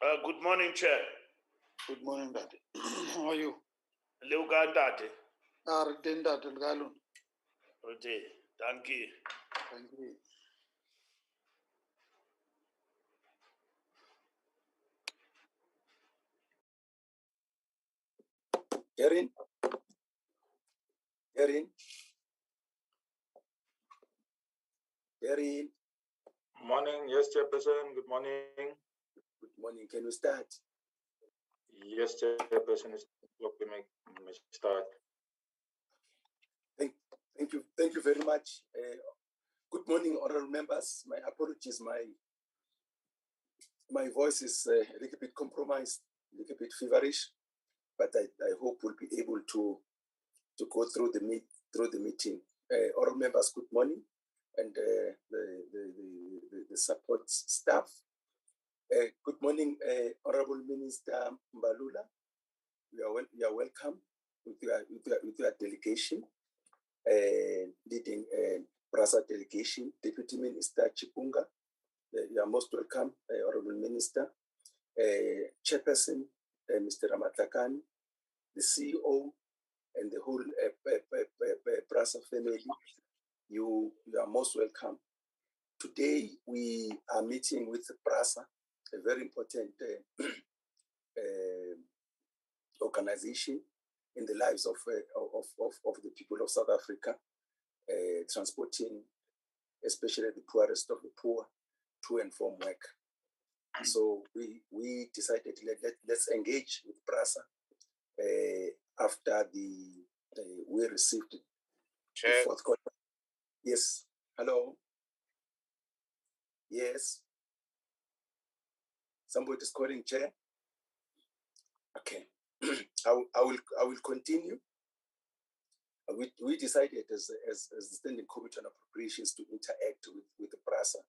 Good morning, Chair. Good morning, Daddy. How are you? Leugandade. Ardenda Galun. Okay, thank you. Thank you. Erin? Erin? Erin? Morning. Yes, Chairperson. Good morning. Good morning. Can you start? Yes, Chairperson. It's we may start. Thank you very much. Good morning, honorable members. My apologies, my voice is a little bit compromised, a little bit feverish, but I hope we'll be able to go through the meeting. Honorable members, good morning, and the support staff. Good morning, Honorable Minister Mbalula. You are welcome with your delegation, leading PRASA delegation, Deputy Minister Chipunga. You are most welcome, Honorable Minister. Chairperson, Mr. Ramatlakani, the CEO, and the whole PRASA family. You are most welcome. Today we are meeting with PRASA, a very important organization in the lives of the people of South Africa, transporting especially the poorest of the poor to and from work. So we decided let's engage with PRASA after we received the fourth quarter. Yes. Hello. Yes. Somebody is calling, Chair. Okay. I will continue. We decided as the Standing Committee on Appropriations to interact with the PRASA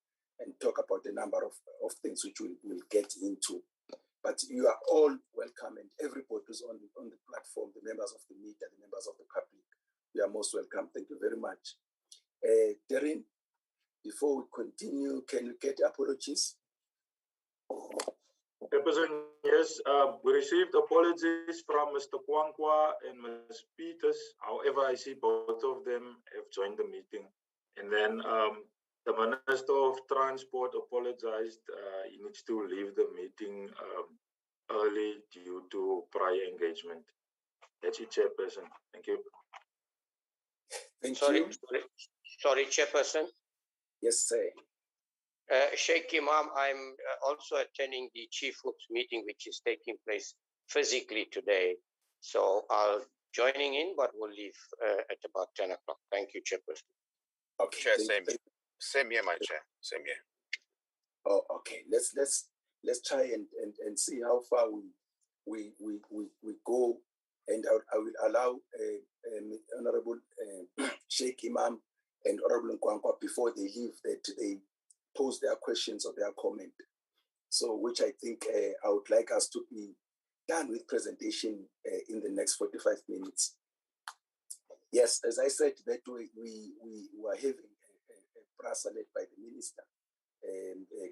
and talk about a number of things which we'll get into. But you are all welcome, and everybody who's on the platform, the members of the media, the members of the public, you are most welcome. Thank you very much. Darren, before we continue, can you get apologies? Chairperson, yes, we received apologies from Mr. Kwankwa and Ms. Peters. However, I see both of them have joined the meeting. And then the Minister of Transport apologized. He needs to leave the meeting early due to prior engagement. That's it, Chairperson. Thank you. Thank you. Sorry, Chairperson. Yes, sir. Sheikh Imam, I'm also attending the Chief Whip's meeting, which is taking place physically today. So I'll joining in, but we'll leave at about 10 o'clock. Thank you, Chairperson. Okay. Chair, same here, my chair. Same here. Oh, okay. Let's try and see how far we go, and I will allow Honorable Sheikh Imam and Honorable Nkwankwa before they leave that they pose their questions or their comment. So, which I think I would like us to be done with presentation in the next 45 minutes. Yes, as I said, that we were having a PRASA led by the minister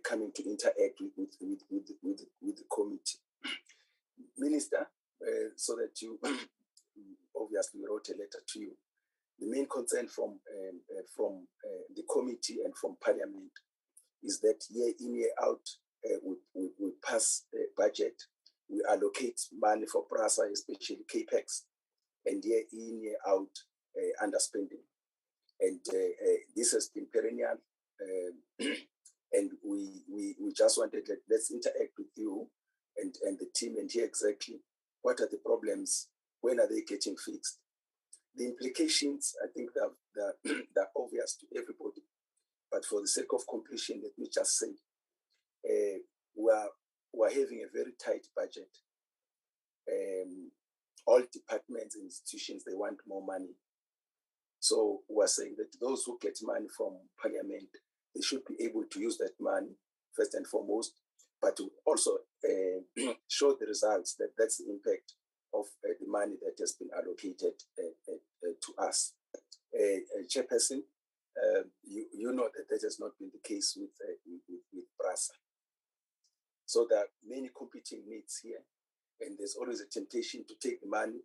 coming to interact with the committee. Minister, so that you obviously wrote a letter to you. The main concern from the committee and from Parliament is that year in, year out, we pass a budget, we allocate money for PRASA, especially CAPEX, and year in, year out, underspending. And this has been perennial, and we just wanted that let's interact with you and the team and hear exactly what are the problems, when are they getting fixed. The implications, I think, they're obvious to everybody. But for the sake of completion, let me just say, we're having a very tight budget. All departments and institutions, they want more money. So we're saying that those who get money from Parliament, they should be able to use that money, first and foremost, but to also show the results, that's the impact of the money that has been allocated to us. Chairperson, you know that has not been the case with PRASA. So there are many competing needs here, and there's always a temptation to take the money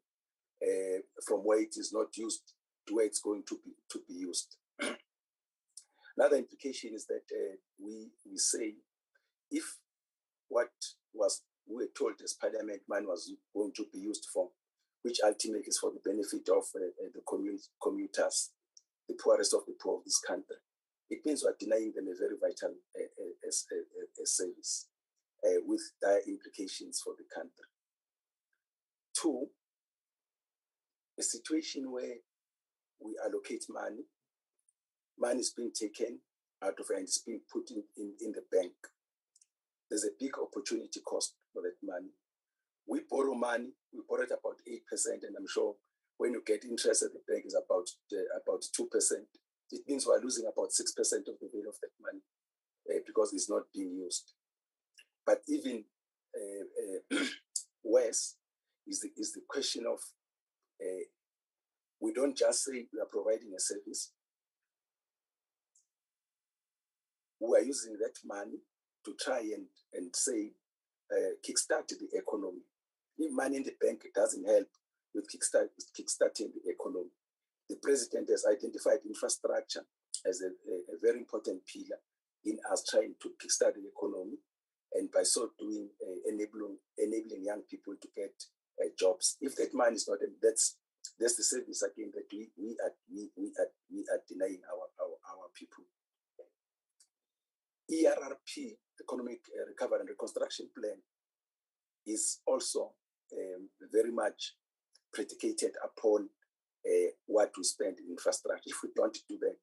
from where it is not used to where it's going to be used. Another implication is that we say if what we were told as Parliament money was going to be used for, which ultimately is for the benefit of the commuters, the poorest of the poor of this country, it means we're denying them a very vital service with dire implications for the country. Two, a situation where we allocate money is being taken out of and it's being put in the bank. There's a big opportunity cost for that money. We borrow money, we borrow it about 8%, and I'm sure when you get interest at the bank is about 2%. It means we're losing about 6% of the value of that money because it's not being used. But even worse is the question of we don't just say we are providing a service. We are using that money to try and say kickstart the economy. If money in the bank doesn't help with kickstarting the economy. The president has identified infrastructure as a very important pillar in us trying to kickstart the economy, and by so doing, enabling young people to get jobs. If that money is not, that's the service again that we are denying our people. ERRP, Economic Recovery and Reconstruction Plan, is also very much predicated upon what we spend in infrastructure. If we don't do that,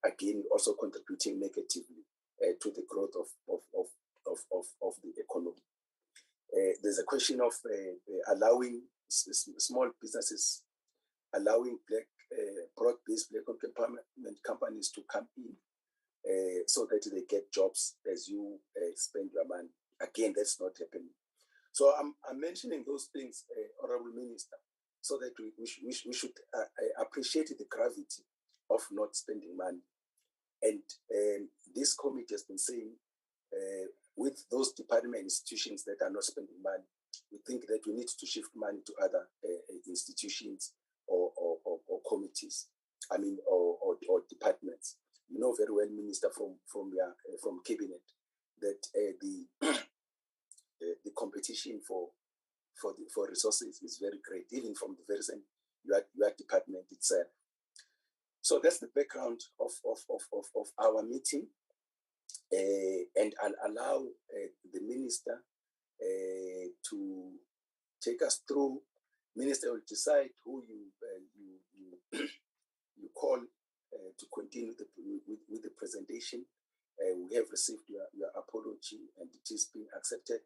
again, also contributing negatively to the growth of the economy. There's a question of allowing small businesses, allowing broad-based black employment companies to come in so that they get jobs as you spend your money. Again, that's not happening. So I'm mentioning those things, Honorable Minister, so that we should appreciate the gravity of not spending money. And this committee has been saying, with those department institutions that are not spending money, we think that we need to shift money to other institutions or committees, or departments. You know very well, Minister, from Cabinet, that the competition for resources is very great, even from the very same your department itself. So that's the background of our meeting, and I'll allow the minister to take us through. Minister will decide who you call to continue with the presentation. We have received your apology and it is being accepted,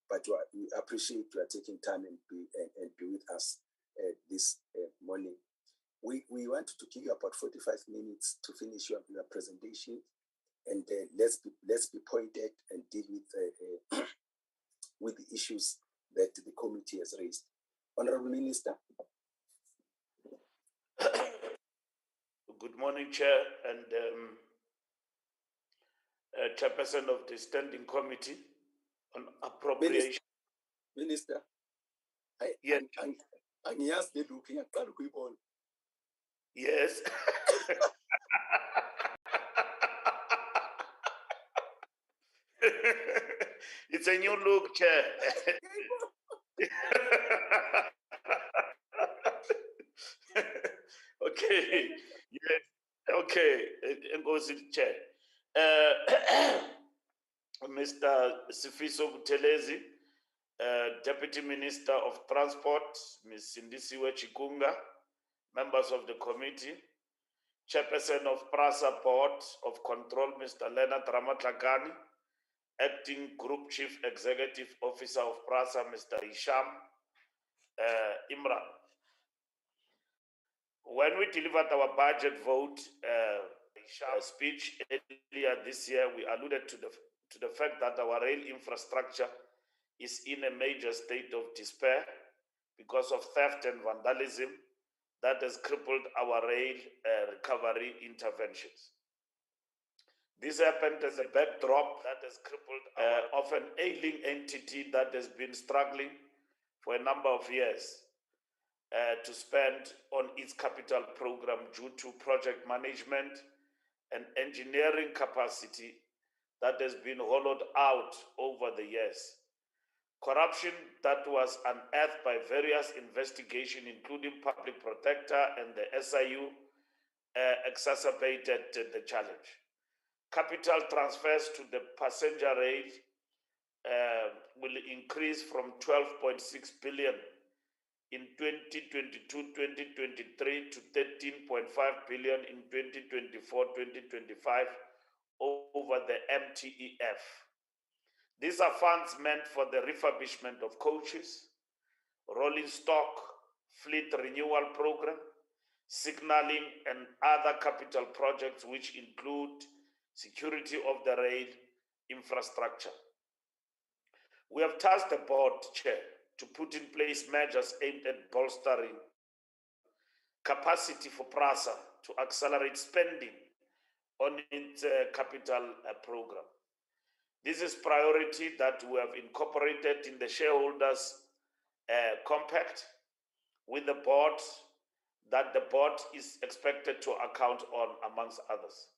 but we appreciate you are taking time and be with us this morning. We want to give you about 45 minutes to finish your presentation, and let's be pointed and deal with the issues that the committee has raised. Honorable Minister. Good morning, Chair and Chairperson of the Standing Committee on Appropriation. Minister, Yes. Yes. It's a new look, Chair. Okay. Yes. Okay. Chair. Mr. Sifiso Butelezi, Deputy Minister of Transport, Ms. Sindisiwe Chikunga, members of the committee, Chairperson of PRASA Board of Control, Mr. Leonard Ramatlakani, Acting Group Chief Executive Officer of PRASA, Mr. Hisham Imran. When we delivered our budget vote speech earlier this year, we alluded to the fact that our rail infrastructure is in a major state of despair because of theft and vandalism that has crippled our rail recovery interventions. This happened as a backdrop that has crippled of an ailing entity that has been struggling for a number of years to spend on its capital program due to project management and engineering capacity that has been hollowed out over the years. Corruption that was unearthed by various investigations, including Public Protector and the SIU, exacerbated the challenge. Capital transfers to the passenger rail will increase from 12.6 billion in 2022-2023 to 13.5 billion in 2024-2025 over the MTEF. These are funds meant for the refurbishment of coaches, rolling stock, fleet renewal program, signaling and other capital projects which include security of the rail infrastructure. We have tasked the board chair to put in place measures aimed at bolstering capacity for PRASA to accelerate spending on its capital program. This is priority that we have incorporated in the shareholders compact with the board that the board is expected to account on, amongst others.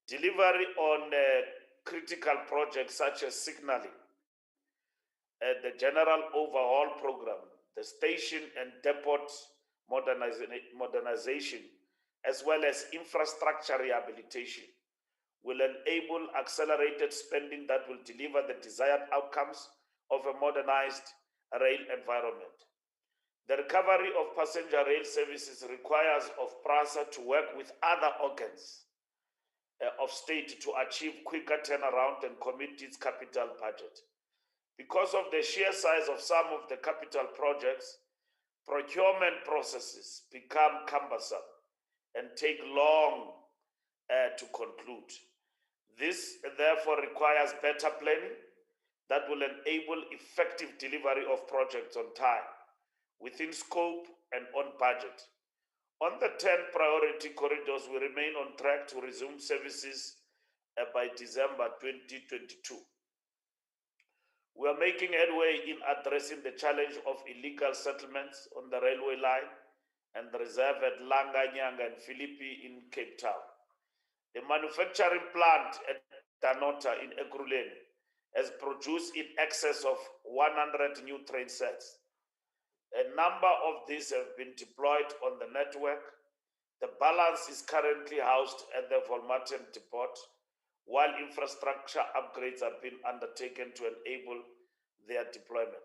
Delivery on critical projects such as signaling, the general overhaul program, the station and depot modernization, as well as infrastructure rehabilitation, will enable accelerated spending that will deliver the desired outcomes of a modernized rail environment. The recovery of passenger rail services requires of PRASA to work with other organs of state to achieve quicker turnaround and commit its capital budget. Because of the sheer size of some of the capital projects, procurement processes become cumbersome and take long to conclude. This therefore requires better planning that will enable effective delivery of projects on time, within scope and on budget. On the 10 priority corridors, we remain on track to resume services by December 2022. We are making headway in addressing the challenge of illegal settlements on the railway line and the reserve at Langa, Nyanga and Philippi in Cape Town. The manufacturing plant at Danota in Ekurhuleni has produced in excess of 100 new train sets. A number of these have been deployed on the network. The balance is currently housed at the Volmaten depot, while infrastructure upgrades are being undertaken to enable their deployment.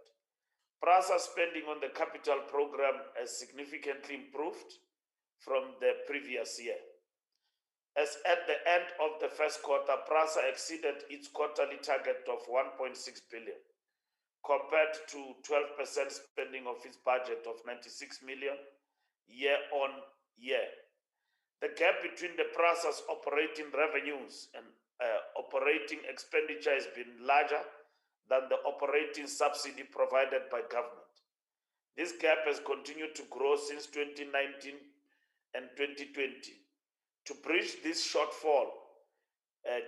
PRASA spending on the capital program has significantly improved from the previous year. As at the end of the first quarter, PRASA exceeded its quarterly target of 1.6 billion, compared to 12% spending of its budget of 96 million year on year. The gap between the PRASA's operating revenues and operating expenditure has been larger than the operating subsidy provided by government. This gap has continued to grow since 2019 and 2020. To bridge this shortfall,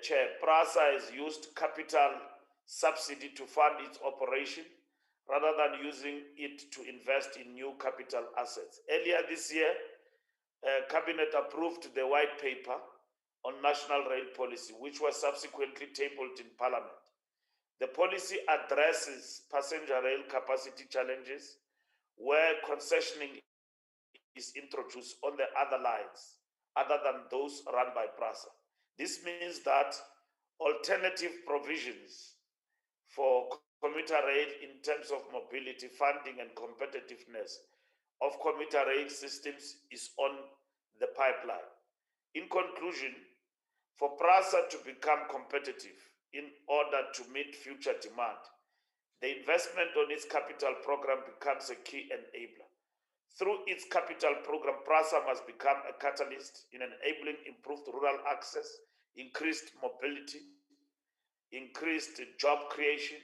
Chair, PRASA has used capital subsidy to fund its operation rather than using it to invest in new capital assets. Earlier this year, Cabinet approved the white paper on national rail policy, which was subsequently tabled in Parliament. The policy addresses passenger rail capacity challenges where concessioning is introduced on the other lines other than those run by PRASA. This means that alternative provisions for commuter rail in terms of mobility, funding and competitiveness of commuter rail systems is on the pipeline. In conclusion, for PRASA to become competitive in order to meet future demand, the investment on its capital program becomes a key enabler. Through its capital program, PRASA must become a catalyst in enabling improved rural access, increased mobility, increased job creation,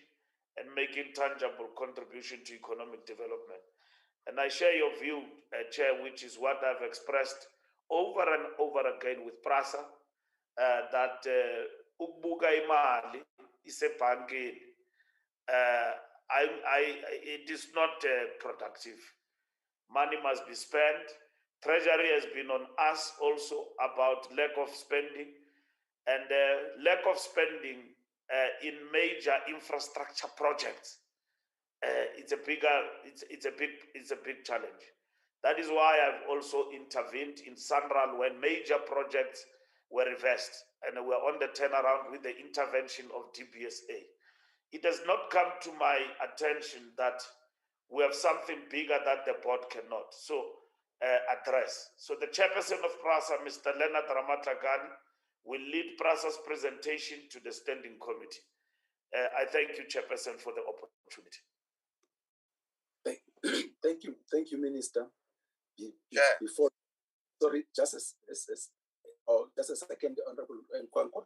and making tangible contribution to economic development. And I share your view, Chair, which is what I've expressed over and over again with PRASA, that ukubuka imali isebhankini it is not productive. Money must be spent. Treasury has been on us also about lack of spending, and lack of spending in major infrastructure projects. It's a big challenge. That is why I've also intervened in Sanral when major projects were reversed and were on the turnaround with the intervention of DBSA. It has not come to my attention that we have something bigger that the board cannot address. So the chairperson of PRASA, Mr. Leonard Ramatlakane, will lead PRASA's presentation to the standing committee. I thank you, chairperson, for the opportunity. Thank you, Minister. Chair. Sorry, just a second, Honorable Kwankwa.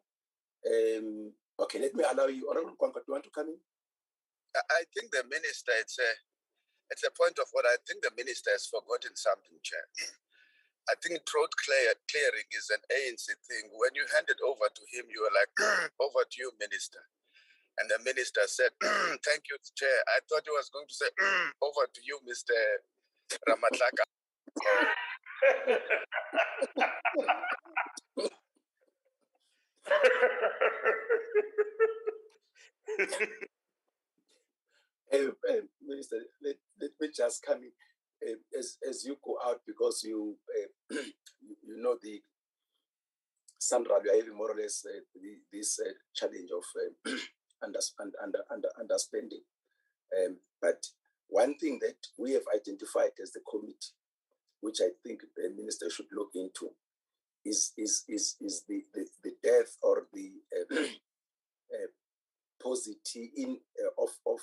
Okay, let me allow you, Honorable Kwankwa, do you want to come in? I think the minister, it's a point of what I think the minister has forgotten something, Chair. I think throat clearing is an ANC thing. When you hand it over to him, you were like, over to you, Minister. And the minister said, thank you, Chair. I thought he was going to say, over to you, Mr. Ramatlakane. Minister, let me just come in as you go out, because you you know the Sandra, you are having more or less this challenge of underspending. But one thing that we have identified as the committee, which I think the minister should look into, is the depth or the paucity of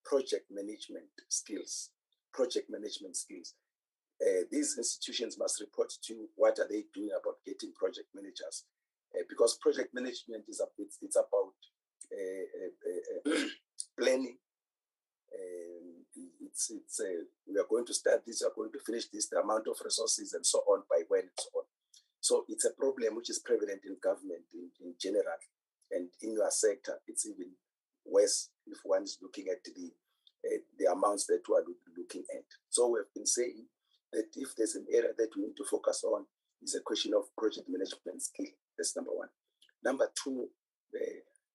project management skills. These institutions must report to what are they doing about getting project managers, because project management is it's about planning. We are going to start this, we are going to finish this, the amount of resources and so on, by when and so on. So it's a problem which is prevalent in government in general, and in your sector, it's even worse if one is looking at the amounts that we are looking at. So we've been saying that if there's an area that we need to focus on, is a question of project management skill. That's number one. Number two,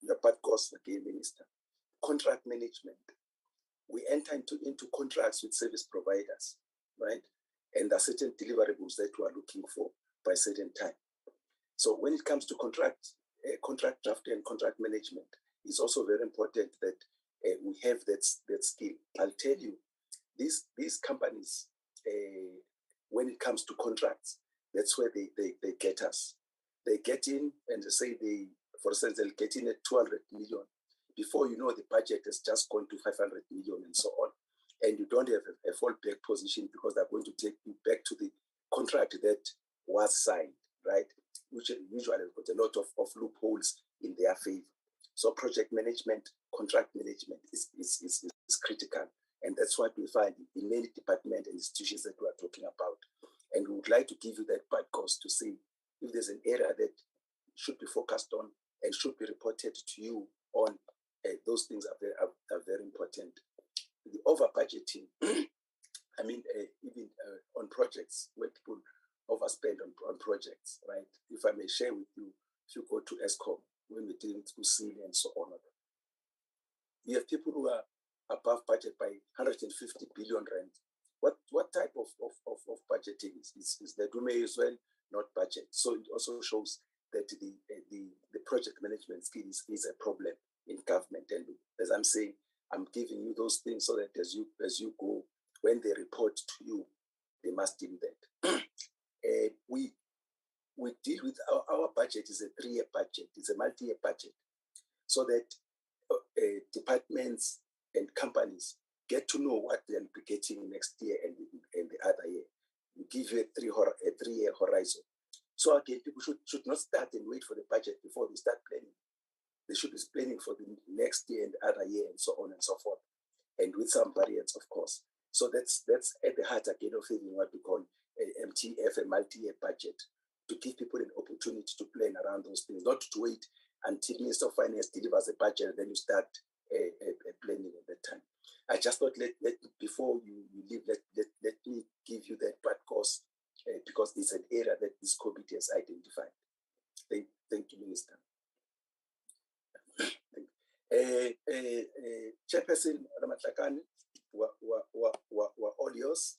your part goes again, Minister. Contract management. We enter into contracts with service providers, right? And there are certain deliverables that we are looking for by a certain time. So when it comes to contract drafting and contract management, it's also very important that we have that skill. I'll tell you, these companies, when it comes to contracts, that's where they get us. They get in and they say for instance, they'll get in at 200 million. Before you know, the budget has just gone to 500 million and so on. And you don't have a fallback position because they're going to take you back to the contract that was signed, right? Which usually has got a lot of loopholes in their favor. So project management, contract management is critical. And that's what we find in many departments and institutions that we are talking about. And we would like to give you that part cost to see if there's an area that should be focused on and should be reported to you on. Those things are very important. The over budgeting, I mean, even on projects where people overspend on projects, right? If I may share with you, if you go to ESCOM, when we're dealing with Kusini and so on, you have people who are above budget by 150 billion rand. What type of budgeting is that? We may as well not budget. So it also shows that the project management skill is a problem in government. And as I'm saying, I'm giving you those things so that as you go, when they report to you, they must deal with that. We deal with our budget is a 3-year budget. It's a multi-year budget, so that departments and companies get to know what they'll be getting next year and the other year. We give you a 3-year horizon. So again, people should not start and wait for the budget before they start planning. They should be planning for the next year and the other year and so on and so forth, and with some variance, of course. So that's at the heart again of having what we call a MTF, a multi-year budget, to give people an opportunity to plan around those things, not to wait until Minister of Finance delivers a budget and then you start planning at that time. I just thought before you leave, let me give you that part course because it's an area that this committee has identified. Thank you, Minister. Chairperson Ramatlakane, were all yours.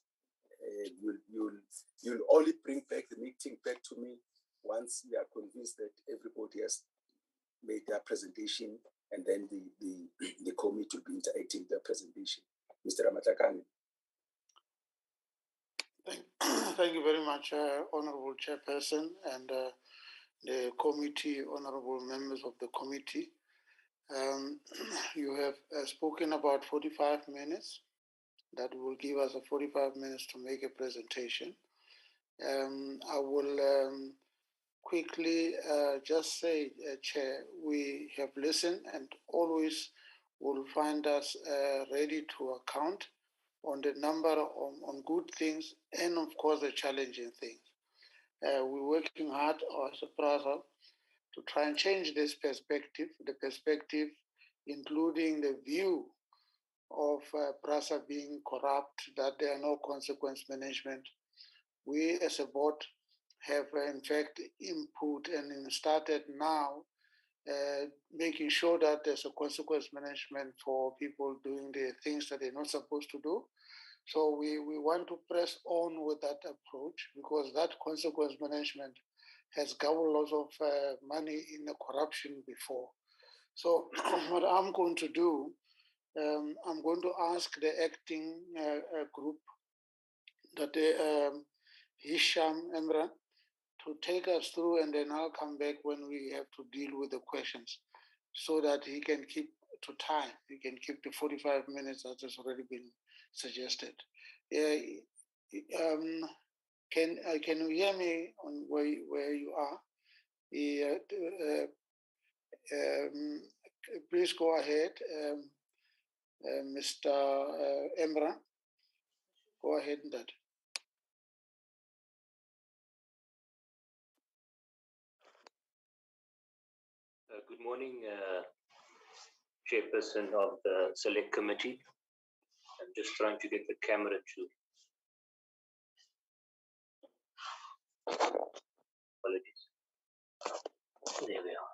You'll only bring back the meeting back to me once we are convinced that everybody has made their presentation, and then the committee will be interacting with their presentation. Mr. Ramatlakane. Thank you very much, Honorable Chairperson and the committee, honorable members of the committee. You have spoken about 45 minutes. That will give us 45 minutes to make a presentation. I will quickly just say, Chair, we have listened and always will find us ready to account on the number on good things and of course the challenging things. We're working hard as a PRASA to try and change this perspective, the perspective including the view of PRASA being corrupt, that there are no consequence management. We as a board have in fact input and started now making sure that there's a consequence management for people doing the things that they're not supposed to do. So we want to press on with that approach because that consequence management has gobbled lots of money in the corruption before. So what I'm going to do, I'm going to ask the acting group, that Hisham Emran, to take us through, and then I'll come back when we have to deal with the questions so that he can keep to time. He can keep the 45 minutes that has already been suggested. Can you hear me on where you are? Please go ahead, Mr. Emran. Go ahead with that. Good morning, Chairperson of the Select Committee. I'm just trying to get the camera to. Apologies. There we are.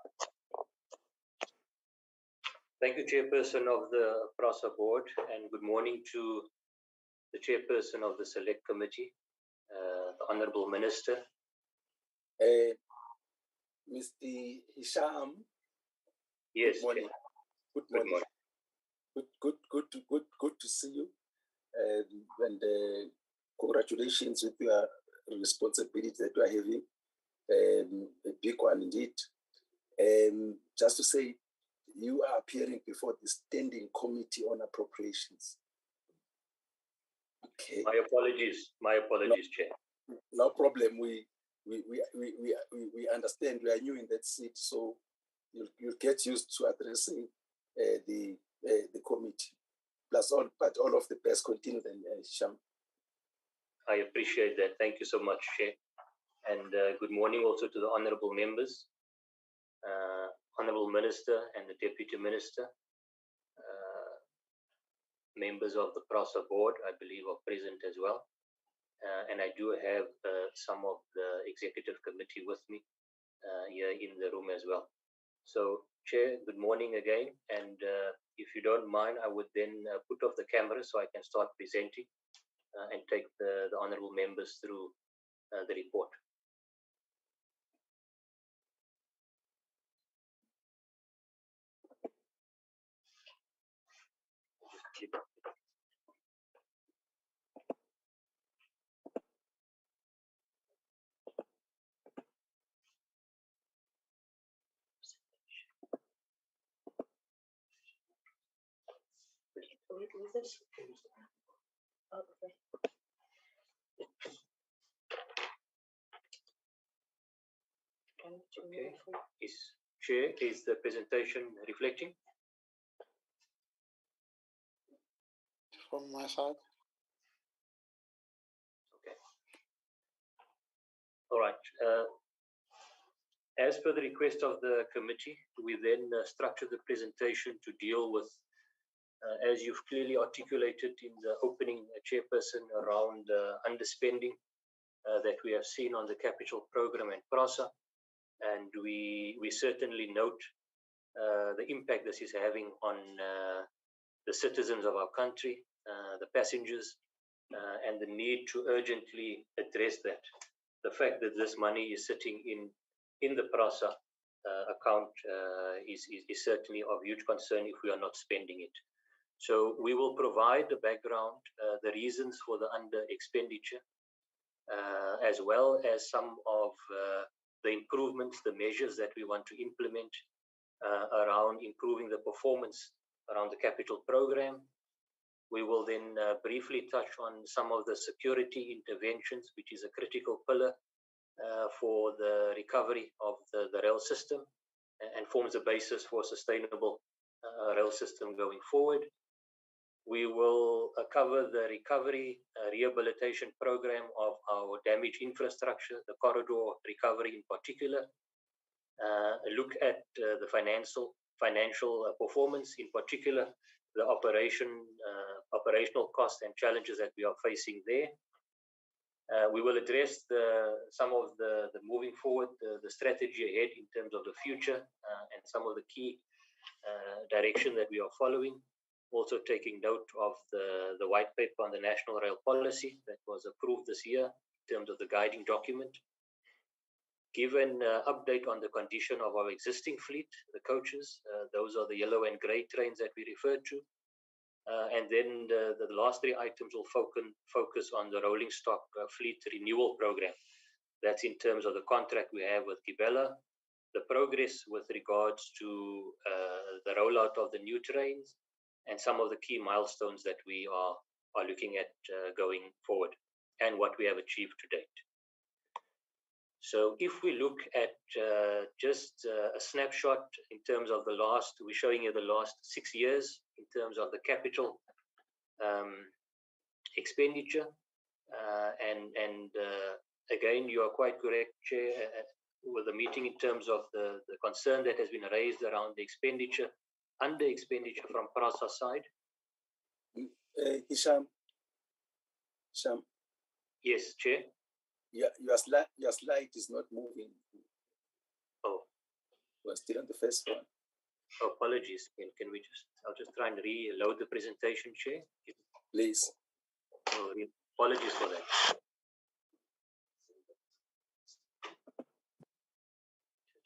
Thank you, Chairperson of the PRASA Board, and good morning to the Chairperson of the Select Committee, the Honourable Minister. Mr. Hisham. Yes. Good morning. Good morning. Good to see you. And congratulations with your responsibility that you are having. A big one indeed. Just to say, you are appearing before the Standing Committee on Appropriations. Okay. My apologies, Chair. No problem. We understand we are new in that seat, so you'll get used to addressing the committee. But all of the best. Continue then, Sham. I appreciate that. Thank you so much, Chair. And good morning also to the honourable members, Honourable Minister and the Deputy Minister, members of the PRASA Board, I believe, are present as well. And I do have some of the Executive Committee with me here in the room as well. So, Chair, good morning again. And if you don't mind, I would then put off the camera so I can start presenting and take the honourable members through the report. Okay. Chair, is the presentation reflecting? From my side. Okay. All right. As per the request of the committee, we then structured the presentation to deal with, as you've clearly articulated in the opening, chairperson, around underspending that we have seen on the capital program and PRASA. And we certainly note the impact this is having on the citizens of our country, the passengers, and the need to urgently address that. The fact that this money is sitting in the PRASA account is certainly of huge concern if we are not spending it. So we will provide the background, the reasons for the under expenditure, as well as some of the improvements, the measures that we want to implement around improving the performance around the capital program. We will then briefly touch on some of the security interventions, which is a critical pillar for the recovery of the rail system and forms the basis for a sustainable rail system going forward. We will cover the recovery rehabilitation program of our damaged infrastructure, the corridor recovery in particular. Look at the financial performance, in particular, the operational costs and challenges that we are facing there. We will address some of the moving forward, the strategy ahead in terms of the future and some of the key direction that we are following. Also taking note of the white paper on the National Rail Policy that was approved this year in terms of the guiding document. Give an update on the condition of our existing fleet, the coaches. Those are the yellow and grey trains that we referred to. And then the last three items will focus on the rolling stock fleet renewal program. That's in terms of the contract we have with Gibela, the progress with regards to the rollout of the new trains, and some of the key milestones that we are looking at going forward, and what we have achieved to date. So if we look at just a snapshot in terms of we're showing you the last 6 years in terms of the capital expenditure. And again, you are quite correct, Chair, with the meeting in terms of the concern that has been raised around the expenditure, under expenditure from PRASA side. Hisham. Yes, Chair. Yeah, your slide is not moving. Oh, We're still on the first one. Oh, apologies. Can we I'll just try and reload the presentation, Chair. Please. Oh, apologies for that.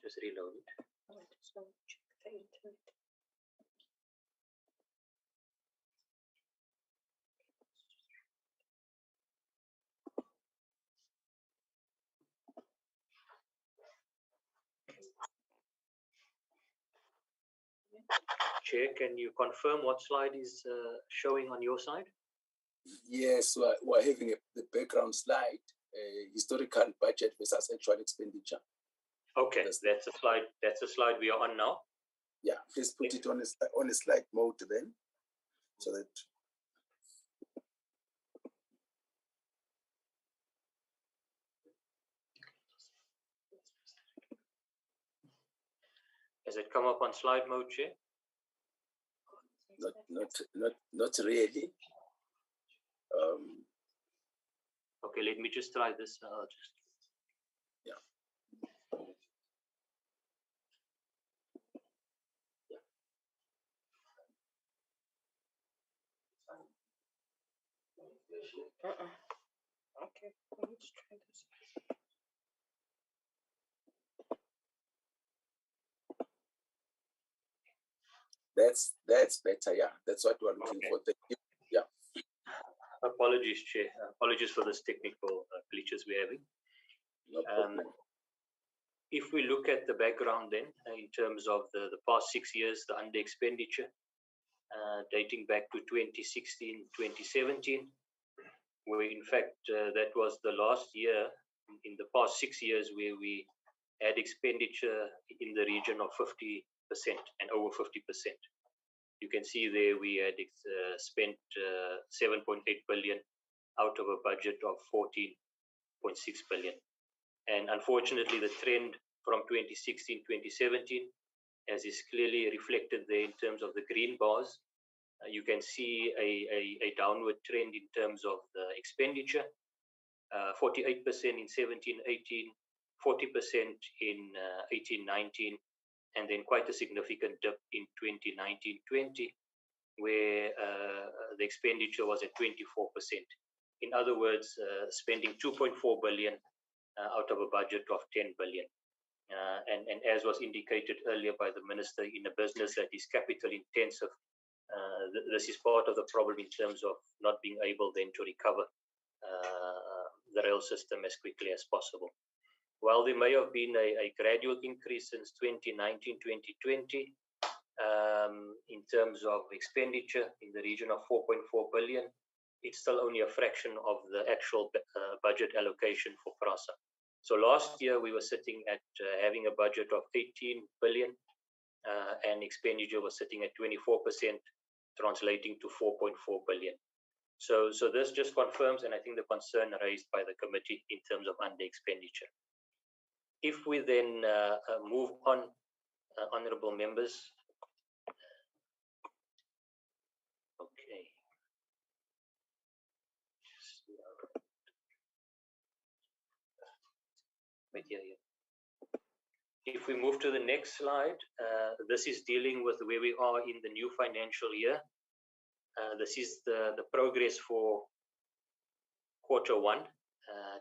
Just reload it. I just want to check the internet. Chair, can you confirm what slide is showing on your side? Yes, we're having the background slide, historical budget versus actual expenditure. Okay, that's the slide. That's the slide we are on now. Yeah, please put it on a slide mode then, so that. Has it come up on slide mode, Chair? Not really. Okay, let me just try this. Yeah. Okay, let's try this. That's better. Yeah, that's what we're looking for. Thank you. Yeah. Apologies, Chair. Apologies for this technical glitches we're having. No problem. If we look at the background then, in terms of the past 6 years, the under expenditure, dating back to 2016, 2017, where in fact that was the last year in the past 6 years where we had expenditure in the region of 50% and over 50%. You can see there we had spent 7.8 billion out of a budget of 14.6 billion. And unfortunately, the trend from 2016-2017, as is clearly reflected there in terms of the green bars. You can see a downward trend in terms of the expenditure, 48% in 17-18, 40% in 18-19, and then quite a significant dip in 2019-20, where the expenditure was at 24%. In other words, spending 2.4 billion out of a budget of 10 billion. And as was indicated earlier by the Minister, in a business that is capital intensive, this is part of the problem in terms of not being able then to recover the rail system as quickly as possible. While there may have been a gradual increase since 2019-2020 in terms of expenditure in the region of 4.4 billion, it's still only a fraction of the actual budget allocation for PRASA. So last year we were sitting at having a budget of 18 billion and expenditure was sitting at 24%, translating to 4.4 billion. So this just confirms, and I think the concern raised by the committee in terms of under expenditure. If we then move on, honourable members. Okay. Wait here. If we move to the next slide, this is dealing with where we are in the new financial year. This is the progress for Q1,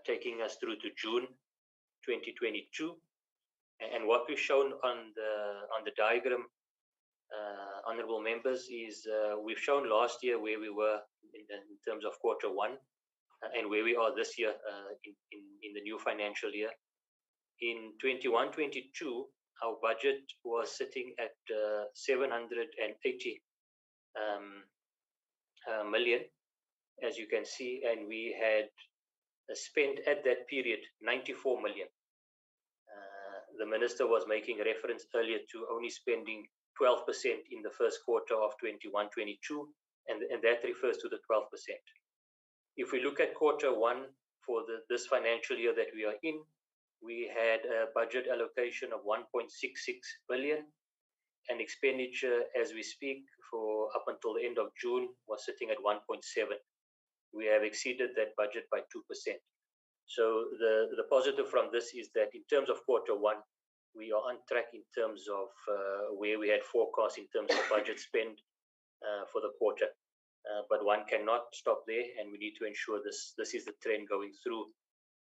taking us through to June 2022. And what we've shown on the diagram, honourable members, is we've shown last year where we were in terms of Q1 and where we are this year in the new financial year. In 21-22, our budget was sitting at 780 million, as you can see, and we had spent at that period 94 million. The Minister was making reference earlier to only spending 12% in the first quarter of 21-22, and that refers to the 12%. If we look at Q1 for this financial year that we are in, we had a budget allocation of 1.66 billion, and expenditure as we speak for up until the end of June was sitting at 1.7. We have exceeded that budget by 2%. So the positive from this is that in terms of Q1, we are on track in terms of where we had forecast in terms of budget spend for the quarter. But one cannot stop there, and we need to ensure this is the trend going through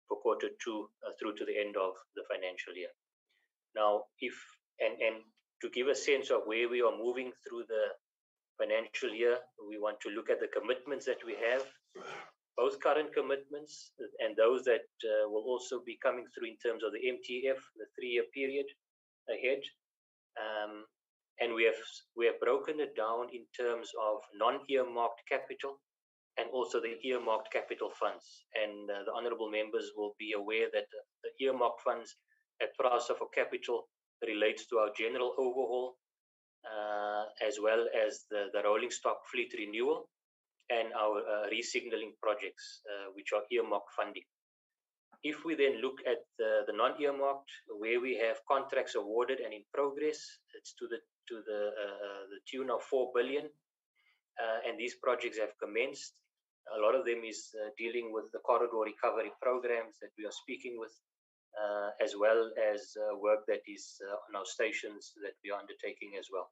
for Q2 through to the end of the financial year. Now, and to give a sense of where we are moving through the financial year, we want to look at the commitments that we have, both current commitments and those that will also be coming through in terms of the MTF, the 3-year period ahead. And we have broken it down in terms of non-earmarked capital and also the earmarked capital funds. And the honourable members will be aware that the earmarked funds at PRASA for capital relates to our general overhaul, as well as the rolling stock fleet renewal and our re-signalling projects, which are earmarked funding. If we then look at the non-earmarked, where we have contracts awarded and in progress, it's to the tune of 4 billion, and these projects have commenced. A lot of them is dealing with the corridor recovery programs that we are speaking with, as well as work that is on our stations that we are undertaking as well,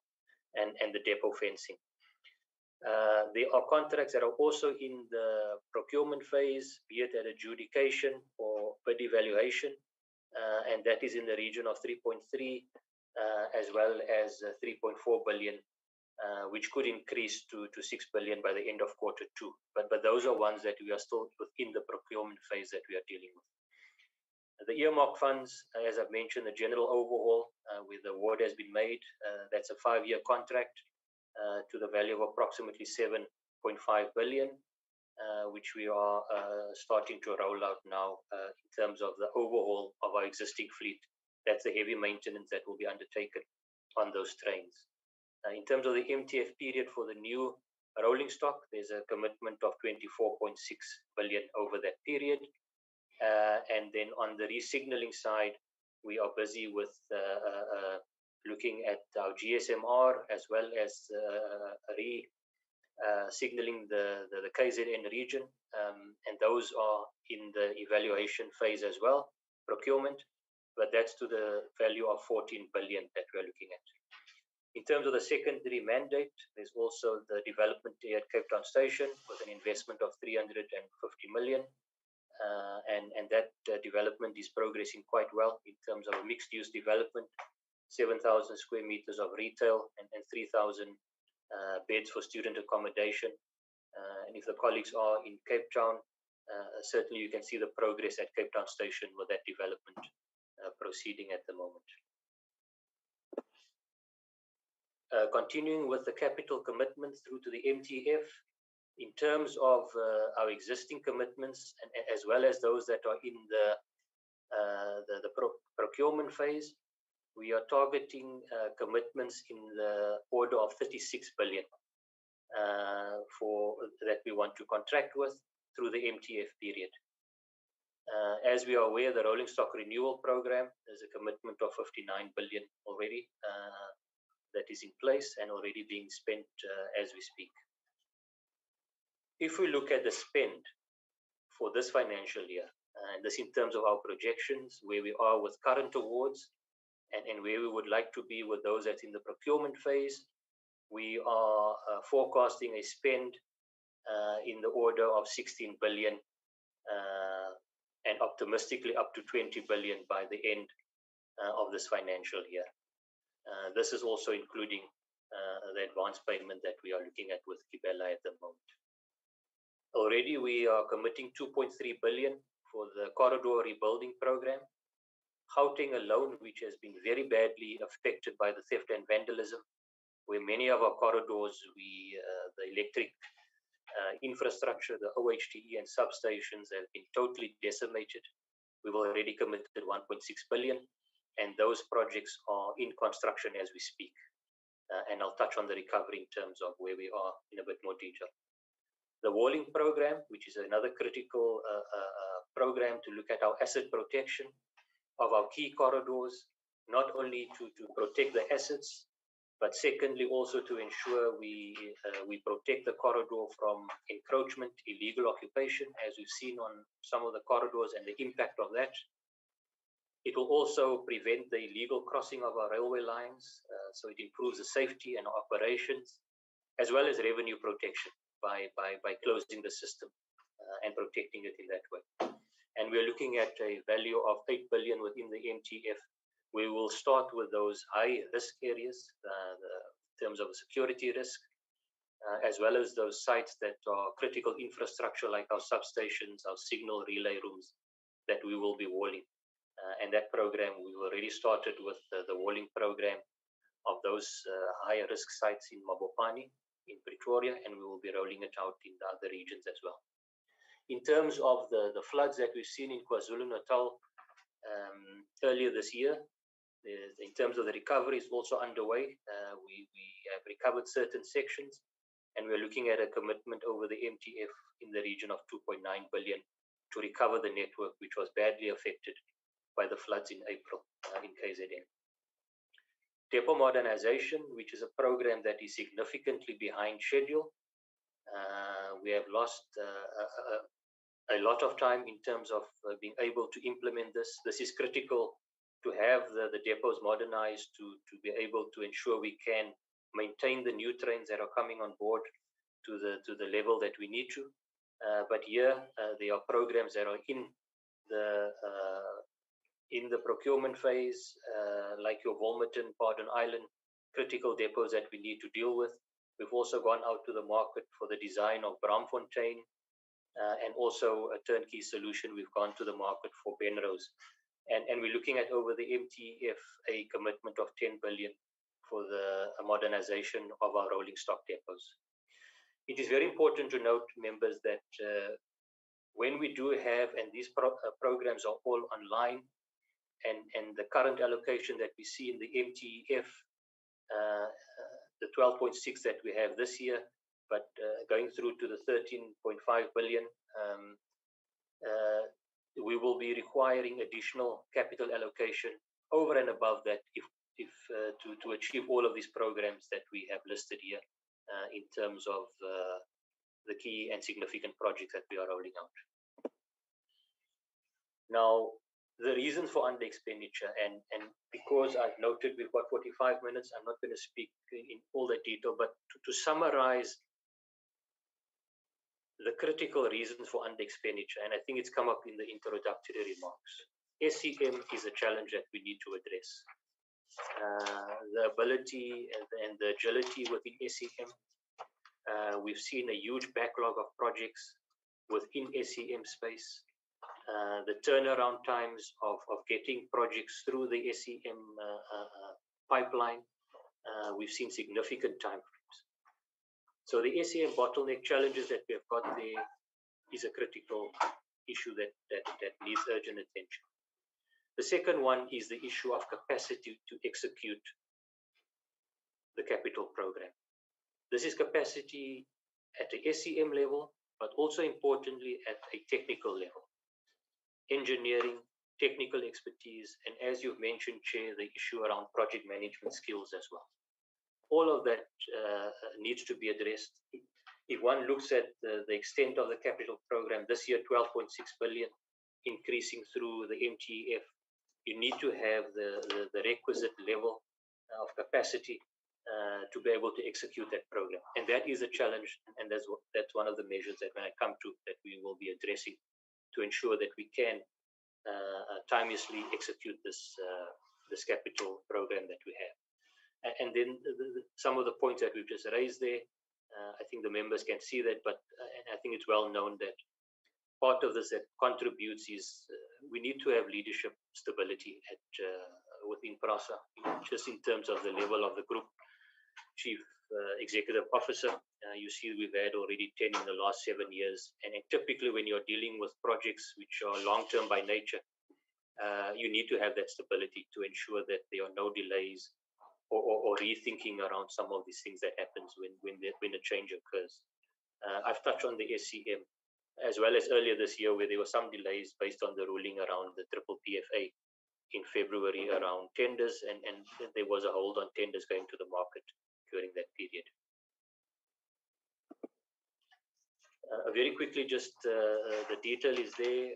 and the depot fencing. There are contracts that are also in the procurement phase, be it at adjudication or bid evaluation, and that is in the region of 3.3, as well as 3.4 billion, which could increase to 6 billion by the end of Q2. But those are ones that we are still within the procurement phase that we are dealing with. The earmark funds, as I've mentioned, the general overhaul, where the award has been made, that's a 5-year contract to the value of approximately 7.5 billion, which we are starting to roll out now in terms of the overhaul of our existing fleet. That's the heavy maintenance that will be undertaken on those trains. In terms of the MTF period for the new rolling stock, there's a commitment of 24.6 billion over that period. And then on the re-signalling side, we are busy with looking at our GSMR as well as signaling the KZN region, and those are in the evaluation phase as well, procurement, but that's to the value of 14 billion that we're looking at. In terms of the secondary mandate, there's also the development here at Cape Town Station with an investment of 350 million. And that development is progressing quite well in terms of a mixed-use development, 7,000 square meters of retail and 3,000 beds for student accommodation. And if the colleagues are in Cape Town, certainly you can see the progress at Cape Town Station with that development proceeding at the moment. Continuing with the capital commitments through to the MTF, in terms of our existing commitments and as well as those that are in the procurement phase, we are targeting commitments in the order of 36 billion for that we want to contract with through the MTF period. As we are aware, the rolling stock renewal program is a commitment of 59 billion already that is in place and already being spent as we speak. If we look at the spend for this financial year, and this in terms of our projections, where we are with current awards and where we would like to be with those that's in the procurement phase, we are forecasting a spend in the order of 16 billion and optimistically up to 20 billion by the end of this financial year. This is also including the advance payment that we are looking at with Kibela at the moment. Already we are committing 2.3 billion for the corridor rebuilding program. Gauteng alone, which has been very badly affected by the theft and vandalism, where many of our corridors, the electric infrastructure, the OHTE and substations have been totally decimated. We've already committed 1.6 billion, and those projects are in construction as we speak. And I'll touch on the recovery in terms of where we are in a bit more detail. The walling program, which is another critical program to look at our asset protection of our key corridors, not only to protect the assets, but secondly also to ensure we protect the corridor from encroachment, illegal occupation, as we've seen on some of the corridors and the impact of that. It will also prevent the illegal crossing of our railway lines, so it improves the safety and operations, as well as revenue protection by closing the system and protecting it in that way. And we're looking at a value of 8 billion within the MTF. We will start with those high risk areas in terms of security risk, as well as those sites that are critical infrastructure like our substations, our signal relay rooms that we will be walling. And that program, we've already started with the walling program of those higher risk sites in Mabopane, in Pretoria, and we will be rolling it out in the other regions as well. In terms of the floods that we've seen in KwaZulu-Natal earlier this year, in terms of the recovery is also underway. We have recovered certain sections, and we're looking at a commitment over the MTF in the region of 2.9 billion to recover the network, which was badly affected by the floods in April in KZN. Depot modernization, which is a program that is significantly behind schedule. We have lost a lot of time in terms of being able to implement this. This is critical to have the depots modernized to be able to ensure we can maintain the new trains that are coming on board to the level that we need to. But here there are programs that are in the procurement phase, like your Wolmerton, Pardon Island, critical depots that we need to deal with. We've also gone out to the market for the design of Bramfontein, and also a turnkey solution. We've gone to the market for Benrose. And we're looking at over the MTF a commitment of 10 billion for the modernization of our rolling stock depots. It is very important to note, members, that when we do have, and these programs are all online, and the current allocation that we see in the MTF, the 12.6 that we have this year, but going through to the 13.5 billion, we will be requiring additional capital allocation over and above that, if to achieve all of these programs that we have listed here in terms of the key and significant projects that we are rolling out. Now, the reasons for under expenditure, and because I've noted we've got 45 minutes, I'm not going to speak in all the detail, but to summarize the critical reasons for under expenditure, and I think it's come up in the introductory remarks. SEM is a challenge that we need to address. The ability and the agility within SEM. We've seen a huge backlog of projects within SEM space. The turnaround times of getting projects through the SEM pipeline, we've seen significant time frames. So the SEM bottleneck challenges that we have got there is a critical issue that needs urgent attention. The second one is the issue of capacity to execute the capital program. This is capacity at the SEM level, but also importantly at a technical level. Engineering, technical expertise, and as you've mentioned, Chair, the issue around project management skills as well. All of that needs to be addressed. If one looks at the extent of the capital program, this year 12.6 billion, increasing through the MTEF, you need to have the requisite level of capacity to be able to execute that program. And that is a challenge, and that's one of the measures that when I come to that we will be addressing to ensure that we can timeously execute this capital program that we have. And then some of the points that we've just raised there, I think the members can see that, but I think it's well known that part of this that contributes is we need to have leadership stability at within PRASA, just in terms of the level of the group chief executive officer. You see we've had already 10 in the last 7 years, and typically when you're dealing with projects which are long-term by nature, you need to have that stability to ensure that there are no delays or rethinking around some of these things that happens when a change occurs. I've touched on the SCM, as well as earlier this year where there were some delays based on the ruling around the triple PFA in February around tenders, and there was a hold on tenders going to the market during that period. Very quickly, just the detail is there,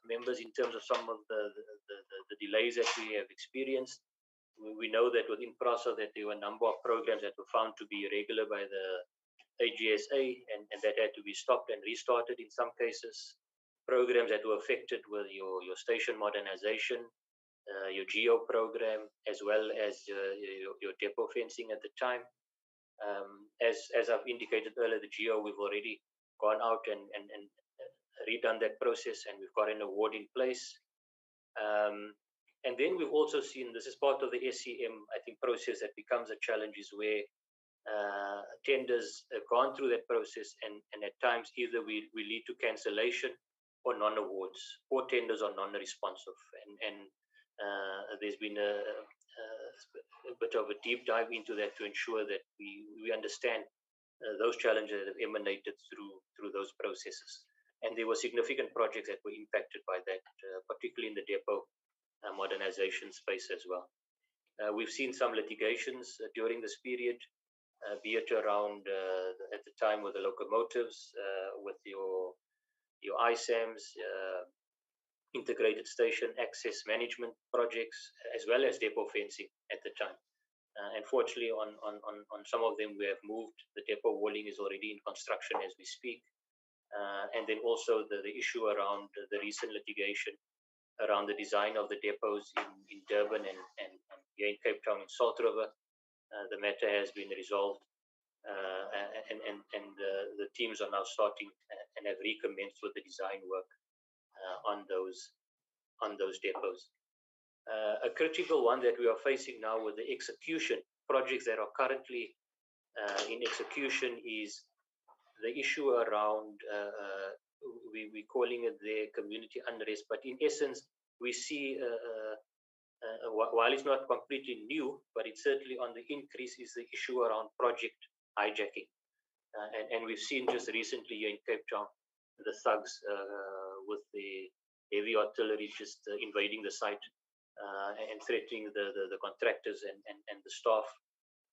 members, in terms of some of the delays that we have experienced. We know that within PRASA that there were a number of programs that were found to be irregular by the AGSA, and that had to be stopped and restarted in some cases. Programs that were affected with your station modernization, your geo program, as well as your depot fencing at the time. As I've indicated earlier, the geo, we've already gone out and redone that process, and we've got an award in place. And then we've also seen, this is part of the SCM, I think, process that becomes a challenge, is where tenders have gone through that process, and at times either we lead to cancellation or non-awards, or tenders are non-responsive. And there's been a bit of a deep dive into that to ensure that we understand those challenges that have emanated through those processes. And there were significant projects that were impacted by that, particularly in the depot modernization space as well. We've seen some litigations during this period, be it around at the time with the locomotives, with your ISAMs, integrated station access management projects, as well as depot fencing at the time. Unfortunately, on some of them we have moved. The depot walling is already in construction as we speak. And then also the issue around the recent litigation around the design of the depots in Durban and here in Cape Town in Salt River. The matter has been resolved, and the teams are now starting and have recommenced with the design work on those depots. A critical one that we are facing now with the execution projects that are currently in execution is the issue around we're calling it the community unrest, but in essence we see while it's not completely new, but it's certainly on the increase, is the issue around project hijacking, and we've seen just recently here in Cape Town the thugs with the heavy artillery just invading the site and threatening the contractors and the staff,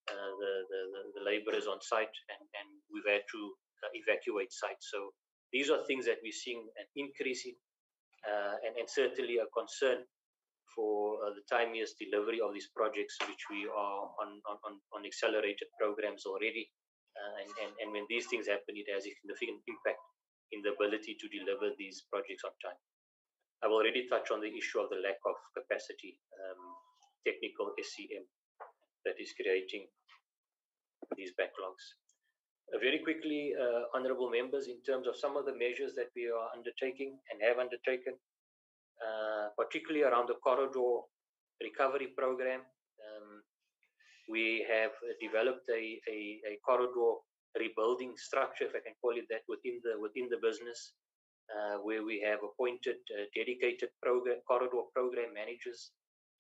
the laborers on site, and we've had to evacuate sites. So these are things that we're seeing an increase in, and certainly a concern for the timeous delivery of these projects, which we are on accelerated programs already. And when these things happen, it has a significant impact in the ability to deliver these projects on time. I've already touched on the issue of the lack of capacity, technical SCM, that is creating these backlogs. Very quickly, honorable members, in terms of some of the measures that we are undertaking and have undertaken, particularly around the corridor recovery program, we have developed a corridor rebuilding structure, if I can call it that, within the business, where we have appointed dedicated corridor program managers,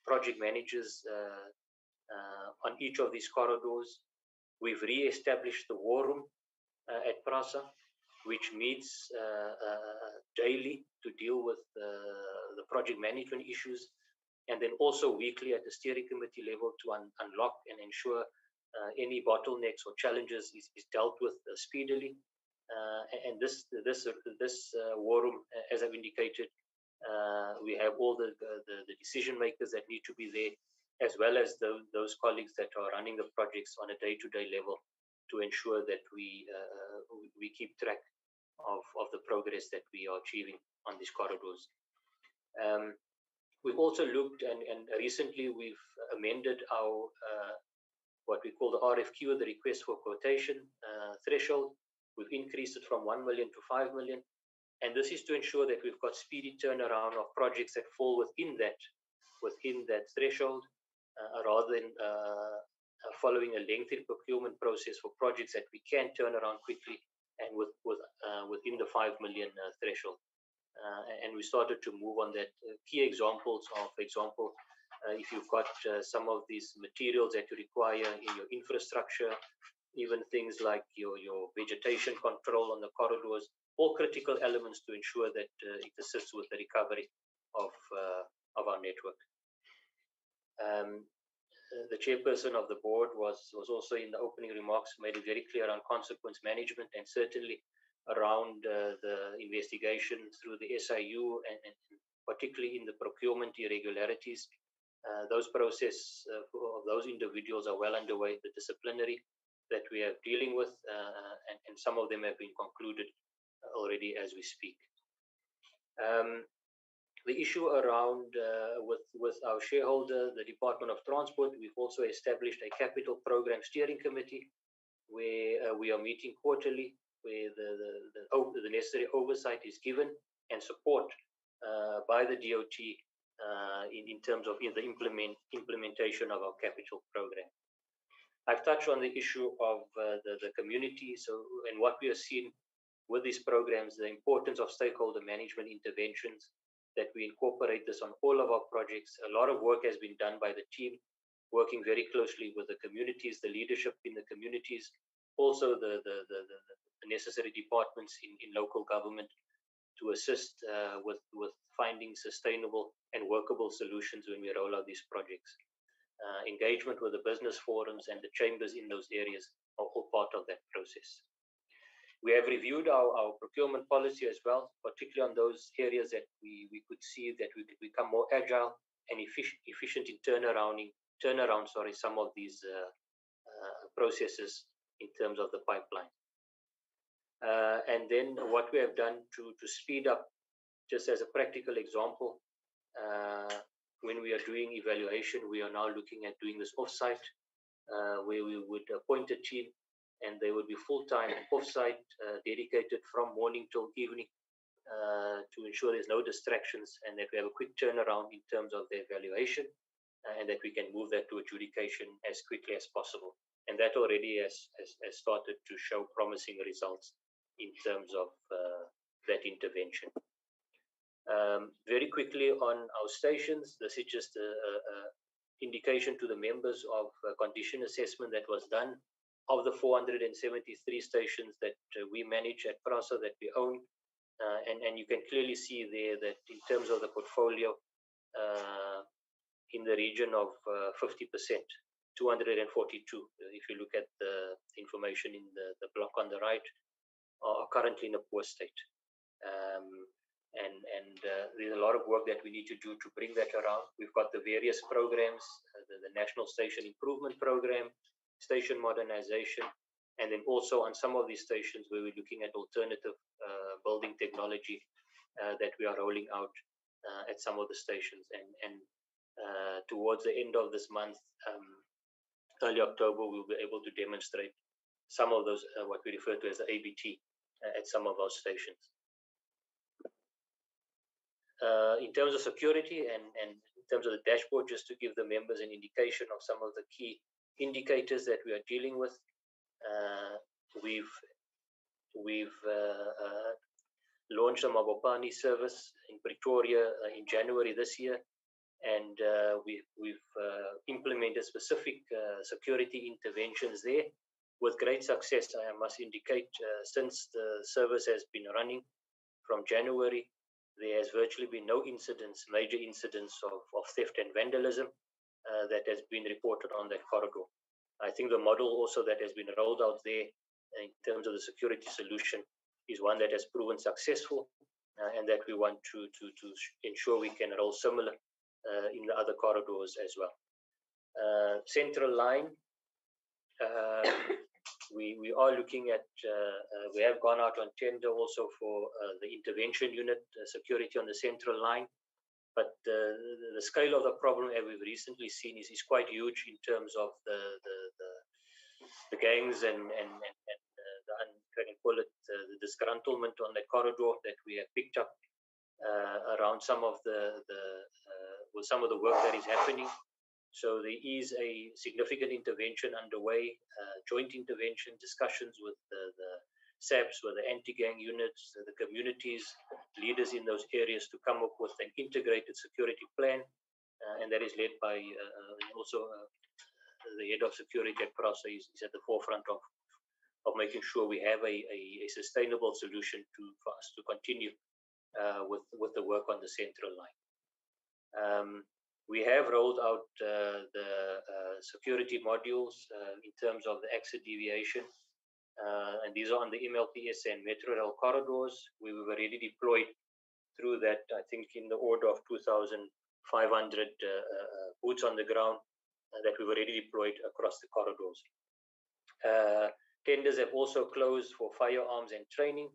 project managers on each of these corridors. We've re-established the war room at PRASA, which meets daily to deal with the project management issues, and then also weekly at the steering committee level to unlock and ensure any bottlenecks or challenges is dealt with speedily. And this war room, as I've indicated, we have all the decision makers that need to be there, as well as those colleagues that are running the projects on a day-to-day level, to ensure that we keep track of the progress that we are achieving on these corridors. We've also looked, and recently we've amended our what we call the RFQ, the request for quotation threshold. We've increased it from 1 million to 5 million, and this is to ensure that we've got speedy turnaround of projects that fall within that threshold, rather than following a lengthy procurement process for projects that we can turn around quickly and within the 5 million threshold. And we started to move on that. Key examples of, for example, if you've got some of these materials that you require in your infrastructure, even things like your vegetation control on the corridors, all critical elements to ensure that it assists with the recovery of our network. The chairperson of the board was also in the opening remarks, made it very clear on consequence management, and certainly around the investigation through the SIU, and particularly in the procurement irregularities. Those process of those individuals are well underway, the disciplinary that we are dealing with, and some of them have been concluded already as we speak. The issue around with our shareholder, the Department of Transport, we've also established a capital program steering committee where we are meeting quarterly, where the necessary oversight is given and support by the DOT in terms of the implementation of our capital program. I've touched on the issue of the community, and what we are seeing with these programs, the importance of stakeholder management interventions, that we incorporate this on all of our projects. A lot of work has been done by the team, working very closely with the communities, the leadership in the communities, also the necessary departments in local government, to assist with finding sustainable and workable solutions when we roll out these projects. Engagement with the business forums and the chambers in those areas are all part of that process. We have reviewed our procurement policy as well, particularly on those areas that we could see that we could become more agile and efficient in turnaround some of these processes in terms of the pipeline. And then what we have done to speed up, just as a practical example, when we are doing evaluation, we are now looking at doing this offsite, where we would appoint a team, and they would be full-time offsite, dedicated from morning till evening, to ensure there's no distractions, and that we have a quick turnaround in terms of the evaluation, and that we can move that to adjudication as quickly as possible. And that already has started to show promising results in terms of that intervention. Very quickly on our stations, this is just an indication to the members of a condition assessment that was done of the 473 stations that we manage at PRASA, that we own. And you can clearly see there that in terms of the portfolio, in the region of 50%, 242. If you look at the information in the block on the right, are currently in a poor state. And there's a lot of work that we need to do to bring that around. We've got the various programs, the National Station Improvement Program, station modernization, and then also on some of these stations where we're looking at alternative building technology that we are rolling out at some of the stations. And towards the end of this month, early October, we'll be able to demonstrate some of those, what we refer to as the ABT, at some of our stations. In terms of security and in terms of the dashboard, just to give the members an indication of some of the key indicators that we are dealing with, we've launched a Mabopani service in Pretoria in January this year, and we've implemented specific security interventions there with great success. I must indicate, since the service has been running from January, there has virtually been no incidents, major incidents of theft and vandalism that has been reported on that corridor. I think the model also that has been rolled out there in terms of the security solution is one that has proven successful, and that we want to ensure we can roll similar in the other corridors as well. Central line, we are looking at, we have gone out on tender also for the intervention unit security on the central line, but the scale of the problem that we've recently seen is quite huge in terms of the gangs and can call it the disgruntlement on the corridor that we have picked up around some of with some of the work that is happening. So there is a significant intervention underway, joint intervention discussions with the SAPs, with the anti-gang units, the communities, leaders in those areas to come up with an integrated security plan, and that is led by also the head of security at PRASA is at the forefront of making sure we have a sustainable solution for us to continue with the work on the central line. We have rolled out the security modules in terms of the exit deviation, and these are on the MLPS and Metrorail corridors. We were already deployed through that, I think in the order of 2,500 boots on the ground that we've already deployed across the corridors. Tenders have also closed for firearms and training,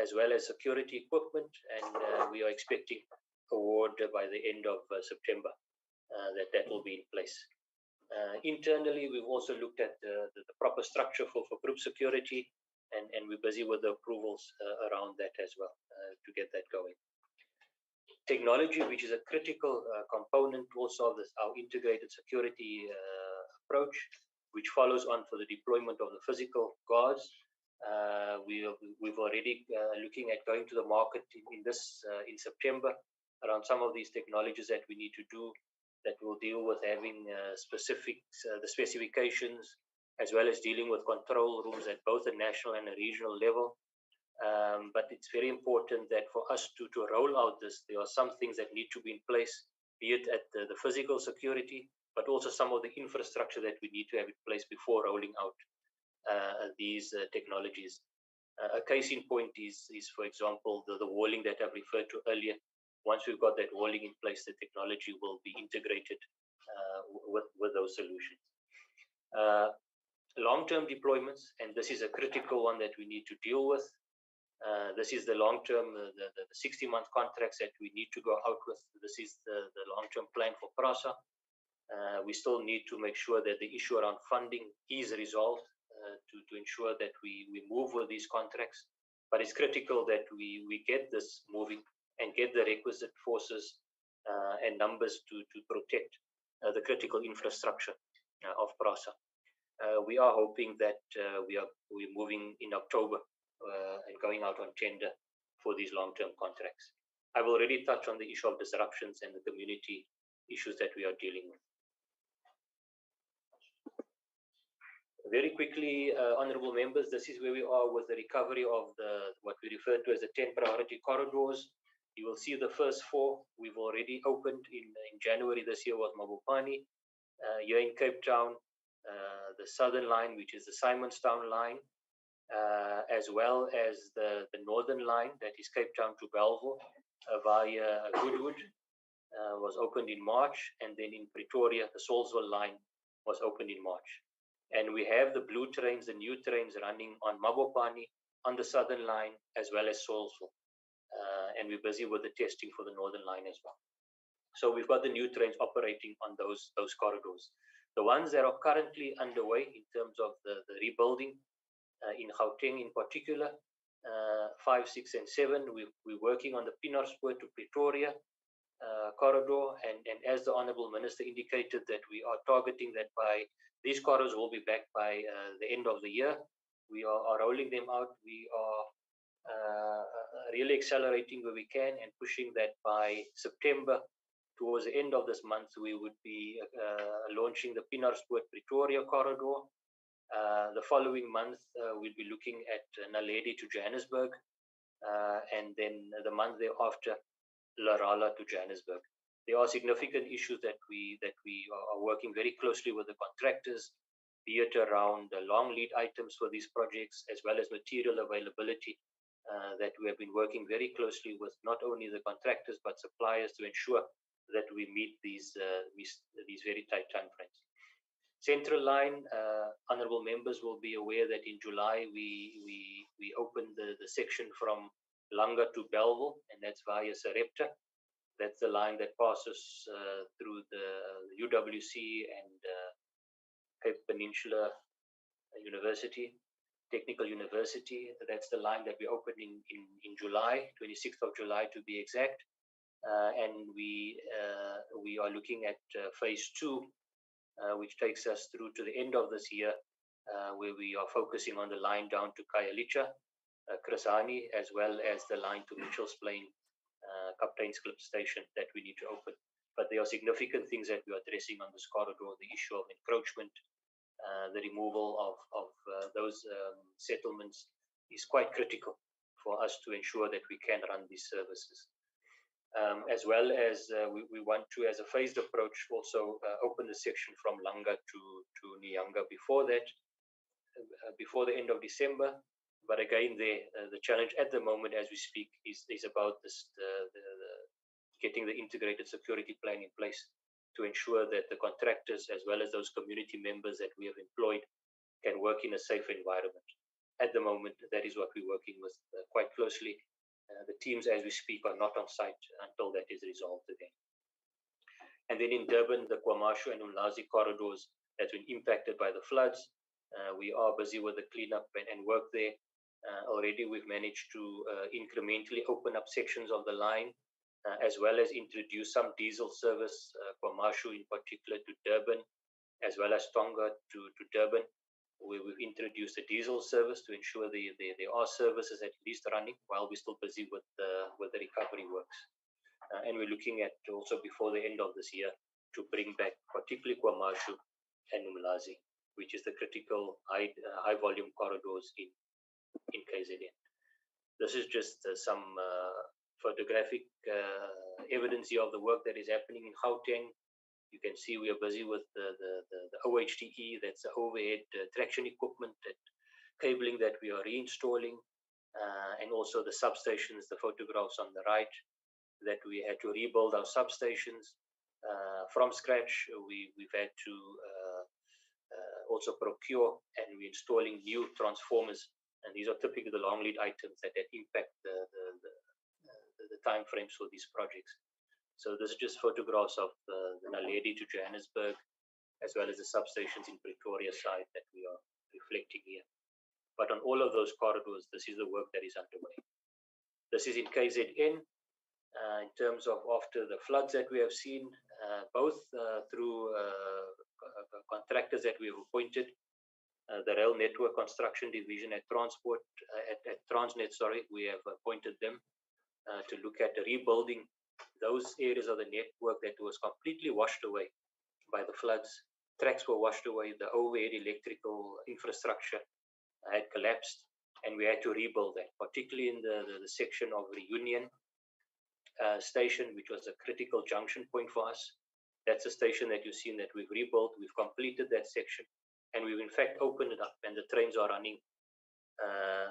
as well as security equipment, and we are expecting award by the end of September that will be in place. Internally, we've also looked at the proper structure for group security, and we're busy with the approvals around that as well to get that going. Technology, which is a critical component also of our integrated security approach, which follows on for the deployment of the physical guards. We've already looking at going to the market in September around some of these technologies that we need to do that will deal with having the specifications, as well as dealing with control rooms at both the national and a regional level. But it's very important that for us to roll out this, there are some things that need to be in place, be it at the physical security, but also some of the infrastructure that we need to have in place before rolling out these technologies. A case in point is for example, the walling that I've referred to earlier. Once we've got that walling in place, the technology will be integrated with those solutions. Long-term deployments, and this is a critical one that we need to deal with. This is the long-term, the 60-month contracts that we need to go out with. This is the long-term plan for PRASA. We still need to make sure that the issue around funding is resolved to ensure that we move with these contracts. But it's critical that we get this moving and get the requisite forces and numbers to protect the critical infrastructure of PRASA. We are hoping that we're moving in October and going out on tender for these long-term contracts. I've already touched on the issue of disruptions and the community issues that we are dealing with. Very quickly, honourable members, this is where we are with the recovery of what we refer to as the 10 priority corridors. You will see the first 4 we've already opened in January this year was Mabopane. Here in Cape Town, the Southern Line, which is the Simonstown line, as well as the Northern Line, that is Cape Town to Belleville, via Goodwood, was opened in March. And then in Pretoria, the Salisbury line was opened in March. And we have the blue trains, the new trains running on Mabopane, on the Southern Line, as well as Salisbury. And we're busy with the testing for the Northern Line as well. So we've got the new trains operating on those corridors. The ones that are currently underway in terms of the rebuilding in Gauteng in particular, 5, 6, and 7, we're working on the Pienaarspruit to Pretoria corridor, and as the Honourable Minister indicated, that we are targeting that by these corridors will be back by the end of the year. We are rolling them out. We are really accelerating where we can and pushing that by September. Towards the end of this month, we would be launching the Pienaarspruit Pretoria corridor. The following month, we'll be looking at Naledi to Johannesburg, and then the month thereafter, Larala to Johannesburg. There are significant issues that we are working very closely with the contractors, be it around the long lead items for these projects, as well as material availability, that we have been working very closely with not only the contractors but suppliers to ensure that we meet these very tight timeframes. Central Line, honourable members will be aware that in July we opened the section from Langa to Belleville, and that's via Sarepta. That's the line that passes through the UWC and Cape Peninsula University, Technical University. That's the line that we opened in July, 26th of July to be exact. And we are looking at phase 2, which takes us through to the end of this year, where we are focusing on the line down to Khayelitsha, Chris Hani, as well as the line to Mitchell's Plain, Captain's Clip Station that we need to open. But there are significant things that we are addressing on this corridor. The issue of encroachment, the removal of those settlements is quite critical for us to ensure that we can run these services. As well as we want to, as a phased approach, also open the section from Langa to Nyanga before that, before the end of December. But again, the challenge at the moment, as we speak, is about this, getting the integrated security plan in place to ensure that the contractors, as well as those community members that we have employed, can work in a safe environment. At the moment, that is what we're working with quite closely. The teams, as we speak, are not on site until that is resolved again. And then in Durban, the KwaMashu and Umlazi corridors that's been impacted by the floods. We are busy with the cleanup and work there. Already we've managed to incrementally open up sections of the line, as well as introduce some diesel service, KwaMashu in particular to Durban, as well as Tonga to Durban, where we've introduced a diesel service to ensure there are services at least running while we're still busy with the recovery works. And we're looking at also before the end of this year to bring back particularly KwaMashu and Umlazi, which is the critical high volume corridors in KZN. This is just some photographic evidence here of the work that is happening in Gauteng. You can see we are busy with the OHTE, that's the overhead traction equipment, that cabling that we are reinstalling, and also the substations, the photographs on the right, that we had to rebuild our substations from scratch. We've had to also procure, and we're installing new transformers, and these are typically the long lead items that impact the time frames for these projects. So this is just photographs of the Naledi to Johannesburg, as well as the substations in Pretoria side that we are reflecting here. But on all of those corridors, this is the work that is underway. This is in KZN. In terms of after the floods that we have seen, both through contractors that we have appointed, the Rail Network Construction Division at Transport, at Transnet, we have appointed them to look at rebuilding those areas of the network that was completely washed away by the floods. Tracks were washed away, the overhead electrical infrastructure had collapsed, and we had to rebuild that, particularly in the section of Reunion station, which was a critical junction point for us. That's a station that you've seen that we've rebuilt. We've completed that section, and we've in fact opened it up, and the trains are running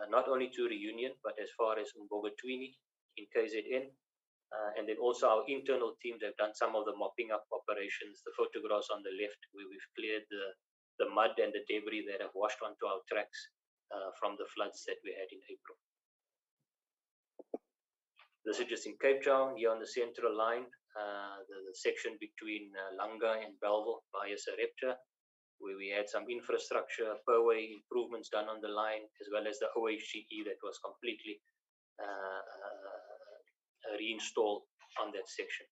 not only to Reunion, but as far as Mbogatwini in KZN. And then also our internal teams have done some of the mopping up operations. The photographs on the left, where we've cleared the mud and the debris that have washed onto our tracks from the floods that we had in April. This is just in Cape Town, here on the central line, the section between Langa and Bellville via Sarepta, where we had some infrastructure, perway improvements done on the line, as well as the OHGE that was completely reinstalled on that section.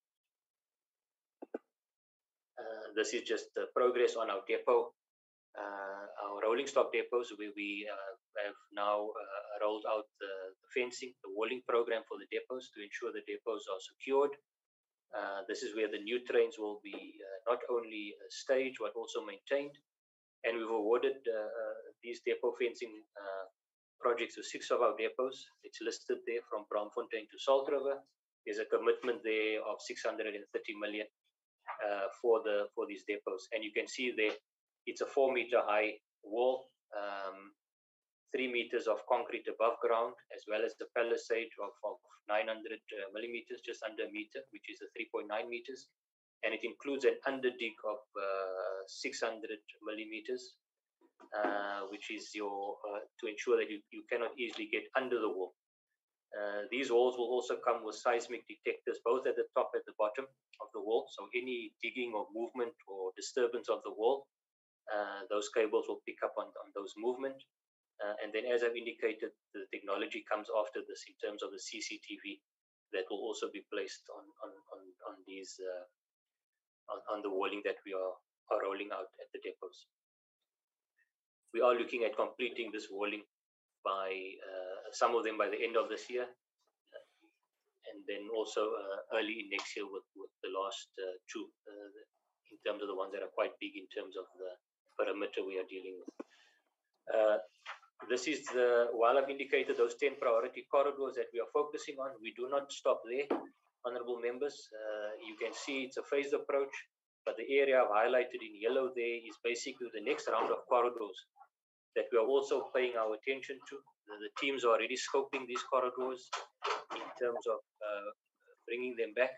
This is just the progress on our depot, our rolling stock depots, where we have now rolled out the fencing, the walling program for the depots to ensure the depots are secured. This is where the new trains will be not only staged but also maintained. And we've awarded these depot fencing projects to 6 of our depots. It's listed there from Braamfontein to Salt River. There's a commitment there of 630 million for these depots. And you can see there, it's a 4-meter high wall, 3 meters of concrete above ground, as well as the palisade of 900 millimeters, just under a meter, which is a 3.9 meters. And it includes an underdig of 600 millimeters, which is your to ensure that you cannot easily get under the wall. These walls will also come with seismic detectors, both at the top and the bottom of the wall. So any digging or movement or disturbance of the wall, those cables will pick up on those movement. And then, as I've indicated, the technology comes after this in terms of the CCTV that will also be placed on these on the walling that we are rolling out at the depots. We are looking at completing this walling by some of them by the end of this year, and then also early next year with the last 2 in terms of the ones that are quite big in terms of the perimeter we are dealing with. This is while I've indicated those 10 priority corridors that we are focusing on, we do not stop there, honorable members. You can see it's a phased approach, but the area I've highlighted in yellow there is basically the next round of corridors that we are also paying our attention to. The teams are already scoping these corridors in terms of bringing them back,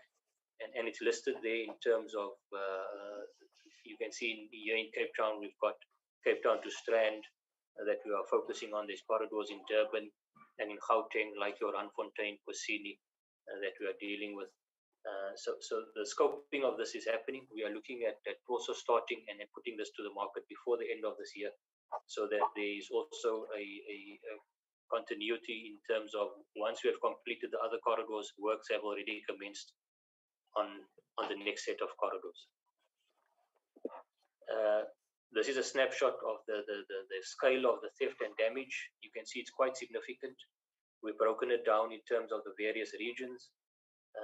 and it's listed there in terms of, you can see here in Cape Town, we've got Cape Town to Strand that we are focusing on. These corridors in Durban and in Gauteng, like your Randfontein, Kusini, that we are dealing with. So the scoping of this is happening. We are looking at also starting and putting this to the market before the end of this year, so that there is also a continuity in terms of once we have completed the other corridors, works have already commenced on the next set of corridors. This is a snapshot of the scale of the theft and damage. You can see it's quite significant. We've broken it down in terms of the various regions,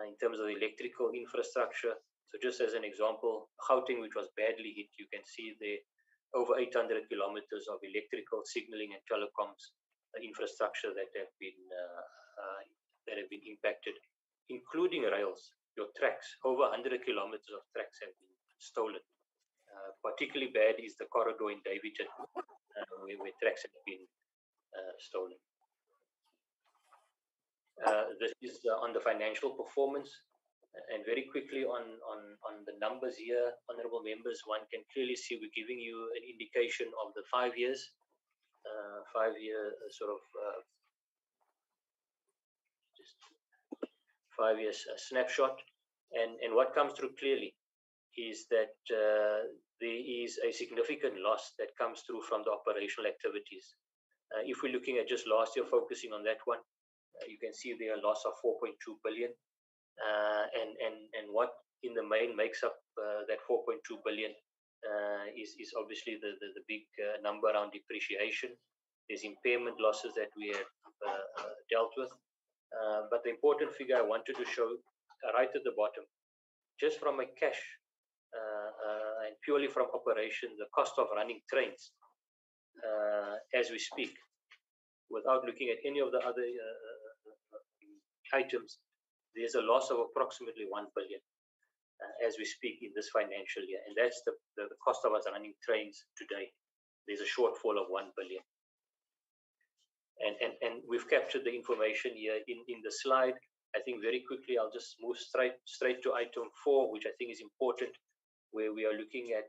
in terms of the electrical infrastructure. So just as an example, Gauteng, which was badly hit, you can see there over 800 kilometers of electrical signaling and telecoms infrastructure that have been impacted, including rails. Your tracks, over 100 kilometers of tracks have been stolen. Particularly bad is the corridor in Davidton, where tracks have been stolen. This is on the financial performance, and very quickly on the numbers here, honourable members, one can clearly see we're giving you an indication of the 5 years, 5-year sort of just 5 years snapshot, and what comes through clearly is that there is a significant loss that comes through from the operational activities. If we're looking at just last year, focusing on that one, you can see there a loss of 4.2 billion, and what in the main makes up that 4.2 billion is obviously the big number around depreciation. There's impairment losses that we have dealt with, but the important figure I wanted to show right at the bottom, just from a cash and purely from operation, the cost of running trains as we speak, without looking at any of the other items, there's a loss of approximately 1 billion as we speak in this financial year. And that's the cost of us running trains today. There's a shortfall of 1 billion. And we've captured the information here in the slide. I think very quickly, I'll just move straight to item 4, which I think is important, where we are looking at,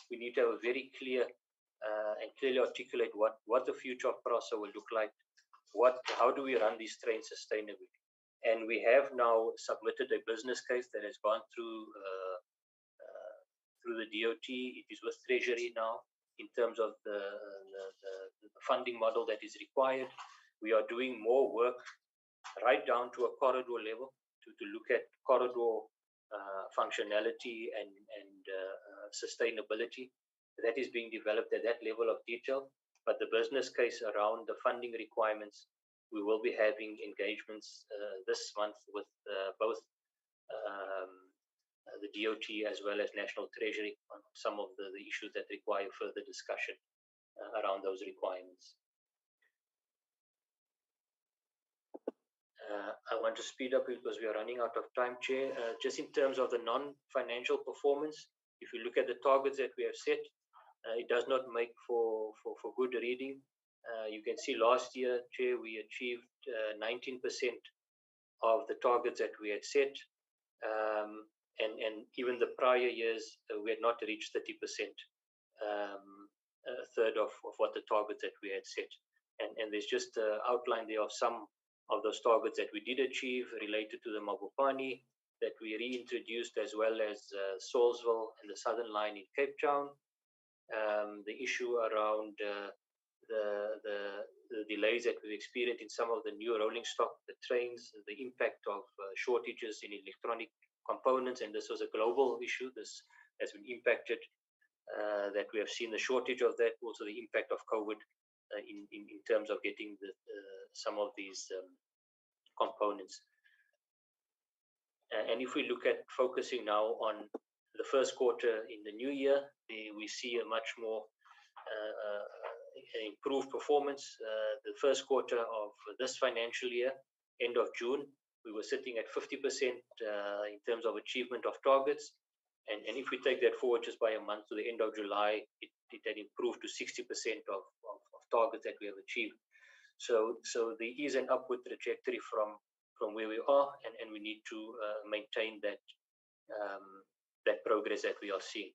we need to have a very clear and clearly articulate what the future of PRASA will look like. How do we run these trains sustainably? And we have now submitted a business case that has gone through the DOT. It is with Treasury now in terms of the funding model that is required. We are doing more work right down to a corridor level to look at corridor functionality and sustainability. That is being developed at that level of detail. But the business case around the funding requirements, we will be having engagements this month with both the DOT as well as National Treasury on some of the issues that require further discussion around those requirements. I want to speed up because we are running out of time, Chair. Just in terms of the non-financial performance, if you look at the targets that we have set, it does not make for good reading. You can see last year, Chair, we achieved 19% of the targets that we had set. And even the prior years, we had not reached 30%, a third of what the targets that we had set. And there's just an outline there of some of those targets that we did achieve related to the Mabopane that we reintroduced, as well as Salisville and the Southern Line in Cape Town. The issue around the delays that we've experienced in some of the new rolling stock, the trains, the impact of shortages in electronic components, and this was a global issue. This has been impacted, that we have seen the shortage of that, also the impact of COVID in terms of getting some of these components. And if we look at focusing now on the first quarter in the new year, we see a much more improved performance. The first quarter of this financial year, end of June, we were sitting at 50% in terms of achievement of targets. And if we take that forward just by a month to the end of July, it had improved to 60% of targets that we have achieved. So there is an upward trajectory from where we are, and we need to maintain that progress that we are seeing.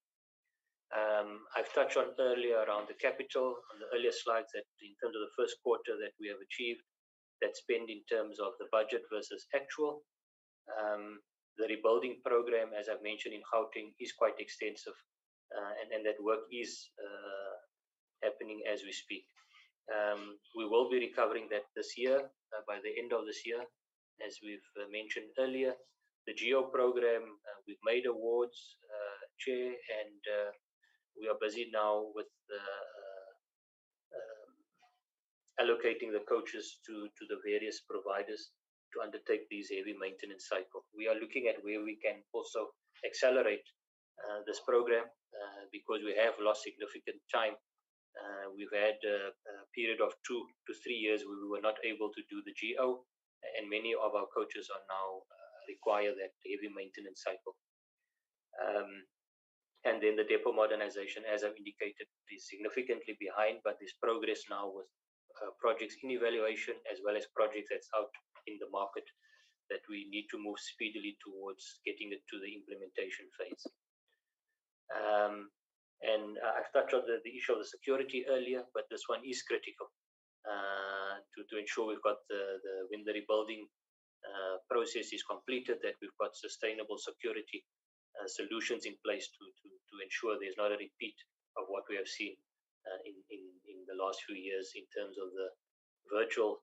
I've touched on earlier around the capital on the earlier slides that in terms of the first quarter that we have achieved, that spend in terms of the budget versus actual. The rebuilding program, as I've mentioned in Gauteng, is quite extensive, and that work is happening as we speak. We will be recovering that this year, by the end of this year, as we've mentioned earlier. The GEO program, we've made awards, Chair, and we are busy now with allocating the coaches to the various providers to undertake these heavy maintenance cycle. We are looking at where we can also accelerate this program because we have lost significant time. We've had a period of 2 to 3 years where we were not able to do the GO, and many of our coaches are now require that heavy maintenance cycle. And then the depot modernization, as I've indicated, is significantly behind, but there's progress now with projects in evaluation as well as projects that's out in the market that we need to move speedily towards getting it to the implementation phase. And I've touched on the issue of the security earlier, but this one is critical to ensure we've got when the rebuilding process is completed, that we've got sustainable security solutions in place to ensure there's not a repeat of what we have seen in the last few years in terms of the virtual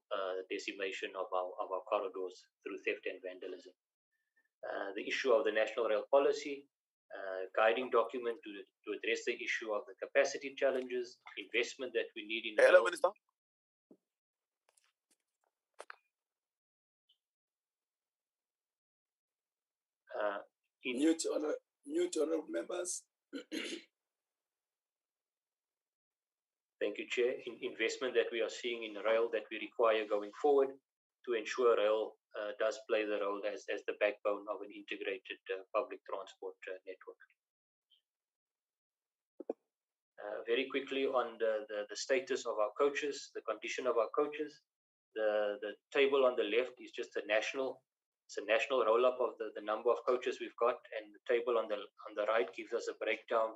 decimation of our corridors through theft and vandalism. The issue of the National Rail Policy, guiding document to address the issue of the capacity challenges, investment that we need in Hello, Minister. Mute honorable members. Thank you, Chair. Investment that we are seeing in rail that we require going forward to ensure rail does play the role as the backbone of an integrated public transport network. Very quickly on the status of our coaches, the condition of our coaches. The table on the left is just a national roll-up of the number of coaches we've got, and the table on the right gives us a breakdown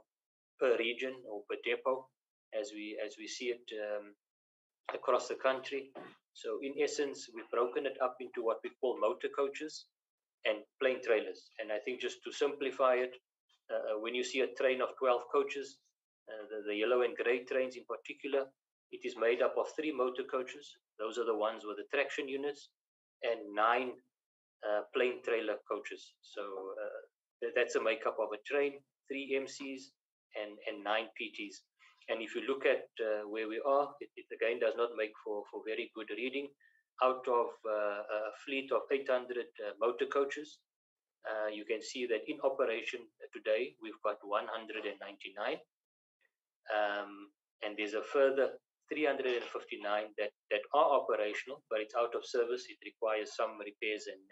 per region or per depot as we see it across the country. So in essence, we've broken it up into what we call motor coaches and plain trailers. And I think just to simplify it, when you see a train of 12 coaches, the yellow and grey trains in particular, it is made up of 3 motor coaches. Those are the ones with the traction units, and 9 plain trailer coaches. So that's a makeup of a train, 3 MCs and 9 PTs. And if you look at where we are, it again does not make for very good reading. Out of a fleet of 800 motor coaches, you can see that in operation today, we've got 199. And there's a further 359 that are operational, but it's out of service. It requires some repairs and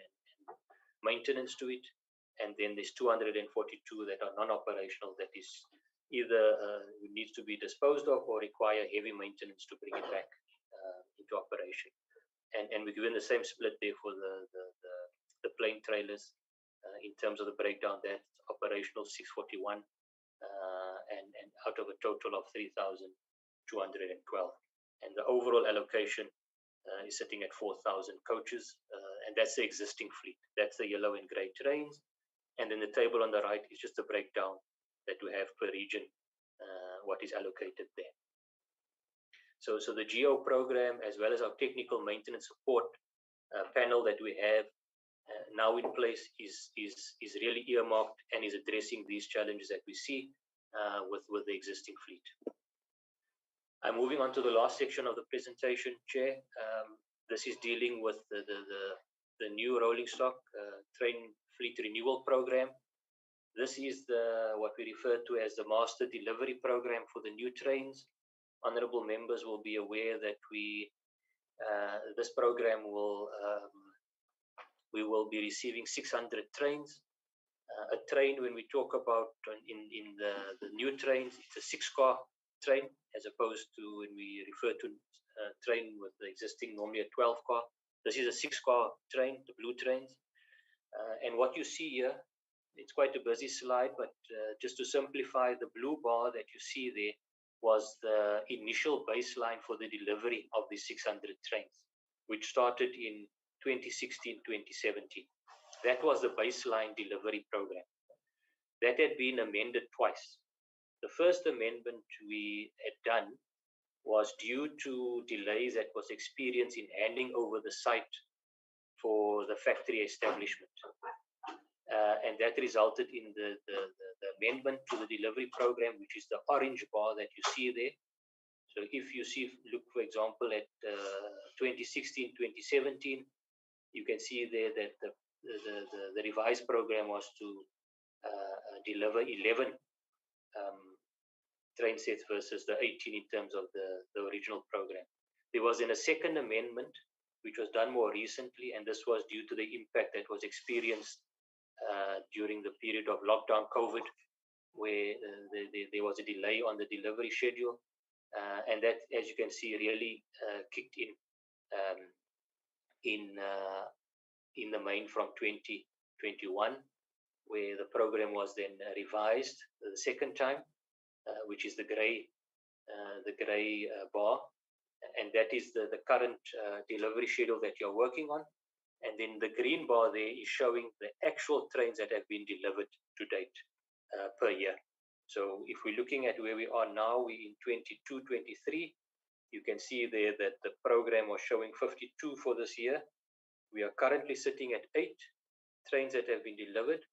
maintenance to it. And then there's 242 that are non-operational, that is either needs to be disposed of or require heavy maintenance to bring it back into operation. And we're given the same split there for the plain trailers in terms of the breakdown. That's operational 641 and out of a total of 3,212. And the overall allocation is sitting at 4,000 coaches, and that's the existing fleet. That's the yellow and grey trains. And then the table on the right is just a breakdown that we have per region, what is allocated there. So the GEO program, as well as our technical maintenance support panel that we have now in place, is really earmarked and is addressing these challenges that we see with the existing fleet. I'm moving on to the last section of the presentation, Chair. This is dealing with the new rolling stock train fleet renewal program. This is what we refer to as the master delivery program for the new trains. Honourable members will be aware that this program we will be receiving 600 trains. A train, when we talk about in the new trains, it's a 6-car train, as opposed to when we refer to a train with the existing normally a 12-car. This is a 6-car train, the blue trains. And what you see here, it's quite a busy slide, but just to simplify, the blue bar that you see there was the initial baseline for the delivery of the 600 trains, which started in 2016-2017. That was the baseline delivery program. That had been amended twice. The first amendment we had done was due to delays that was experienced in handing over the site for the factory establishment. And that resulted in the amendment to the delivery program, which is the orange bar that you see there. So if you look, for example, at 2016-2017, you can see there that the revised program was to deliver 11 train sets versus the 18 in terms of the original program. There was then a second amendment, which was done more recently, and this was due to the impact that was experienced during the period of lockdown COVID, where there was a delay on the delivery schedule. And that, as you can see, really kicked in the main from 2021, where the program was then revised the second time, which is the grey bar, and that is the current delivery schedule that you're working on. And then the green bar there is showing the actual trains that have been delivered to date per year. So if we're looking at where we are now, we in 22-23, you can see there that the program was showing 52 for this year. We are currently sitting at 8 trains that have been delivered.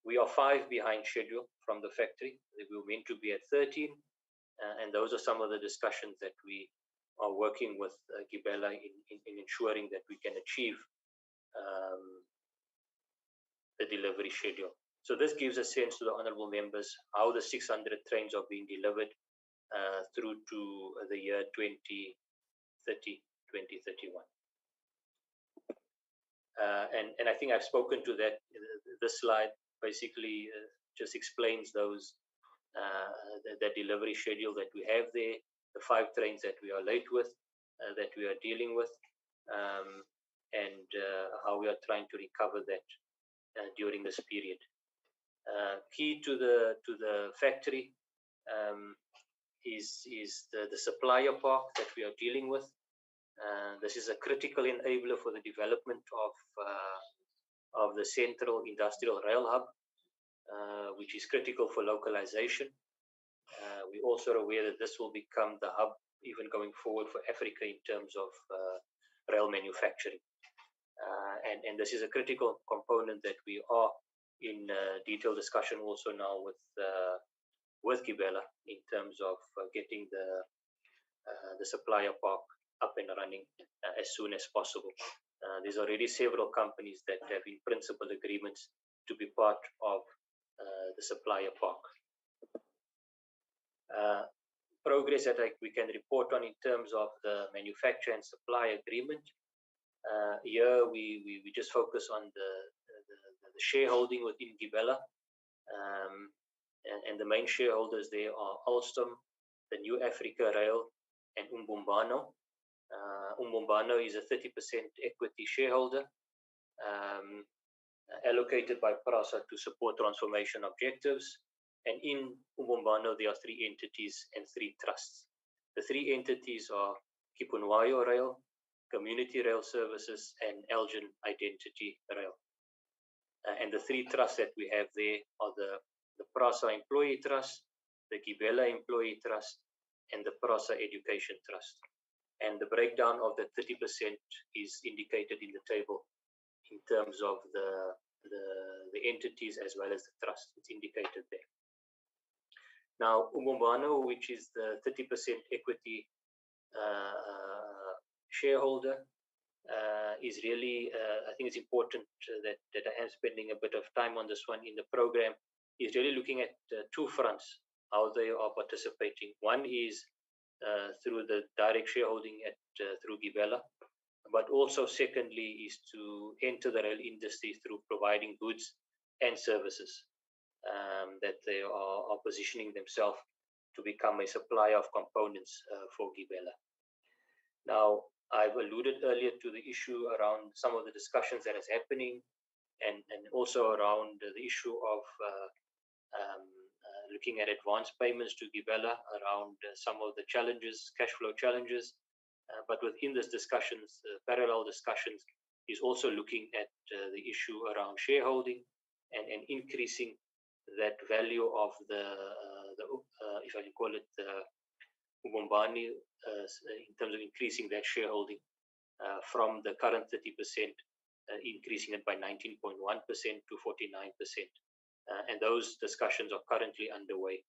We are 5 behind schedule from the factory. We were meant to be at 13, and those are some of the discussions that we are working with Gibela in ensuring that we can achieve the delivery schedule. So this gives a sense to the honourable members how the 600 trains are being delivered through to the year 2030, 2031. And I think I've spoken to that. This slide basically just explains those the delivery schedule that we have there, the 5 trains that we are late with, that we are dealing with, and how we are trying to recover that during this period. Key to the factory is the supplier park that we are dealing with. This is a critical enabler for the development of the central industrial rail hub, which is critical for localization. We're also aware that this will become the hub even going forward for Africa in terms of rail manufacturing. And this is a critical component that we are in detailed discussion also now with Gibela in terms of getting the supplier park up and running as soon as possible. There's already several companies that have in principle agreements to be part of the supplier park. Progress that we can report on in terms of the manufacture and supply agreement. Here we just focus on the shareholding within Gibela, and the main shareholders there are Alstom, the New Africa Rail, and Umbumbano. Umbumbano is a 30% equity shareholder allocated by PRASA to support transformation objectives. And in Umbumbano, there are 3 entities and 3 trusts. The 3 entities are Kipunwayo Rail, Community Rail Services, and Elgin Identity Rail. And the 3 trusts that we have there are the PRASA Employee Trust, the Gibela Employee Trust, and the PRASA Education Trust. And the breakdown of the 30% is indicated in the table in terms of the entities as well as the trust. It's indicated there. Now, Umbumbano, which is the 30% equity shareholder, is really, I think it's important that I am spending a bit of time on this one in the program, is really looking at 2 fronts, how they are participating. One is through the direct shareholding through Gibela, but also secondly is to enter the rail industry through providing goods and services, that they are positioning themselves to become a supplier of components for Gibela. Now, I've alluded earlier to the issue around some of the discussions that is happening, and also around the issue of looking at advance payments to Gibela around some of the challenges, cash flow challenges. But within this discussions, parallel discussions, is also looking at the issue around shareholding and increasing that value of the if I can call it Ubumbani, in terms of increasing that shareholding from the current 30%, increasing it by 19.1% to 49%. And those discussions are currently underway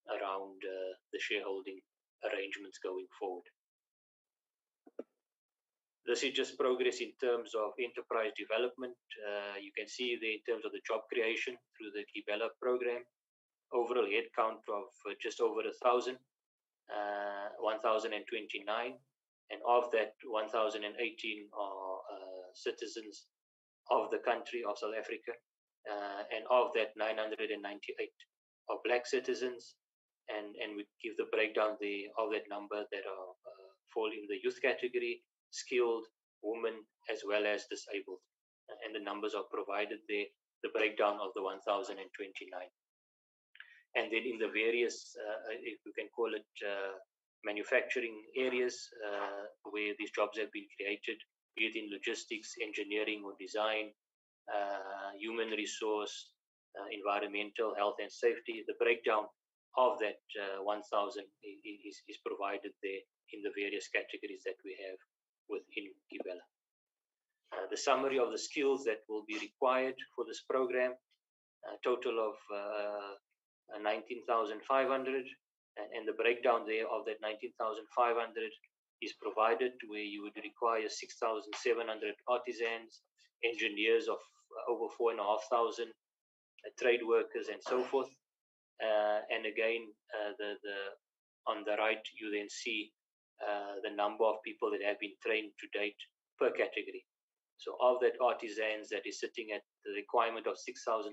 around the shareholding arrangements going forward. This is just progress in terms of enterprise development. You can see there in terms of the job creation through the Gibela program, overall headcount of just over 1,000, 1,029, and of that 1,018 are citizens of the country of South Africa, and of that 998 are black citizens, and we give the breakdown of that number that are fall in the youth category, skilled, women, as well as disabled, and the numbers are provided there, the breakdown of the 1,029. And then in the various, if we can call it manufacturing areas where these jobs have been created, be it in logistics, engineering or design, human resource, environmental, health and safety, the breakdown of that 1,000 is provided there in the various categories that we have within Gibela. The summary of the skills that will be required for this program, a total of 19,500, and the breakdown there of that 19,500 is provided, where you would require 6,700 artisans, engineers of over 4,500, trade workers and so forth. And again, on the right, you then see the number of people that have been trained to date per category. So of that artisans that is sitting at the requirement of 6,700,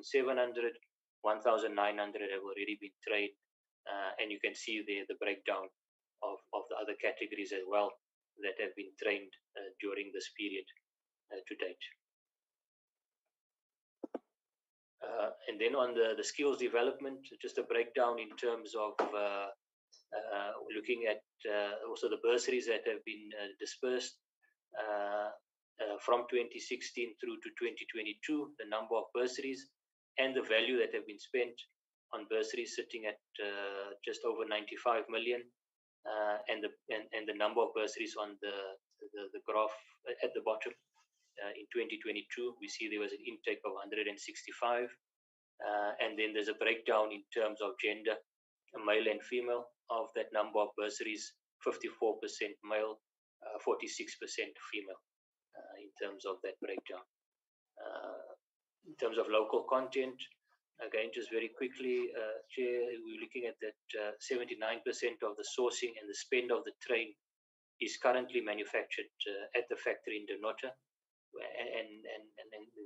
1,900 have already been trained, and you can see there the breakdown of the other categories as well that have been trained during this period to date. And then on the skills development, just a breakdown in terms of looking at also the bursaries that have been dispersed from 2016 through to 2022, the number of bursaries and the value that have been spent on bursaries sitting at just over 95 million, and the number of bursaries on the graph at the bottom. In 2022, we see there was an intake of 165, and then there's a breakdown in terms of gender, male and female. Of that number of bursaries, 54% male, 46% female, in terms of that breakdown. In terms of local content, again, just very quickly, Chair, we're looking at that 79% of the sourcing and the spend of the train is currently manufactured at the factory in Denota. And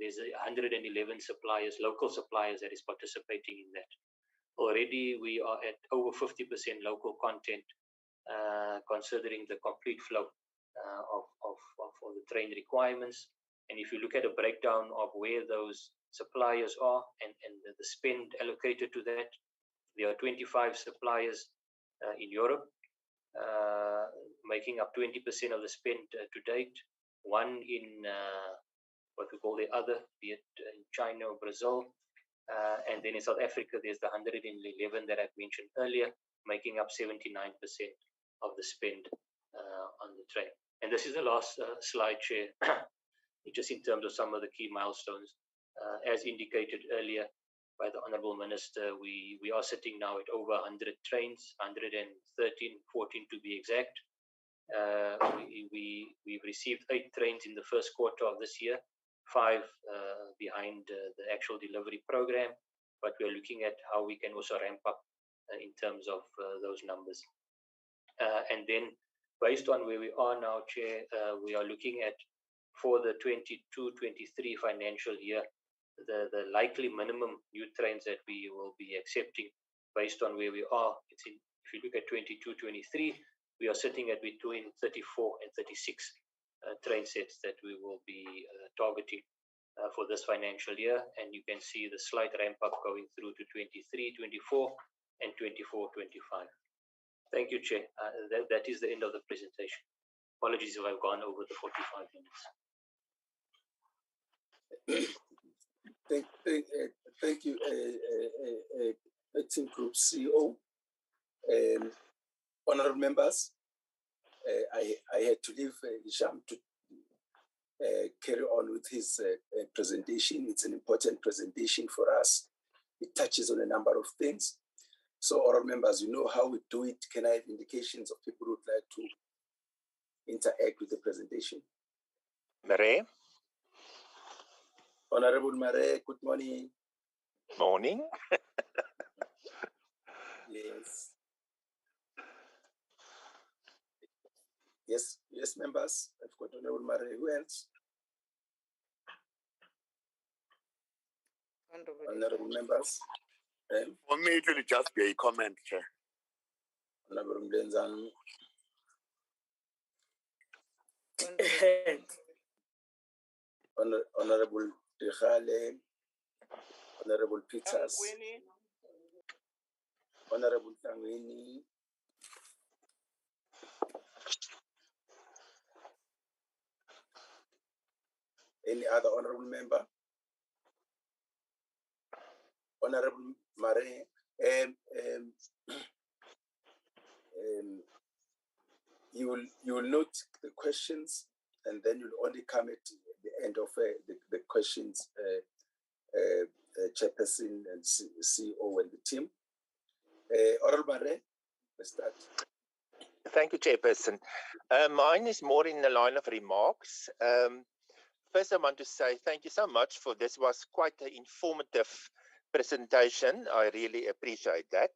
there's 111 suppliers, local suppliers, that is participating in that. Already we are at over 50% local content, considering the complete flow of the train requirements. And if you look at a breakdown of where those suppliers are and the spend allocated to that, there are 25 suppliers in Europe, making up 20% of the spend to date. One in what we call the other, be it in China or Brazil. And then in South Africa, there's the 111 that I've mentioned earlier, making up 79% of the spend on the train. And this is the last slide, Chair, just in terms of some of the key milestones. As indicated earlier by the Honourable Minister, we are sitting now at over 100 trains, 113, 14 to be exact. We've received 8 trains in the first quarter of this year, 5 behind the actual delivery program, but we're looking at how we can also ramp up in terms of those numbers. And then based on where we are now, Chair, we are looking at, for the 22-23 financial year, the likely minimum new trains that we will be accepting based on where we are. If you look at 22-23, we are sitting at between 34 and 36 train sets that we will be targeting for this financial year. And you can see the slight ramp up going through to 23-24 and 24-25. Thank you, Chair. That is the end of the presentation. Apologies if I've gone over the 45 minutes. Thank you, Team Group CEO. Honourable members, I had to leave Hisham to carry on with his presentation. It's an important presentation for us. It touches on a number of things. So, honourable members, you know how we do it. Can I have indications of people who would like to interact with the presentation? Mare. Honourable Mare, good morning. Morning. Yes. Yes, members. I've got Honourable Mare. Who else? Honourable members. For me, it will just be a comment, Chair. Honourable Mlenzan. Honourable Dechale. Honourable Peters. Honourable Tangweni. Any other honourable member? Honourable Mare, you will note the questions, and then you'll only come at the end of the questions, Chairperson and CEO and the team. Honourable Mare, let's start. Thank you, Chairperson. Mine is more in the line of remarks. First, I want to say thank you so much for this. Was quite an informative presentation. I really appreciate that.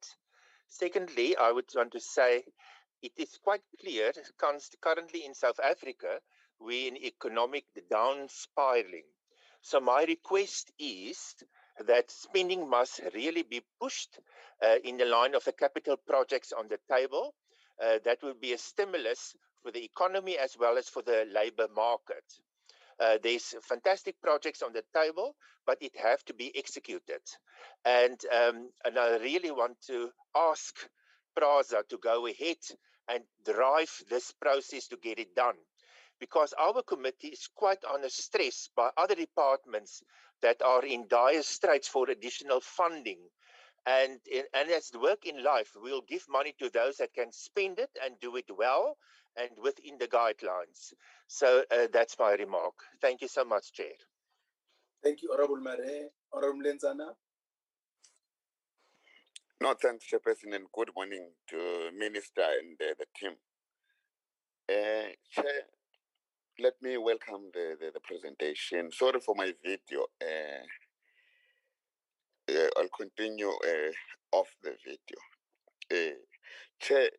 Secondly, I would want to say it is quite clear currently in South Africa we're in economic down spiraling. So my request is that spending must really be pushed in the line of the capital projects on the table. That will be a stimulus for the economy as well as for the labor market. There's fantastic projects on the table, but it have to be executed. And I really want to ask PRASA to go ahead and drive this process to get it done. Because our committee is quite under stress by other departments that are in dire straits for additional funding. And as the work in life, we'll give money to those that can spend it and do it well and within the guidelines. So that's my remark. Thank you so much, Chair. Thank you, Honorable Mare. Honorable Lenzana. No, thanks, Chairperson, and good morning to Minister and the team. Chair, let me welcome the presentation. Sorry for my video. I'll continue off the video. Chair,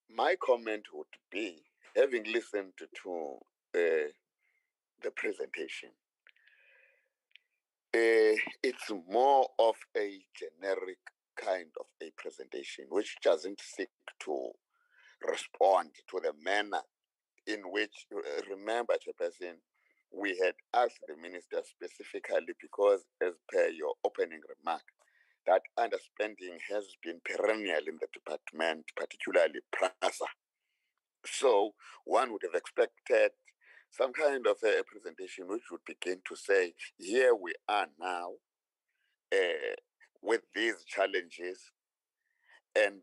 my comment would be, having listened to the presentation, it's more of a generic kind of a presentation, which doesn't seek to respond to the manner in which, remember, Chairperson, we had asked the minister specifically because, as per your opening remark, that underspending has been perennial in the department, particularly PRASA. So one would have expected some kind of a presentation which would begin to say, here we are now with these challenges, and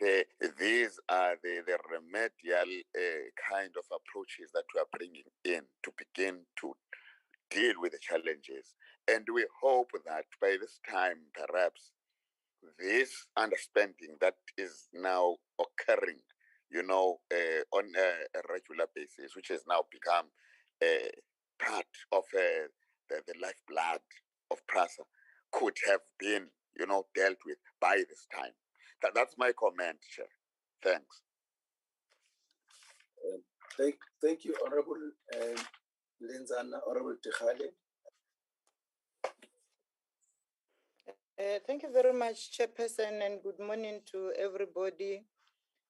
these are the remedial kind of approaches that we are bringing in to begin to deal with the challenges. And we hope that by this time, perhaps, this underspending that is now occurring, on a regular basis, which has now become part of the lifeblood of PRASA, could have been, dealt with by this time. That's my comment, Chair. Thanks. Thank you, Honorable Lenzana. Honorable Tikhale. Thank you very much, Chairperson, and good morning to everybody.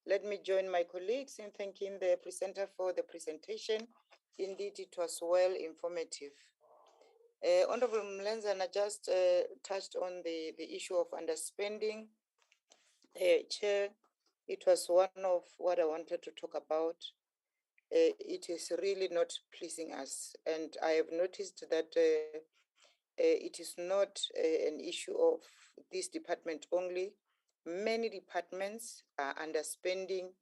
Let me join my colleagues in thanking the presenter for the presentation. Indeed, it was well informative. Honorable Mlenzana just touched on the issue of underspending. Chair, it was one of what I wanted to talk about. It is really not pleasing us, and I have noticed that it is not an issue of this department only. Many departments are underspending.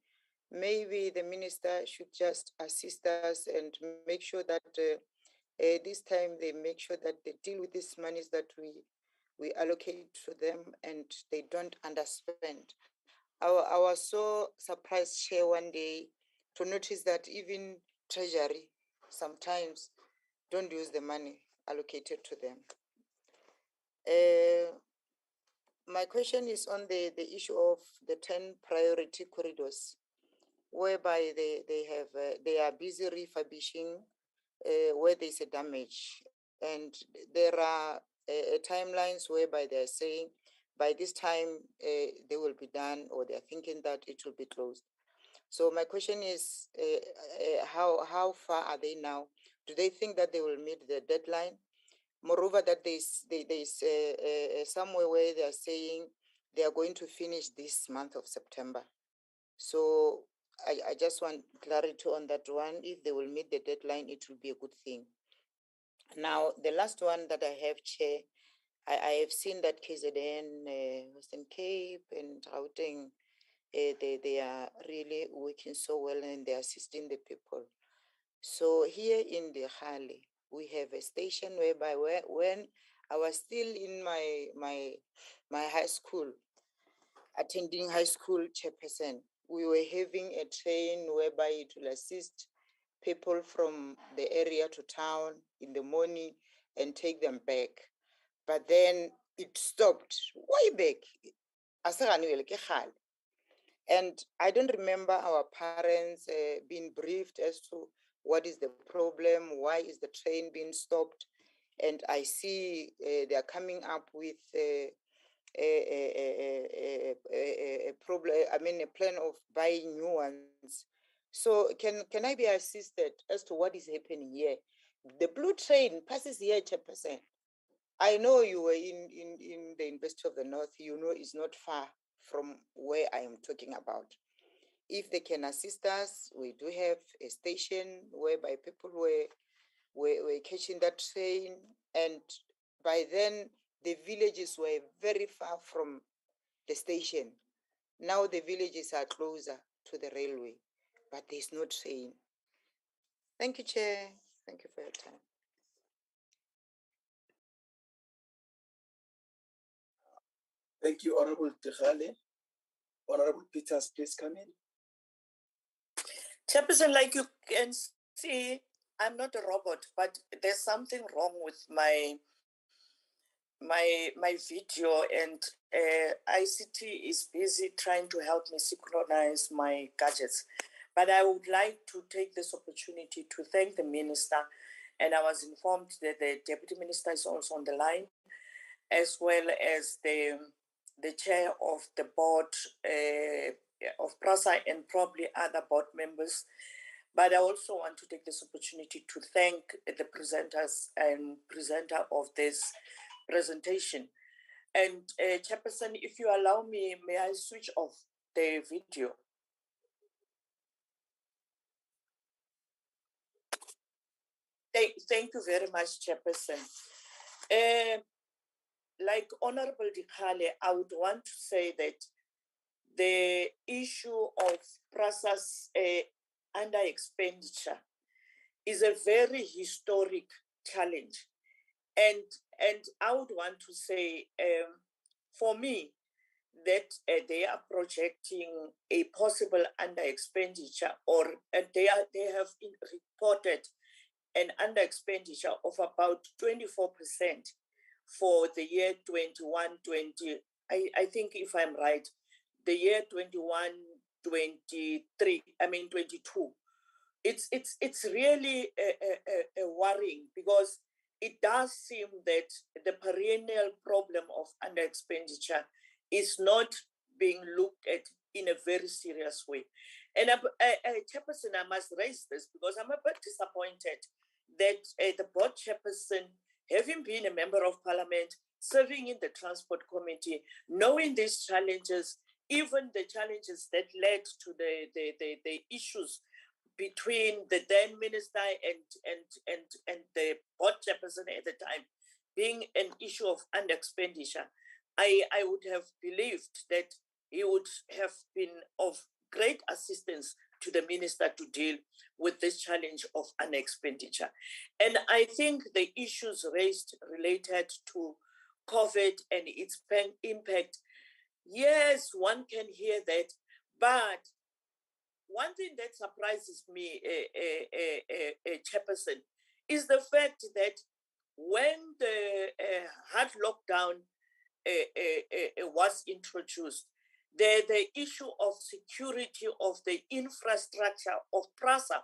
Maybe the minister should just assist us and make sure that this time they make sure that they deal with these monies that we allocate to them and they don't underspend. I was so surprised, Chair, one day to notice that even Treasury sometimes don't use the money allocated to them. My question is on the issue of the 10 priority corridors, whereby they are busy refurbishing where there's a damage, and there are timelines whereby they're saying by this time they will be done, or they're thinking that it will be closed. So my question is, how far are they now? Do they think that they will meet the deadline? Moreover, that there's somewhere where they are saying they are going to finish this month of September. So I just want clarity on that one. If they will meet the deadline, it will be a good thing. Now, the last one that I have, Chair, I have seen that KZN, Western Cape and Gauteng, they are really working so well and they're assisting the people. So here in the Hale, we have a station whereby when I was still in my high school, attending high school, Chairperson, we were having a train whereby it will assist people from the area to town in the morning and take them back. But then it stopped way back. And I don't remember our parents being briefed as to what is the problem, why is the train being stopped, and I see they are coming up with a problem. I mean, a plan of buying new ones. So can I be assisted as to what is happening here? The blue train passes here, Chairperson. I know you were in the University of the North. You know it's not far from where I am talking about. If they can assist us, we do have a station whereby people were catching that train, and by then the villages were very far from the station. Now the villages are closer to the railway, but there's no train. Thank you, Chair. Thank you for your time. Thank you, Honorable Tikhale. Honorable Peters, please come in. Chairperson, like you can see, I'm not a robot, but there's something wrong with my video, and ICT is busy trying to help me synchronize my gadgets. But I would like to take this opportunity to thank the minister, and I was informed that the deputy minister is also on the line, as well as the chair of the board of PRASA and probably other board members. But I also want to take this opportunity to thank the presenters and presenter of this presentation. And Chairperson, if you allow me, may I switch off the video? Thank you very much, Chairperson. Like Honorable Dikhale, I would want to say that the issue of PRASA's under expenditure is a very historic challenge. And I would want to say, for me, that they are projecting a possible under expenditure, or they have reported an under expenditure of about 24% for the year 21-20. I think if I'm right, the year 21-23, I mean 22. It's really worrying, because it does seem that the perennial problem of under expenditure is not being looked at in a very serious way. And Chairperson, I must raise this because I'm a bit disappointed that the board chairperson, having been a member of parliament, serving in the transport committee, knowing these challenges, even the challenges that led to the issues between the then minister and the board chairperson at the time, being an issue of under expenditure, I would have believed that he would have been of great assistance to the minister to deal with this challenge of under expenditure. And I think the issues raised related to COVID and its impact, yes, one can hear that, but one thing that surprises me, Chairperson, is the fact that when the hard lockdown was introduced, the issue of security of the infrastructure of PRASA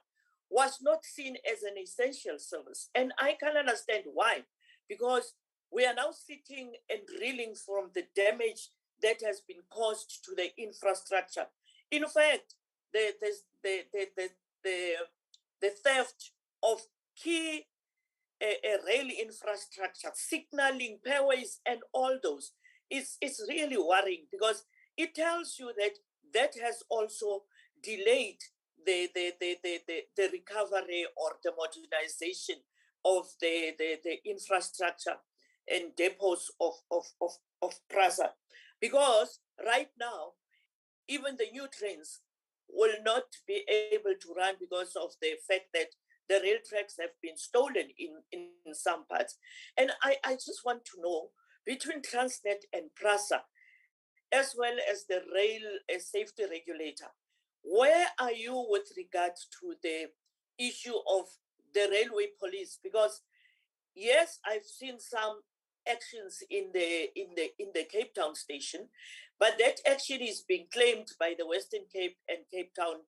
was not seen as an essential service. And I can understand why, because we are now sitting and reeling from the damage that has been caused to the infrastructure. In fact, the theft of key rail infrastructure, signaling, pairways, and all those is really worrying, because it tells you that has also delayed the recovery or the modernization of the infrastructure and depots of PRASA. Because right now, even the new trains will not be able to run because of the fact that the rail tracks have been stolen in some parts. And I just want to know, between Transnet and PRASA, as well as the rail safety regulator, where are you with regard to the issue of the railway police? Because yes, I've seen some actions in the Cape Town station, but that action is being claimed by the Western Cape and Cape Town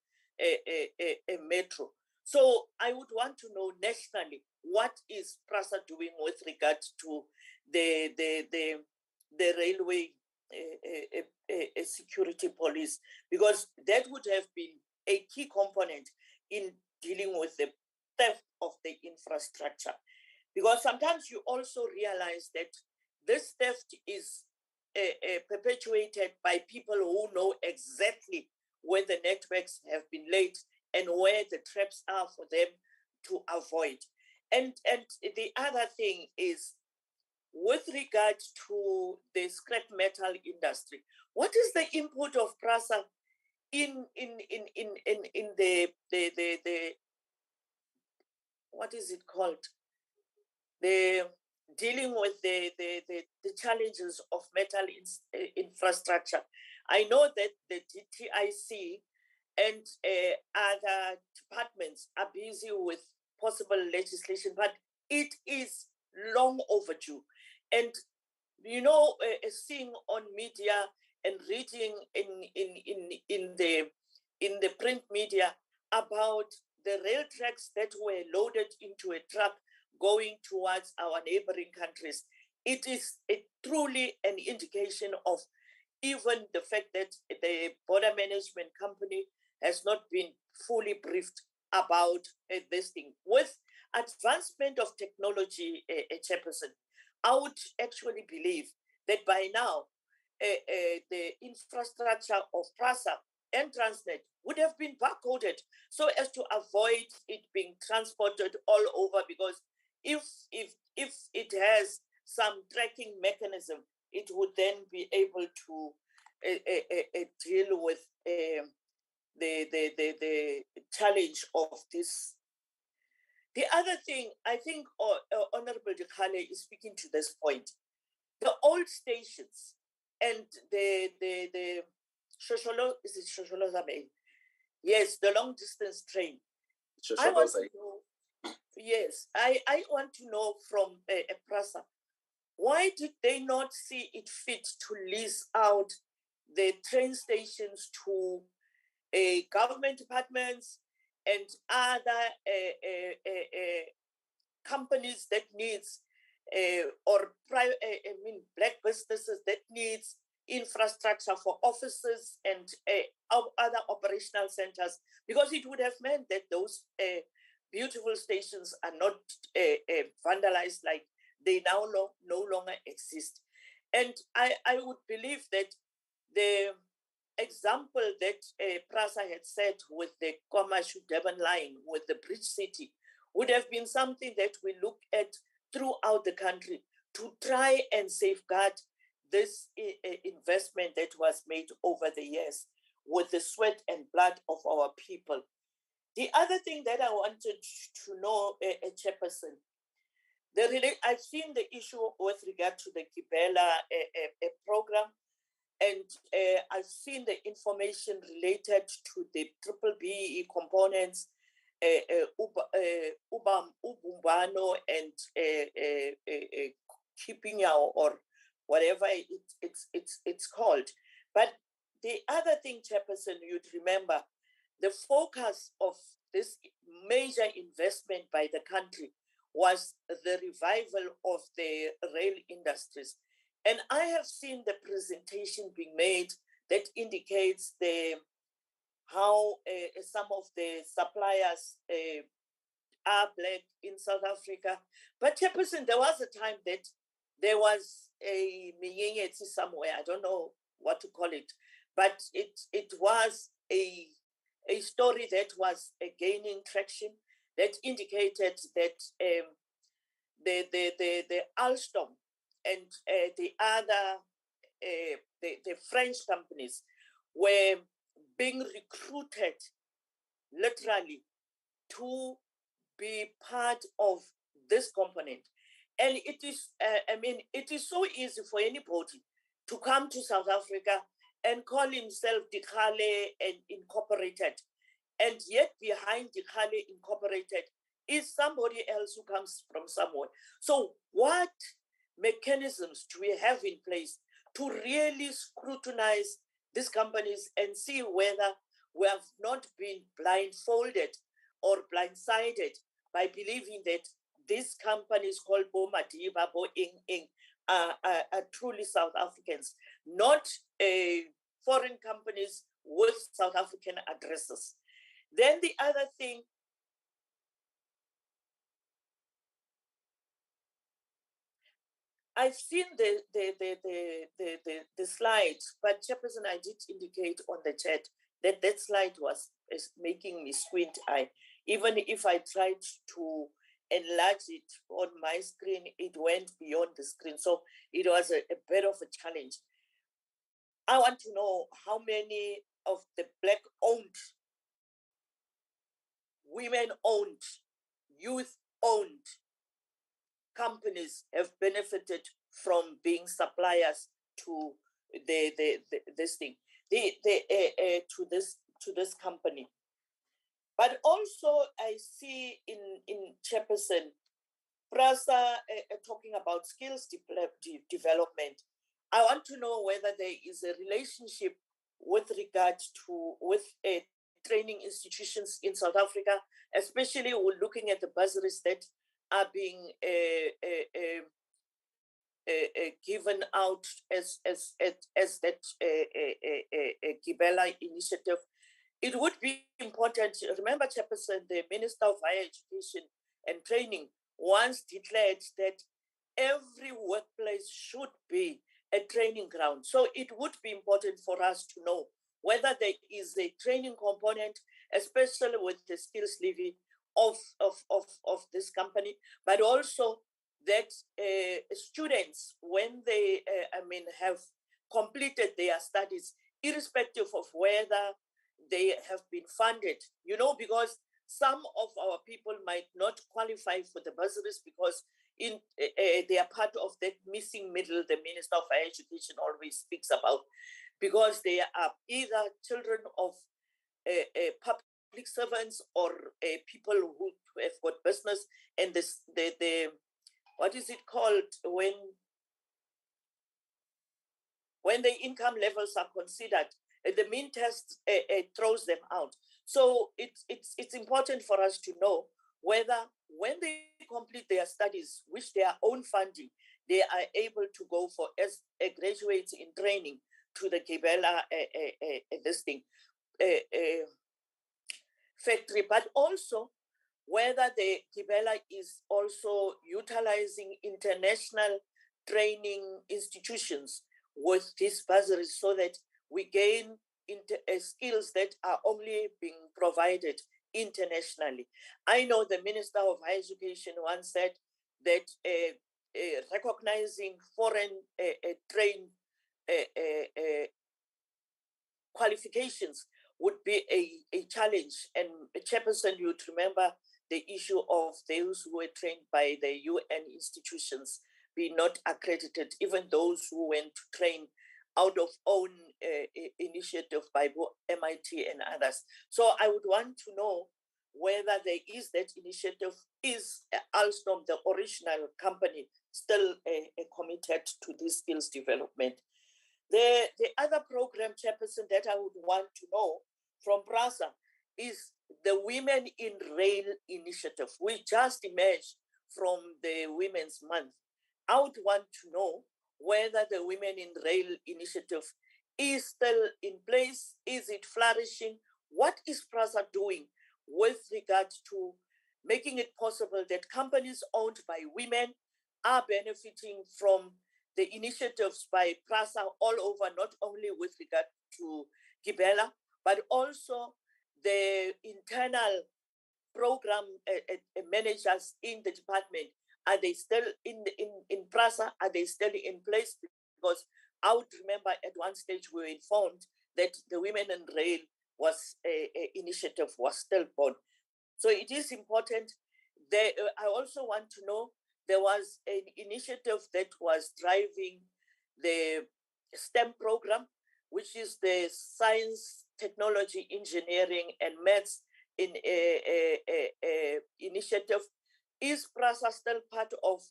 Metro. So I would want to know nationally, what is PRASA doing with regard to the railway security police, because that would have been a key component in dealing with the theft of the infrastructure. Because sometimes you also realize that this theft is perpetuated by people who know exactly where the networks have been laid and where the traps are for them to avoid. And the other thing is, with regard to the scrap metal industry, what is the input of PRASA in the what is it called? The dealing with the challenges of metal infrastructure. I know that the DTIC and other departments are busy with possible legislation, but it is long overdue. And you know, seeing on media and reading in the print media about the rail tracks that were loaded into a truck going towards our neighboring countries, it is truly an indication of even the fact that the border management company has not been fully briefed about this thing. With advancement of technology, Chairperson, I would actually believe that by now, the infrastructure of PRASA and Transnet would have been barcoded so as to avoid it being transported all over, because if it has some tracking mechanism, it would then be able to deal with the challenge of this. The other thing, I think Honorable Dikgale is speaking to this point. The old stations and the Shosholo, is it Shosholo Zabe? Yes, the long distance train. I want to know, yes, I want to know from PRASA, why did they not see it fit to lease out the train stations to government departments and other companies that needs or private, black businesses that needs infrastructure for offices and other operational centers, because it would have meant that those beautiful stations are not vandalized, like they now no longer exist. And I would believe that the example that PRASA had set with the Kwamashu Durban line with the Bridge City would have been something that we look at throughout the country to try and safeguard this investment that was made over the years with the sweat and blood of our people. The other thing that I wanted to know, Chairperson, I've seen the issue with regard to the Gibela program, and I've seen the information related to the BBBE components, Ubumbano and keeping or whatever it's called. But the other thing, Chairperson, you'd remember, the focus of this major investment by the country was the revival of the rail industries. And I have seen the presentation being made that indicates how some of the suppliers are black in South Africa. But Chairperson, there was a time that there was a Minyenyetsi somewhere, I don't know what to call it, but it was a story that was gaining traction that indicated that the Alstom and the other the French companies were being recruited literally to be part of this component. And it is, it is so easy for anybody to come to South Africa and call himself Dikgale and Incorporated. And yet behind Dikgale Incorporated is somebody else who comes from somewhere. So what mechanisms do we have in place to really scrutinize these companies and see whether we have not been blindfolded or blindsided by believing that these companies called Bo Madiba, Bo Ing are truly South Africans, not foreign companies with South African addresses. Then the other thing, I've seen the slide, but Chairperson, I did indicate on the chat that that slide is making me squint eye. Even if I tried to enlarge it on my screen, it went beyond the screen. So it was a bit of a challenge. I want to know how many of the Black-owned, women-owned, youth-owned companies have benefited from being suppliers to this thing, to this company. But also I see in Chairperson, PRASA talking about skills development. I want to know whether there is a relationship with regard to training institutions in South Africa, especially we're looking at the bursaries that are being given out as that Gibela initiative. It would be important. Remember, Chairperson, the Minister of Higher Education and Training once declared that every workplace should be a training ground. So it would be important for us to know whether there is a training component, especially with the skills levy of this company, but also that students, when they have completed their studies, irrespective of whether they have been funded, because some of our people might not qualify for the bursaries because they are part of that missing middle the Minister of Higher Education always speaks about, because they are either children of public servants or people who have got business, and the what is it called when the income levels are considered, the mean test throws them out. So it's important for us to know whether when they complete their studies, which their own funding, they are able to go for as a graduate in training to the Gibela factory, but also whether the Gibela is also utilizing international training institutions with these bursaries so that we gain skills that are only being provided internationally. I know the Minister of Higher Education once said that recognizing foreign trained qualifications would be a challenge. And Chairperson, you would remember the issue of those who were trained by the UN institutions being not accredited, even those who went to train out of own initiative by MIT and others. So I would want to know whether there is that initiative. Is Alstom, the original company, still committed to this skills development? The other program, Chairperson, that I would want to know from PRASA is the Women in Rail initiative. We just emerged from the Women's Month. I would want to know whether the Women in Rail initiative is still in place. Is it flourishing? What is PRASA doing with regard to making it possible that companies owned by women are benefiting from the initiatives by PRASA all over, not only with regard to Gibela, but also the internal program managers in the department? Are they still in PRASA? Are they still in place? Because I would remember at one stage we were informed that the Women in Rail initiative was still born. So it is important. I also want to know, there was an initiative that was driving the STEM program, which is the science, technology, engineering, and maths initiative. Is PRASA still part of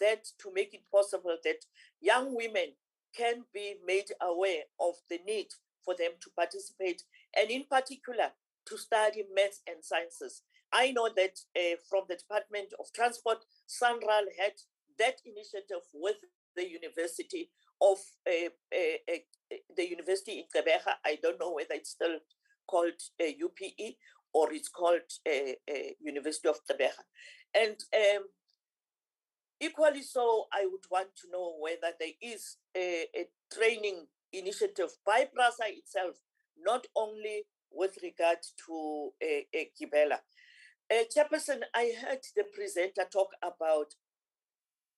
that to make it possible that young women can be made aware of the need for them to participate, and in particular to study maths and sciences? I know that from the Department of Transport, Sanral had that initiative with the University of the University in Gqeberha. I don't know whether it's still called UPE or it's called University of Gqeberha. And equally so, I would want to know whether there is a training initiative by PRASA itself, not only with regard to Gibela. Chairperson, I heard the presenter talk about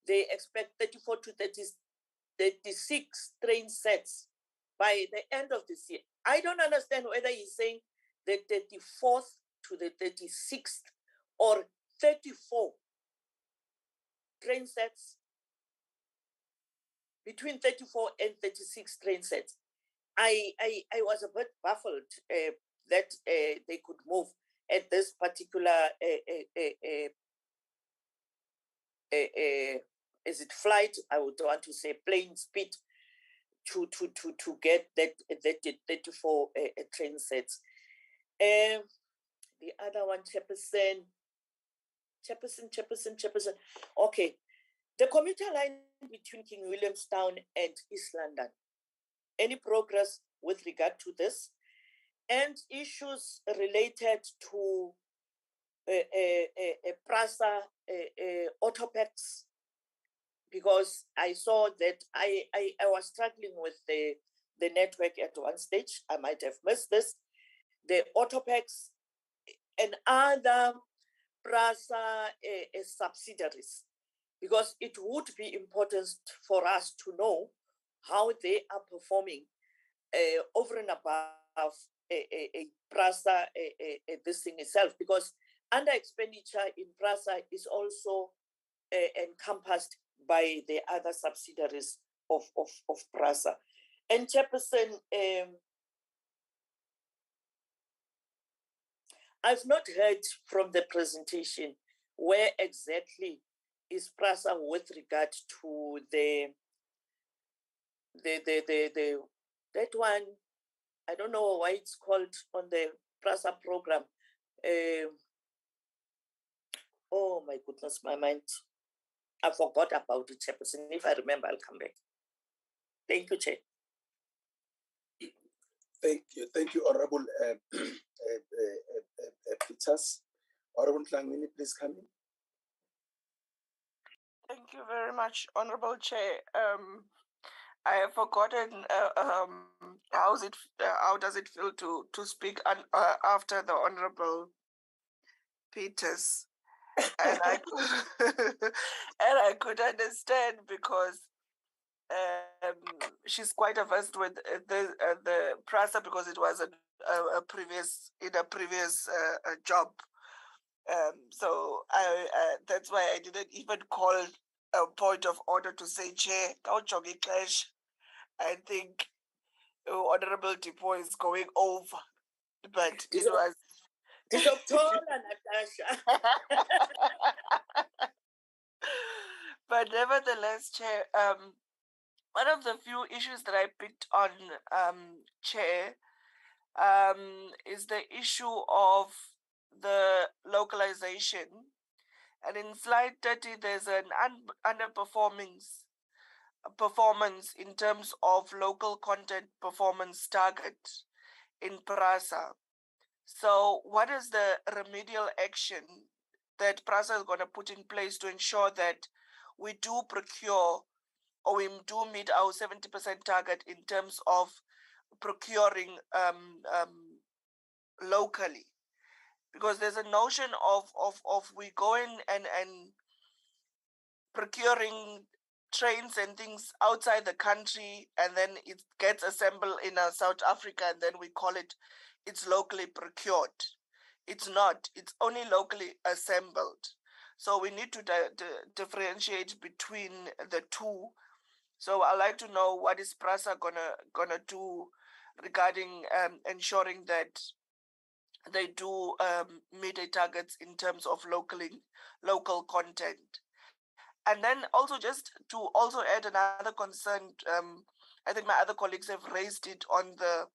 they expect 34 to 36 train sets by the end of this year. I don't understand whether he's saying the 34th to the 36th or 34 train sets, between 34 and 36 train sets. I was a bit baffled that they could move at this particular is it flight? I would want to say plane speed to get that 34 train sets. The other one, Chairperson. Okay, the commuter line between King Williamstown and East London. Any progress with regard to this? And issues related to PRASA autopacks, because I saw that I was struggling with the network at one stage. I might have missed this. The autopacks and other PRASA subsidiaries, because it would be important for us to know how they are performing over and above PRASA this thing itself, because under expenditure in PRASA is also encompassed by the other subsidiaries of PRASA. And Chairperson, I've not heard from the presentation where exactly is PRASA with regard to the that one. I don't know why it's called on the PRASA program. Oh my goodness, my mind. I forgot about it, Chairperson. If I remember, I'll come back. Thank you, Chair. Thank you, Honorable Peters. Honorable Tlangwini, please come in. Thank you very much, Honorable Chair. I have forgotten how does it feel to speak after the Honorable Peters, and I and I could understand because she's quite averse with the PRASA because it was a previous job. So that's why I didn't even call a point of order to say, Chair, I think Honorable Tipo is going over, but it was. But nevertheless, Chair, one of the few issues that I picked on, Chair, is the issue of the localization. And in slide 30, there's an underperformance in terms of local content performance target in PRASA. So what is the remedial action that PRASA is going to put in place to ensure that we do procure or we do meet our 70% target in terms of procuring locally? Because there's a notion of we going and procuring trains and things outside the country, and then it gets assembled in South Africa, and then we call it's locally procured. It's not. It's only locally assembled. So we need to differentiate between the two. So I'd like to know what is PRASA gonna do regarding ensuring that they do meet their targets in terms of local content. And then also just to also add another concern, I think my other colleagues have raised it on the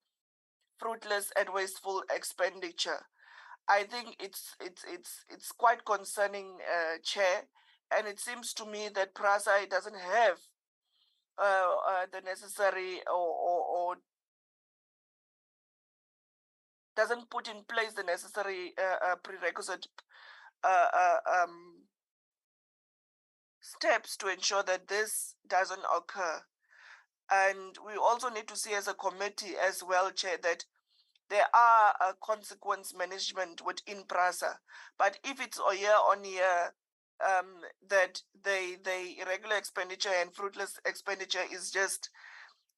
fruitless and wasteful expenditure. I think it's quite concerning, Chair, and it seems to me that PRASA doesn't have the necessary or doesn't put in place the necessary prerequisite steps to ensure that this doesn't occur. And we also need to see as a committee as well, Chair, that there are a consequence management within PRASA, but if it's a year on year, that the irregular expenditure and fruitless expenditure is just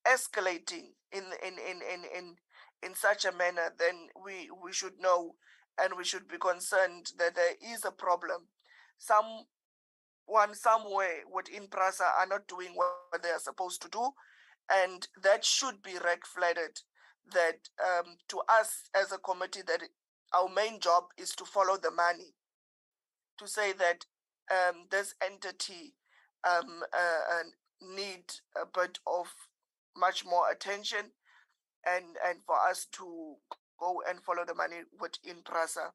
escalating in such a manner, then we should know and we should be concerned that there is a problem. Someone somewhere within PRASA are not doing what they are supposed to do, and that should be red-flagged. That to us as a committee, that our main job is to follow the money, to say that this entity need a bit of much more attention, and for us to go and follow the money within PRASA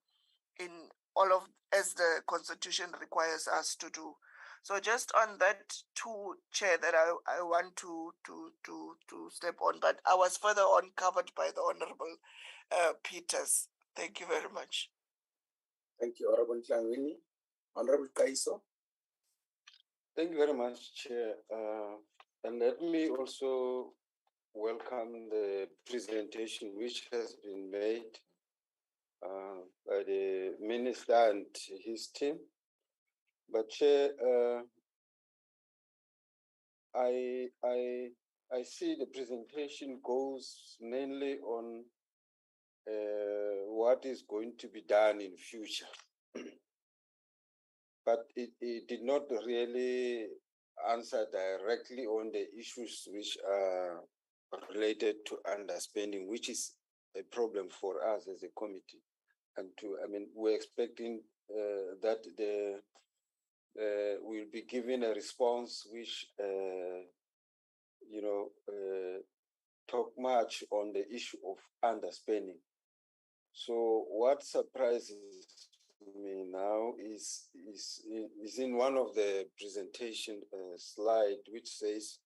in all of as the Constitution requires us to do. So just on that too, Chair, that I want to step on, but I was further on covered by the Honorable Peters. Thank you very much. Thank you, Honorable Tlangwini. Honorable Kaiso. Thank you very much, Chair. And let me also welcome the presentation which has been made by the Minister and his team. But Chair, I see the presentation goes mainly on what is going to be done in future. But it did not really answer directly on the issues which are related to underspending, which is a problem for us as a committee. And we're expecting that we'll be given a response which, talk much on the issue of underspending. So what surprises me now is in one of the presentation slide which says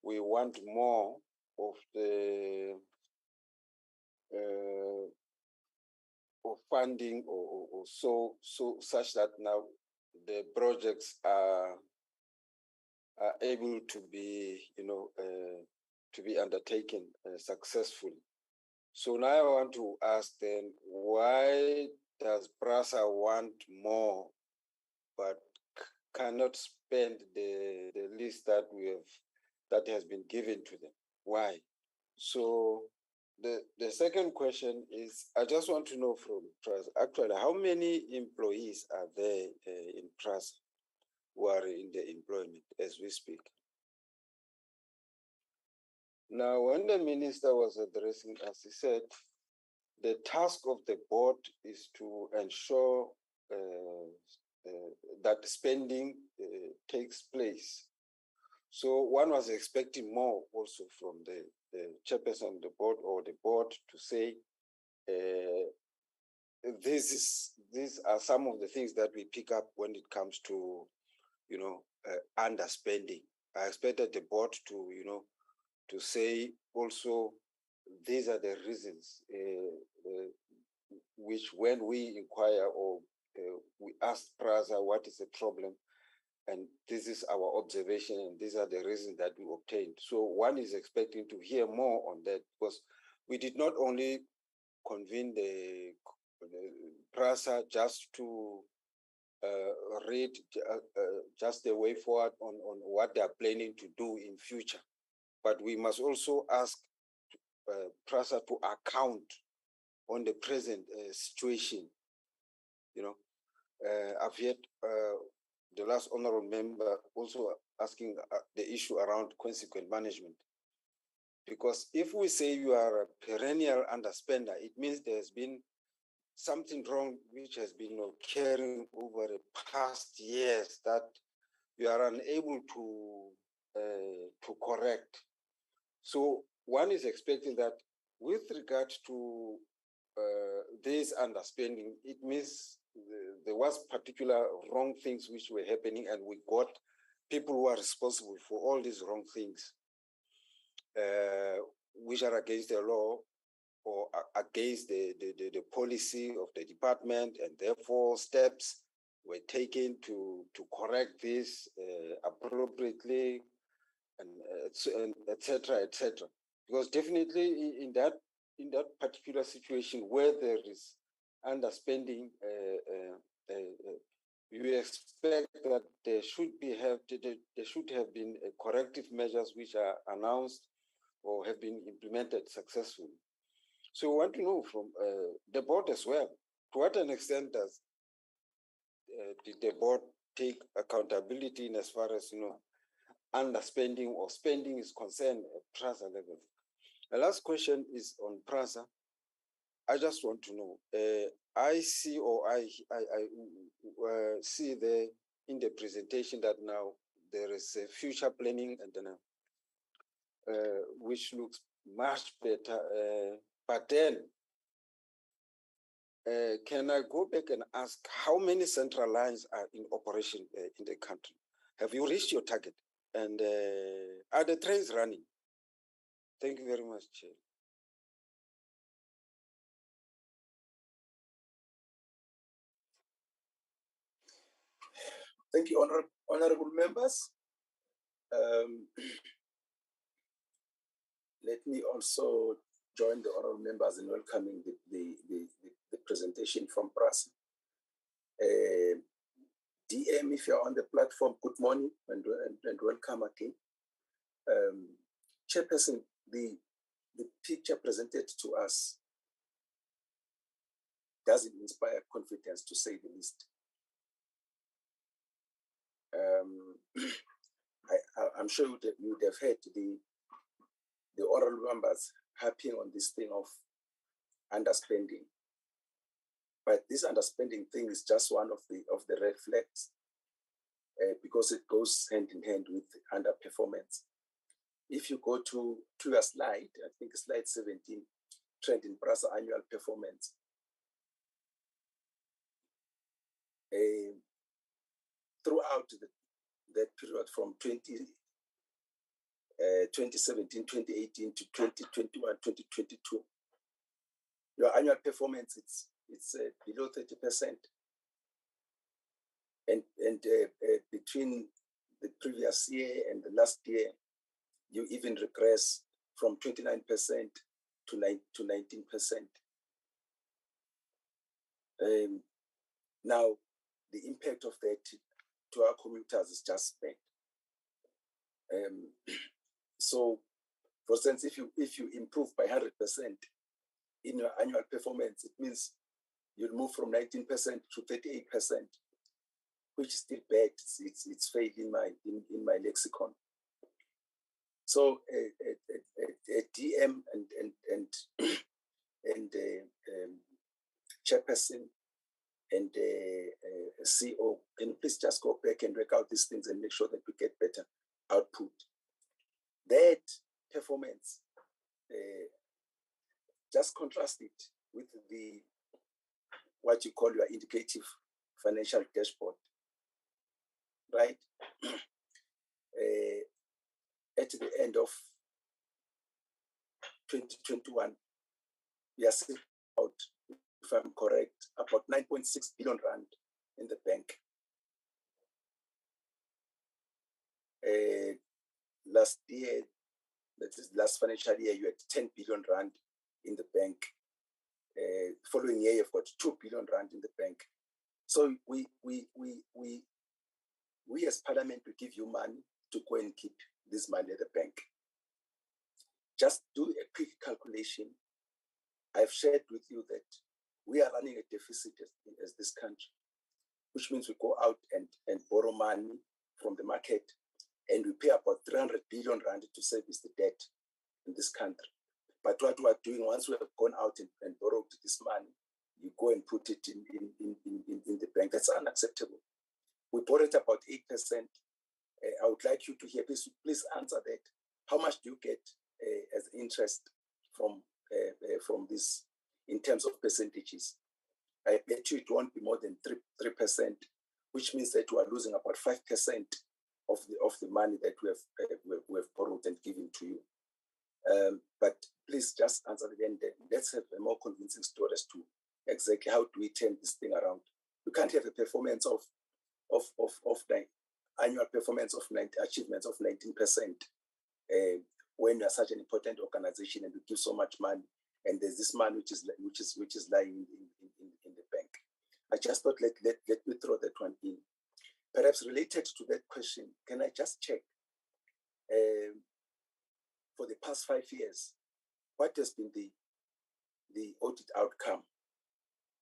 we want more of the of funding or so such that now the projects are able to be to be undertaken successfully. So now I want to ask then, why does PRASA want more but cannot spend the list that that has been given to them? Why? So the second question is, I just want to know from PRASA, actually, how many employees are there in PRASA who are in the employment as we speak? Now, when the minister was addressing us, he said, the task of the board is to ensure that spending takes place. So one was expecting more also from the chairperson of the board or the board to say, these are some of the things that we pick up when it comes to, underspending. I expected the board to, to say also, these are the reasons which when we inquire or we ask PRASA what is the problem, and this is our observation, and these are the reasons that we obtained. So one is expecting to hear more on that, because we did not only convene the PRASA just to read just the way forward on what they are planning to do in future, but we must also ask PRASA to account on the present situation. I've heard the last honorable member also asking the issue around consequent management. Because if we say you are a perennial underspender, it means there's been something wrong which has been carrying over the past years that you are unable to correct. So one is expecting that with regard to this underspending, it means there was particular wrong things which were happening, and we got people who are responsible for all these wrong things, which are against the law or against the policy of the department, and therefore steps were taken to correct this appropriately, and et cetera, et cetera. Because definitely in that particular situation where there is underspending, you expect that there should have been corrective measures which are announced or have been implemented successfully. So we want to know from the board as well, to what an extent did the board take accountability in as far as underspending or spending is concerned at PRASA level? The last question is on PRASA. I just want to know, I see there in the presentation that now there is a future planning and which looks much better. But then, can I go back and ask how many central lines are in operation in the country? Have you reached your target? And are the trains running? Thank you very much, Chair. Thank you, honorable members. Let me also join the honorable members in welcoming the presentation from PRASA. DM, if you're on the platform, good morning and welcome again. Chairperson, the picture presented to us doesn't inspire confidence, to say the least. I'm sure you would have heard the oral members harping on this thing of underspending. But this underspending thing is just one of the red flags because it goes hand in hand with underperformance. If you go to your slide, I think slide 17, trend in PRASA annual performance. Throughout that period from 2017, 2018 to 2021, 2022, your annual performance it's below 30%, and between the previous year and the last year, you even regress from 29% to 19%. Now, the impact of that to our commuters is just bad. So, for instance, if you improve by 100% in your annual performance, it means you'll move from 19% to 38%, which is still bad. It's failed in my lexicon. So a DM and chairperson and CEO, can you please just go back and work out these things and make sure that we get better output? That performance, just contrast it with what you call your indicative financial dashboard, right? At the end of 2021, we are sitting out, if I'm correct, about 9.6 billion rand in the bank. Last year, that is last financial year, you had 10 billion rand in the bank. Following year, you've got 2 billion rand in the bank. So we as Parliament, we give you money to go and keep this money at the bank. Just do a quick calculation. I've shared with you that we are running a deficit as this country, which means we go out and borrow money from the market, and we pay about 300 billion rand to service the debt in this country. But what we are doing, once we have gone out and borrowed this money, you go and put it in the bank. That's unacceptable. We borrowed about 8%. I would like you to hear, please answer that. How much do you get as interest from this in terms of percentages. I bet you it won't be more than 3%, which means that we are losing about 5% of the money that we have borrowed and given to you. But please just answer again. Let's have a more convincing story as to exactly how do we turn this thing around. You can't have a performance of the annual performance of achievements of 19% when you are such an important organization and you give so much money, and there's this money which is lying in the bank. I just thought let me throw that one in. Perhaps related to that question, can I just check for the past 5 years, what has been the audit outcome?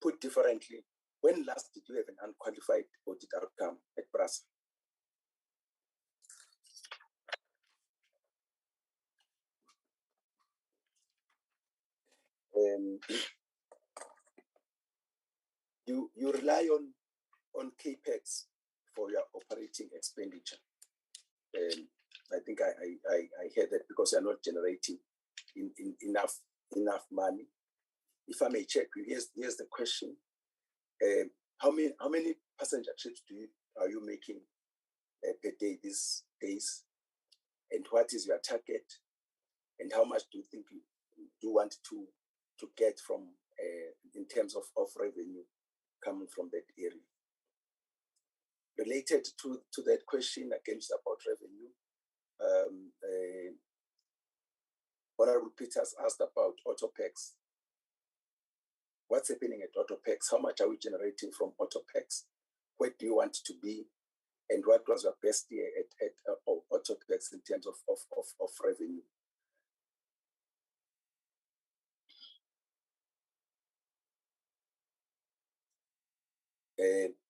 Put differently, when last did you have an unqualified audit outcome at PRASA? You rely on CAPEX for your operating expenditure. I think I heard that because you're not generating enough money. If I may check you, here's the question: how many passenger trips are you making per day these days? And what is your target? And how much do you think you do want to get from in terms of revenue coming from that area? Related to that question, again, about revenue, Honorable Peters asked about AutoPACs. What's happening at AutoPACs? How much are we generating from AutoPACs? Where do you want to be? And what was your best year at AutoPACs in terms of revenue?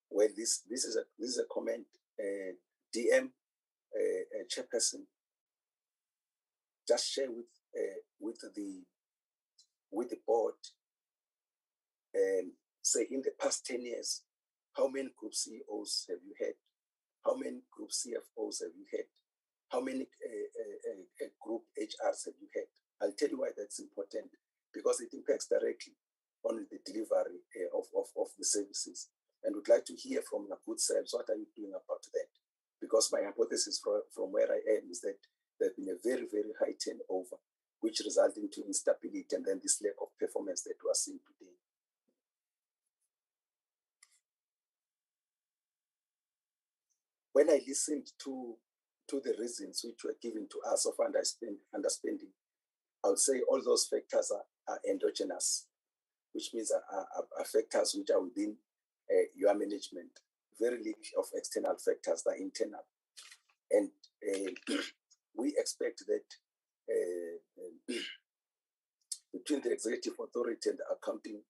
Well, this is a comment. DM chairperson, just share with the board, say in the past 10 years, how many group CEOs have you had? How many group CFOs have you had? How many group HRs have you had? I'll tell you why that's important, because it impacts directly on the delivery of the services. And we'd like to hear from your good selves, what are you doing about that? Because my hypothesis from where I am is that there's been a very, very high turnover, which results into instability and then this lack of performance that we are seeing today. When I listened to the reasons which were given to us of underspending, I would say all those factors are endogenous, which means are factors which are within your management. Very little of external factors that are internal. And we expect that between the executive authority and the accounting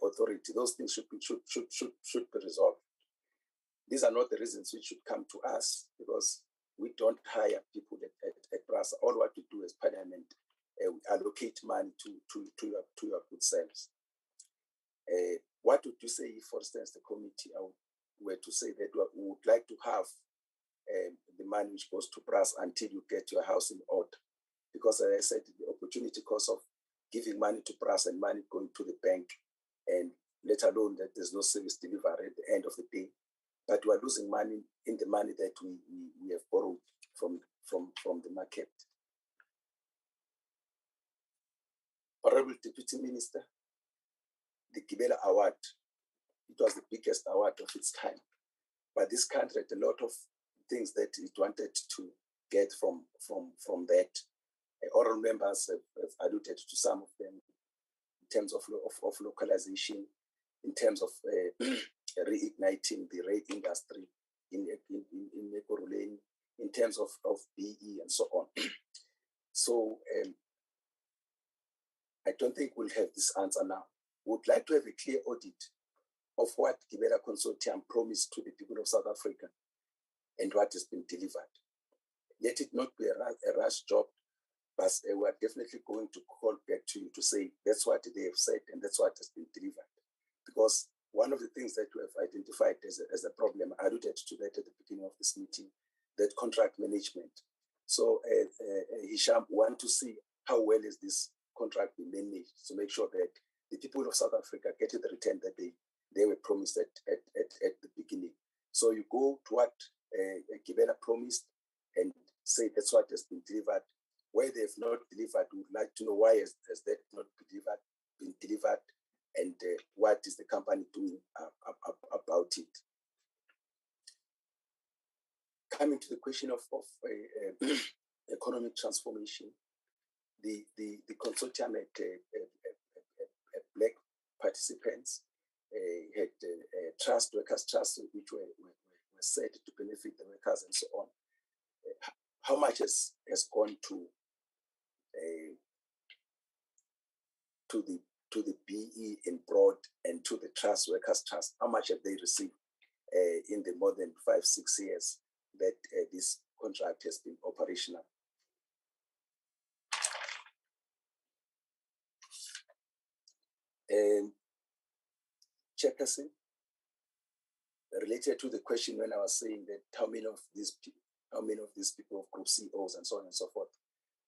authority, those things should be resolved. These are not the reasons which should come to us, because we don't hire people at PRASA. All what we do as Parliament, we allocate money to your good selves. What would you say if, for instance, the committee were to say that we would like to have the money which goes to PRASA until you get your house in order? Because as I said, the opportunity cost of giving money to PRASA and money going to the bank, and let alone that there's no service delivery at the end of the day, but we are losing money in the money that we have borrowed from the market. Honorable Deputy Minister, the Gibela Award, it was the biggest award of its kind. But this country had a lot of things that it wanted to get from that. Oral members have alluded to some of them in terms of localization, in terms of reigniting the rail industry in Ekurhuleni, in terms of BE and so on. So I don't think we'll have this answer now. We would like to have a clear audit of what Gibela Consortium promised to the people of South Africa and what has been delivered. Let it not be a rush job, but we are definitely going to call back to you to say that's what they have said and that's what has been delivered. Because one of the things that we have identified as a problem, I alluded to that at the beginning of this meeting, that contract management. So Hisham, want to see how well is this contract being managed to make sure that the people of South Africa get the return that they were promised at the beginning. So you go to what Gibela promised and say that's what has been delivered. Where they have not delivered, we would like to know why has that not been delivered, and what is the company doing about it. Coming to the question of economic transformation, the consortium had black participants, had trust, workers' trust, which were set to benefit the workers and so on. How much has gone to the BE in broad and to the trust, workers' trust? How much have they received in the more than 5-6 years that this contract has been operational? Chairperson, related to the question when I was saying that how many of these people of group CEOs and so on and so forth,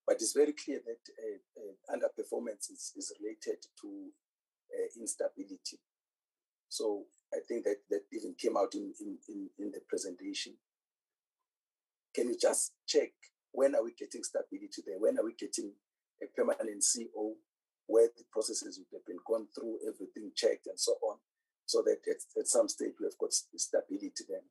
but it's very clear that underperformance is related to instability. So I think that even came out in the presentation. Can you just check, when are we getting stability there? When are we getting a permanent CEO where the processes would have been gone through, everything checked and so on, so that at some stage we have got stability then?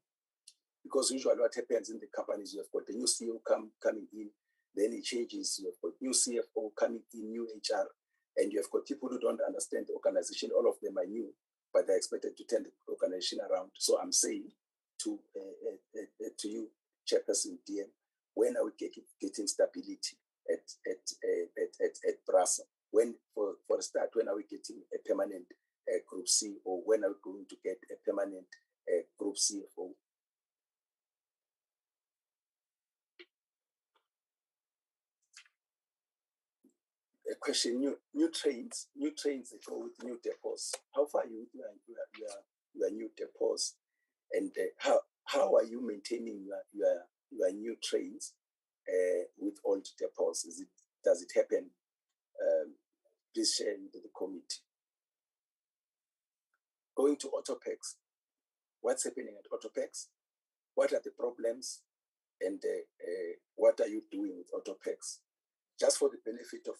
Because usually what happens in the companies, you have got the new CEO coming in, then it changes, you have got new CFO coming in, new HR, and you have got people who don't understand the organization. All of them are new, but they're expected to turn the organization around. So I'm saying to you, Chairperson DM, when are we getting stability at PRASA? When, for a start, when are we getting a permanent group CEO? When are we going to get a permanent group CFO? A question: new trains, they go with new depots. How far are you your new depots, and how are you maintaining your new trains with old depots? Does it happen? Please share with the committee. Going to Autopex, what's happening at Autopex? What are the problems, and what are you doing with Autopex? Just for the benefit of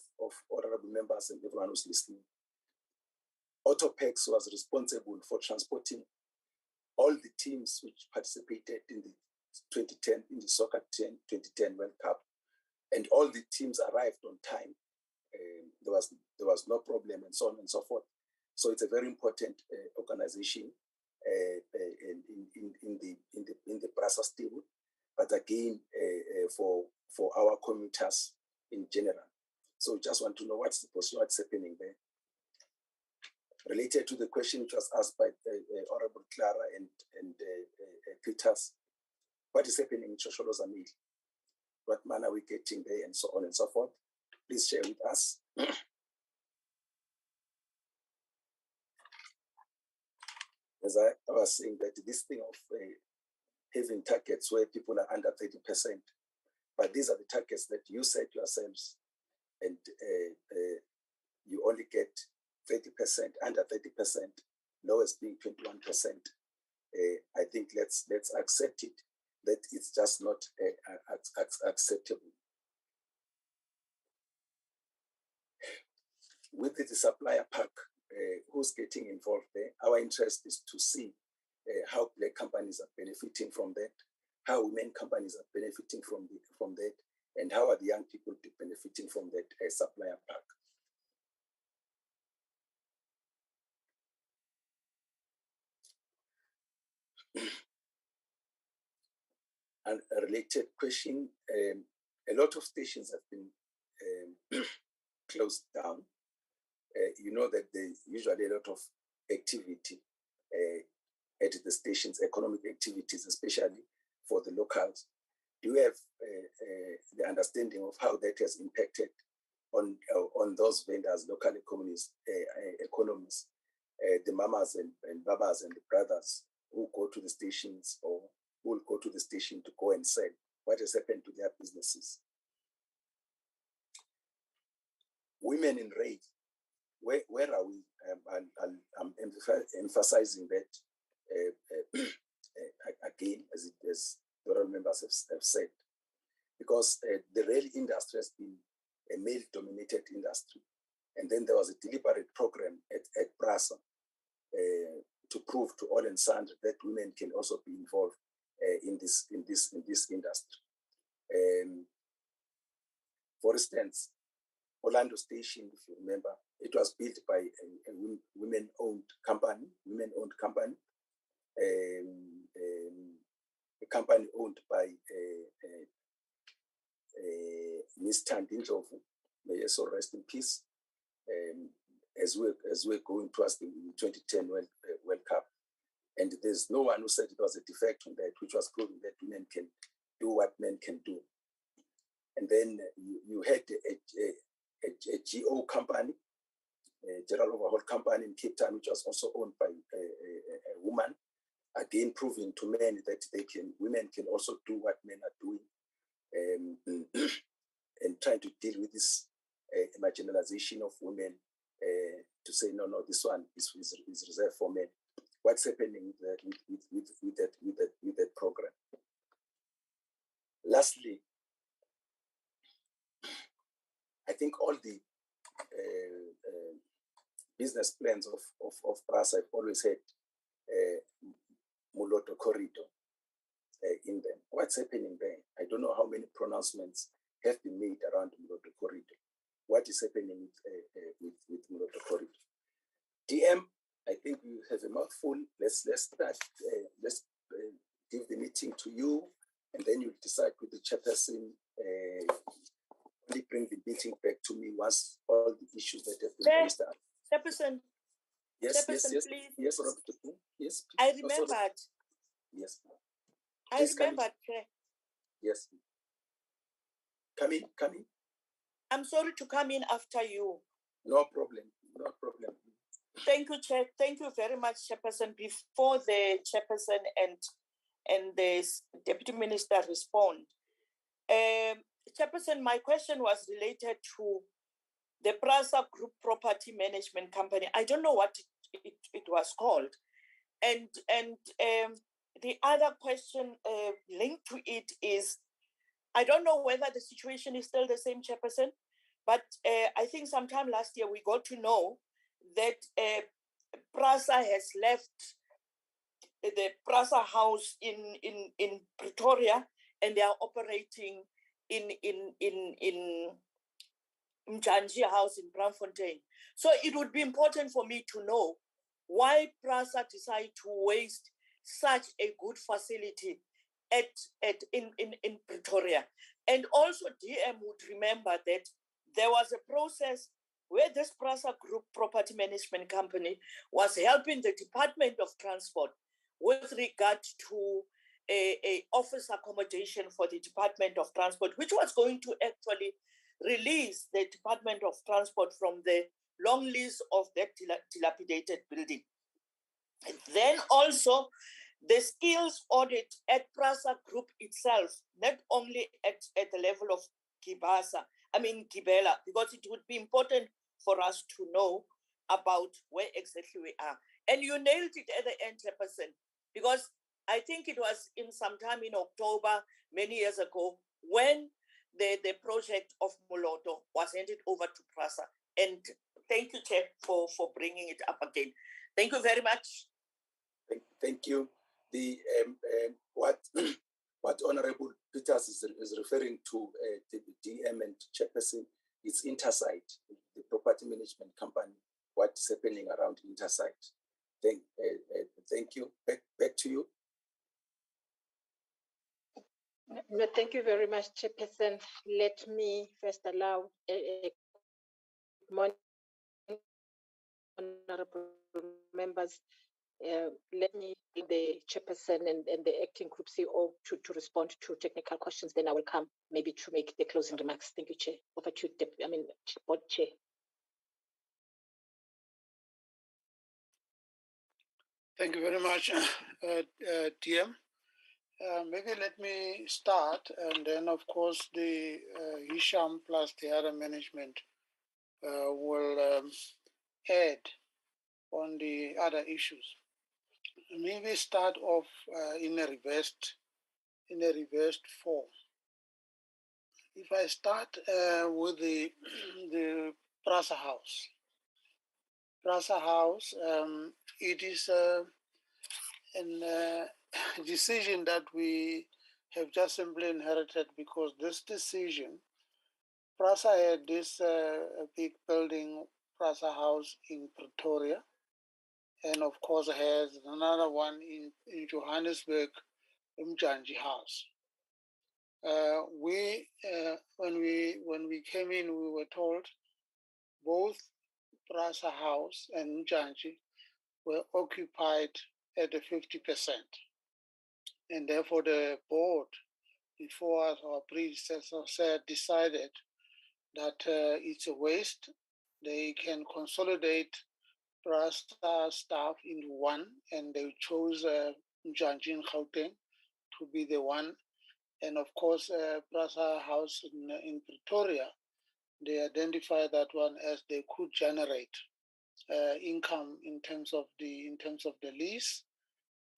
honorable members and everyone who's listening, Autopex was responsible for transporting all the teams which participated in the 2010 in the soccer 2010 World Cup, and all the teams arrived on time. There was no problem, and so on and so forth. So it's a very important organization in the PRASA stable, but again for our commuters in general. So just want to know what's happening there. Related to the question which was asked by Honorable Clara and Peters, what is happening in Shosholoza Mill? What manner are we getting there, and so on and so forth? Please share with us. As I was saying, that this thing of having targets where people are under 30%, but these are the targets that you set yourselves, and you only get 30%, under 30%, lowest being 21%. I think let's accept it, that it's just not acceptable. With the supplier pack, who's getting involved there? Our interest is to see how black companies are benefiting from that, how women companies are benefiting from that, and how are the young people benefiting from that supplier pack. And a related question, a lot of stations have been closed down. You know that there's usually a lot of activity at the stations, economic activities, especially for the locals. Do you have the understanding of how that has impacted on those vendors, local economies, the mamas and babas and the brothers who go to the stations or who will go to the station to go and sell? What has happened to their businesses? Women in race. where are we? I'm emphasizing that again, as the honorable members have said, because the rail industry has been a male-dominated industry, and then there was a deliberate program at PRASA to prove to all and sundry that women can also be involved in this industry. For instance, Orlando Station, if you remember, it was built by a women-owned company, a company owned by Ms. Tandindlovu, may also rest in peace, as we're going towards the 2010 World Cup. And there's no one who said it was a defect on that, which was proving that women can do what men can do. And then you had a GO company, a general overhaul company in Cape Town, which was also owned by a woman, again proving to men that women can also do what men are doing, and trying to deal with this marginalization of women, to say no, this one is reserved for men. What's happening with that program? Lastly, I think all the business plans of PRASA have always had Muloto corridor in them. What's happening there? I don't know how many pronouncements have been made around Muloto corridor. What is happening with Muloto corridor? DM, I think you have a mouthful. Let's start. Let's give the meeting to you, and then you decide with the chairperson. Only bring the meeting back to me once all the issues that have been raised are. Chairperson. Yes, Chairperson, yes, please. yes, Robert. Yes. Please. I remembered. Yes. I remembered. Yes. Come in. I'm sorry to come in after you. No problem. Thank you, Chair. Thank you very much, Chairperson. Before the Chairperson and the Deputy Minister respond, Chairperson, my question was related to the PRASA Group Property Management Company. I don't know what it was called. And the other question linked to it is, I don't know whether the situation is still the same, Chairperson, but I think sometime last year we got to know that PRASA has left the PRASA house in Pretoria, and they are operating in Mjanji house in Braamfontein. So it would be important for me to know why PRASA decided to waste such a good facility in Pretoria. And also DM would remember that there was a process where this PRASA Group Property Management Company was helping the Department of Transport with regard to a office accommodation for the Department of Transport, which was going to actually release the Department of Transport from the long lease of that dilapidated building. And then also the skills audit at PRASA Group itself, not only at the level of Gibela, because it would be important for us to know about where exactly we are. And you nailed it at the end, Chairperson, because I think it was in sometime in October, many years ago, when the project of Muloto was handed over to PRASA. And thank you, Chair, for bringing it up again. Thank you very much. Thank you. The what Honorable Peters is referring to, the DM and Chairperson, is Intersite, the property management company. What is happening around Intersite? Thank you. Back to you. No, thank you very much, Chairperson. Let me first allow a morning, honorable members. Let me give the Chairperson and the acting Group CEO to respond to technical questions. Then I will come maybe to make the closing remarks. Thank you, Chair. Over to you, Board Chair. Thank you very much, TM. Maybe let me start, and then of course the Hisham plus the other management will add on the other issues. Maybe start off in a reversed form. If I start with the the PRASA house. PRASA house, it is a decision that we have just simply inherited, because this decision, PRASA had this big building, PRASA house in Pretoria, and of course has another one in Johannesburg, Mjanji House. When we came in, we were told both PRASA House and Mjanji were occupied at the 50%. And therefore the board, before us, our predecessor decided that it's a waste. They can consolidate PRASA staff into one, and they chose Mjanji in Gauteng to be the one. And of course, PRASA House in Pretoria, they identified that one as they could generate income in terms of the lease,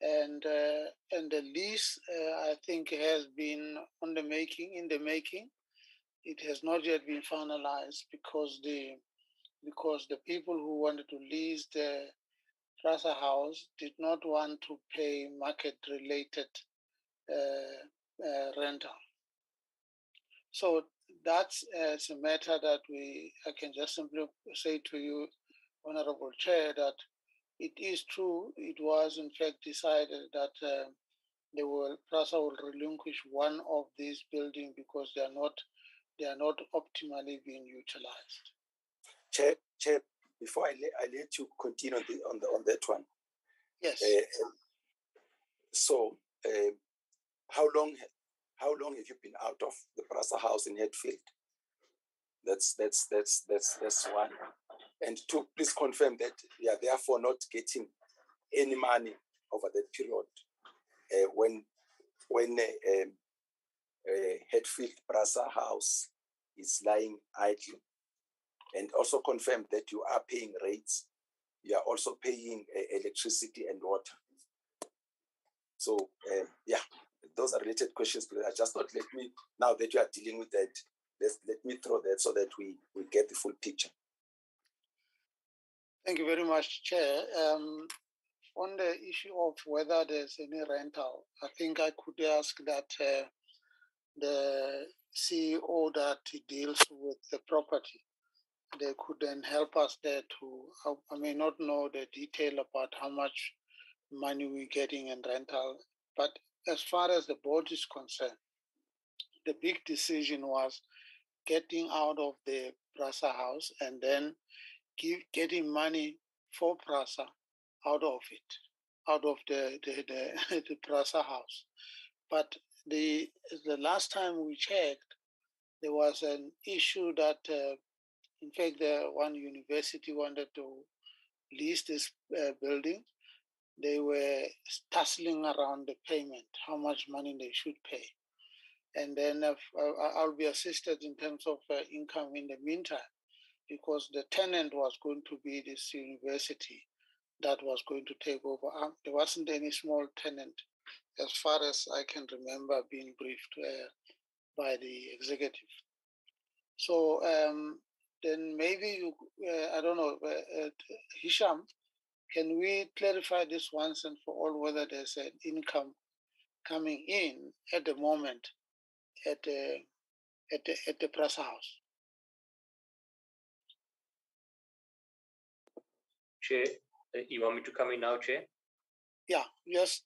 and the lease I think has been in the making. It has not yet been finalized because the people who wanted to lease the PRASA house did not want to pay market related rental. So that's a matter that I can just simply say to you, Honorable Chair, that it is true. It was in fact decided that PRASA will relinquish one of these buildings because they are not optimally being utilized. Chair, before I let you continue on that one. Yes. How long have you been out of the PRASA house in Hatfield? That's one. And two, please confirm that we are therefore not getting any money over that period when Hatfield PRASA house is lying idle. And also confirm that you are paying rates. You are also paying electricity and water. So those are related questions. But I just thought, now that you are dealing with that, let me throw that so that we get the full picture. Thank you very much, Chair. On the issue of whether there's any rental, I think I could ask that the CEO that deals with the property, they could then help us there too. I may not know the detail about how much money we're getting in rental, but as far as the board is concerned, the big decision was getting out of the PRASA house and then getting money for PRASA out of the PRASA house. But the last time we checked, there was an issue that in fact, the one university wanted to lease this building. They were tussling around the payment, how much money they should pay. And then I'll be assisted in terms of income in the meantime, because the tenant was going to be this university that was going to take over. There wasn't any small tenant, as far as I can remember being briefed by the executive. So then maybe I don't know, Hisham, can we clarify this once and for all whether there's an income coming in at the moment at the PRASA house? Chair, you want me to come in now, Chair? Yeah,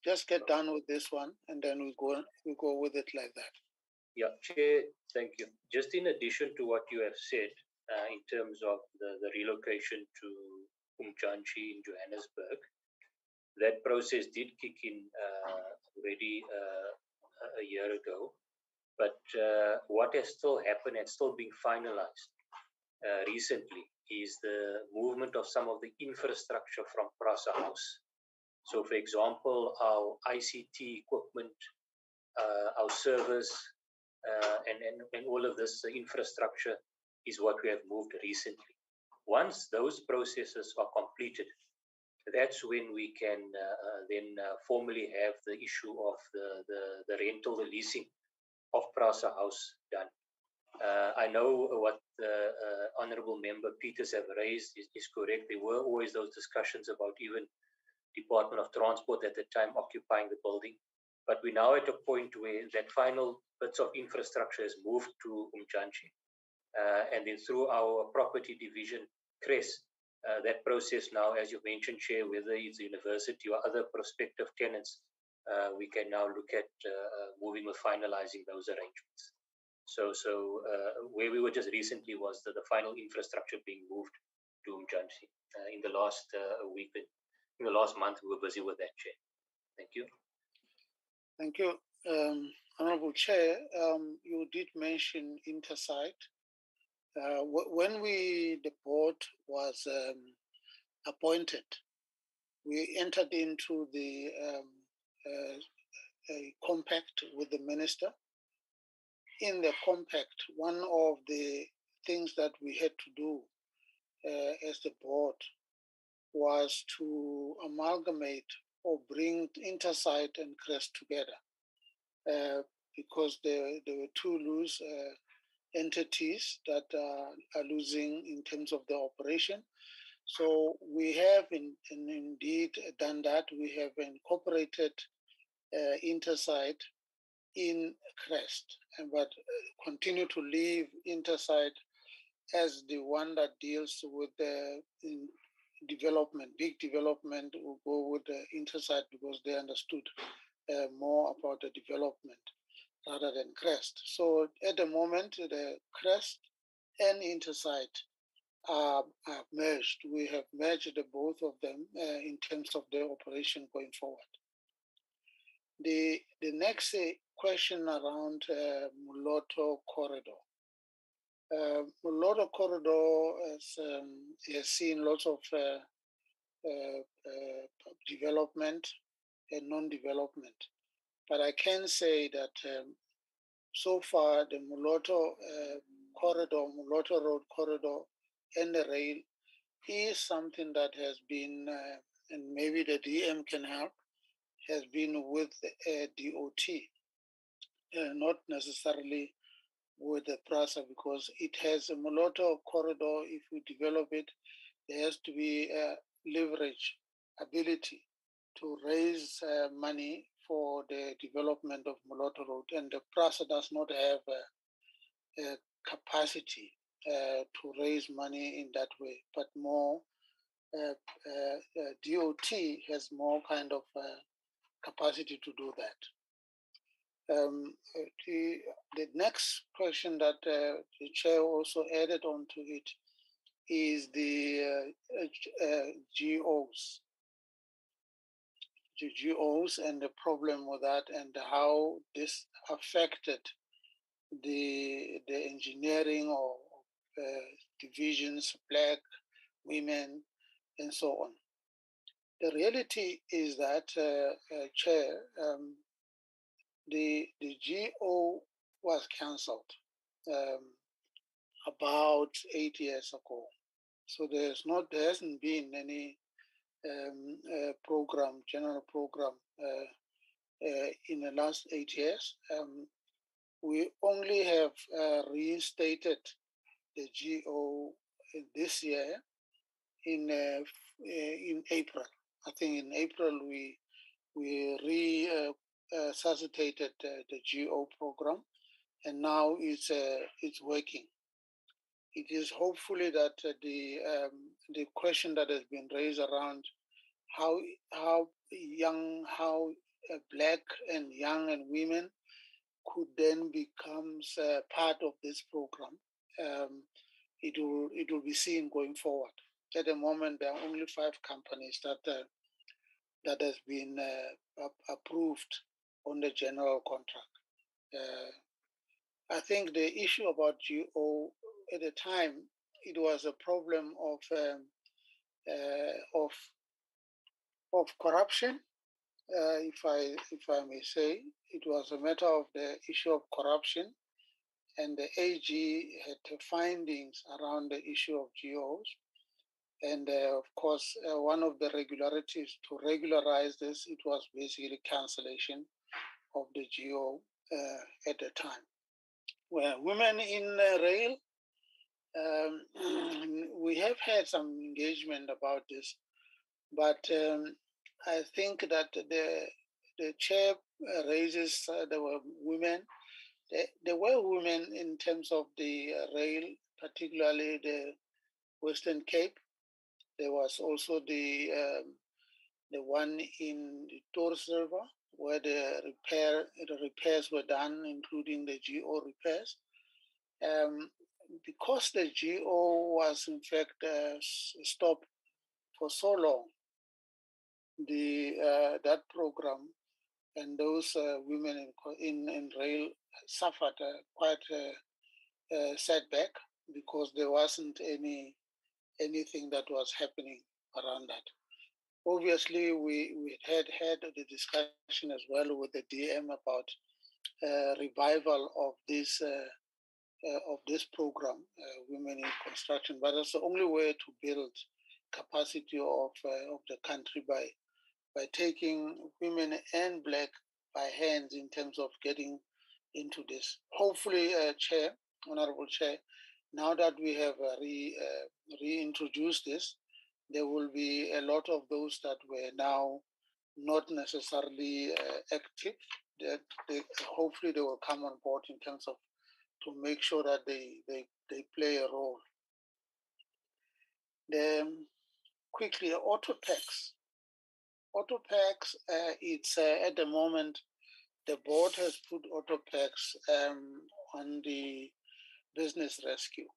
just get done with this one, and then we go with it like that. Yeah, Chair, thank you. Just in addition to what you have said in terms of the relocation to Mjanji in Johannesburg, that process did kick in already a year ago. But what has still happened and still being finalized recently is the movement of some of the infrastructure from PRASA House. So, for example, our ICT equipment, our servers, and all of this infrastructure is what we have moved recently. Once those processes are completed, that's when we can then formally have the issue of the rental, the leasing of PRASA House done. I know what the Honourable Member Peters have raised is correct. There were always those discussions about even Department of Transport at the time occupying the building. But we're now at a point where that final bits of infrastructure has moved to Umjanchi. And then through our property division, CRES, that process now, as you mentioned, Chair, whether it's university or other prospective tenants, we can now look at moving or finalizing those arrangements. So where we were just recently was the final infrastructure being moved to Umjanchi. In the last week, in the last month, we were busy with that, Chair. Thank you. Thank you. Honorable Chair, you did mention Intersite. When the board was appointed, we entered into the a compact with the minister. In the compact, one of the things that we had to do as the board was to amalgamate or bring Intersite and CREST together because there were two loose entities that are losing in terms of the operation. So we have indeed done that. We have incorporated Intersite in CREST, but continue to leave Intersite as the one that deals with the development. Big development will go with the Intersite because they understood more about the development rather than CREST. So at the moment, the CREST and Intersite are merged. We have merged the both of them in terms of the operation going forward. The next question around Moloto Corridor. Moloto Corridor has seen lots of development and non-development. But I can say that so far the Moloto Corridor, Moloto Road Corridor and the rail is something that has been, and maybe the DM can help, has been with DOT, not necessarily with the PRASA, because it has a Moloto corridor. If we develop it, there has to be leverage ability to raise money for the development of Moloto Road, and the PRASA does not have a capacity to raise money in that way, but more DOT has more kind of capacity to do that. The next question that the chair also added on to it is the GOs. The GOs and the problem with that and how this affected the engineering or divisions, black, women, and so on. The reality is that, Chair, the GO was cancelled about 8 years ago. So there hasn't been any program, general program in the last 8 years. We only have reinstated the GO this year in April. I think in April we resuscitated the GO program, and now it's working. It is hopefully that the question that has been raised around how black and young and women could then become part of this program. It will be seen going forward. At the moment, there are only 5 companies that has been approved on the general contract. I think the issue about GO at the time, it was a problem of corruption. If I may say, it was a matter of the issue of corruption, and the AG had findings around the issue of GOs. And of course, one of the regularities to regularize this, it was basically cancellation of the GO at the time. Well, women in rail, we have had some engagement about this, but I think that the chair raises there were women. There were women in terms of the rail, particularly the Western Cape. There was also the one in the Torres River, where the repairs were done, including the GO repairs. Because the GO was in fact stopped for so long, that program and those women in rail suffered quite a setback because there wasn't anything that was happening around that. Obviously, we had the discussion as well with the DM about revival of this program, Women in Construction. But that's the only way to build capacity of the country by taking women and black by hands in terms of getting into this. Hopefully, Chair, Honorable Chair, now that we have reintroduced this, there will be a lot of those that were now not necessarily active, that hopefully they will come on board in terms of to make sure that they play a role. Quickly, auto tax. Auto tax, it's at the moment, the board has put auto tax on the business rescue.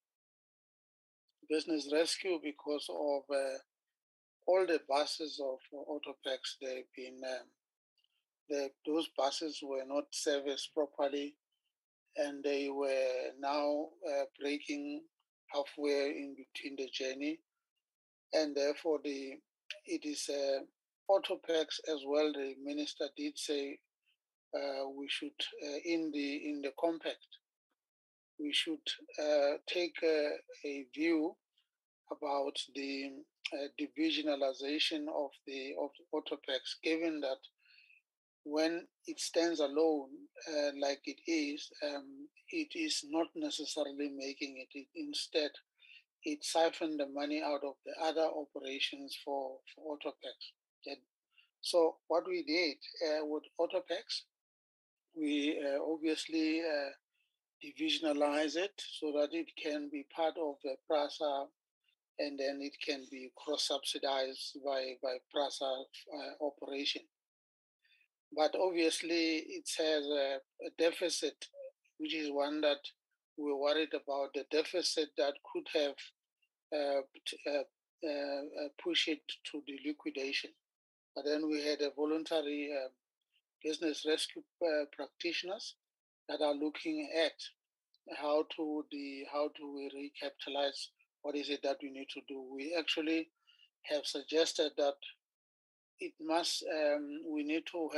Business rescue because of all the buses of auto tax, they've been, those buses were not serviced properly, and they were now breaking halfway in between the journey, and therefore it is autopacks as well. The minister did say we should in the compact we should take a view about the divisionalization of the autopacks, given that when it stands alone like it is not necessarily making it. Instead, it siphoned the money out of the other operations for autopacks. So what we did with autopacks, we obviously divisionalize it so that it can be part of the PRASA, and then it can be cross-subsidized by PRASA operation. But obviously it has a deficit, which is one that we're worried about, the deficit that could have pushed it to the liquidation. But then we had a voluntary business rescue practitioners that are looking at how do we recapitalize, what is it that we need to do. We actually have suggested that it must, we need to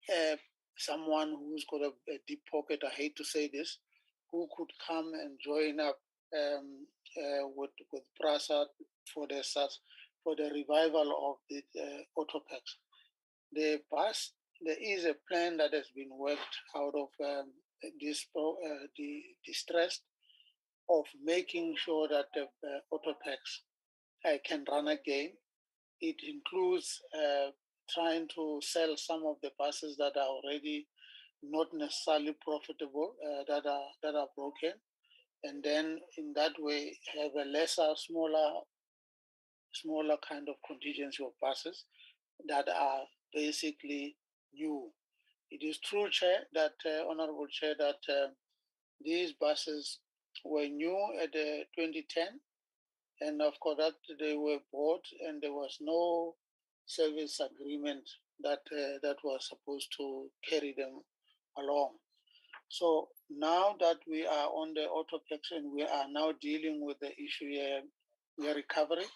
have someone who's got a deep pocket, I hate to say this, who could come and join up with PRASA for the revival of the autopacks. The bus, there is a plan that has been worked out of the distress of making sure that the autopacks can run again. It includes trying to sell some of the buses that are already not necessarily profitable, that are broken, and then in that way have a smaller kind of contingency of buses that are basically new. It is true, Chair, that Honorable Chair, that these buses were new at 2010, and of course that they were bought, and there was no service agreement that was supposed to carry them along. So now that we are on the autopacks and we are now dealing with the issue here, the recovery,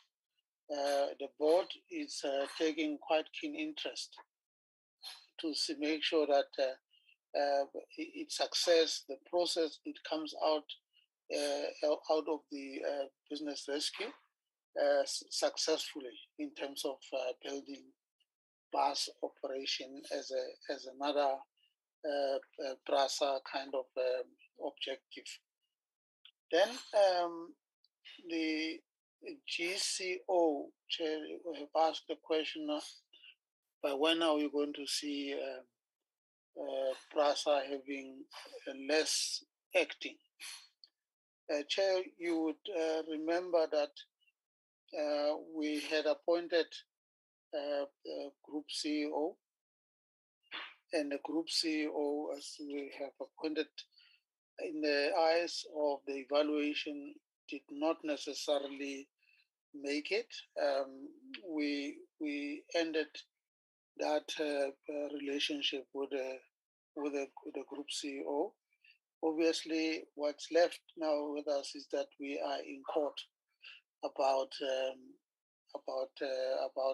the board is taking quite keen interest to make sure that its success, the process, it comes out out of the business rescue successfully in terms of building bus operation as another PRASA kind of objective. Then the GCO chair have asked the question, by when are we going to see PRASA having less acting? Chair, you would remember that we had appointed Group CEO, and the Group CEO, as we have appointed, in the eyes of the evaluation, did not necessarily make it. We ended that relationship with the Group CEO. Obviously, what's left now with us is that we are in court about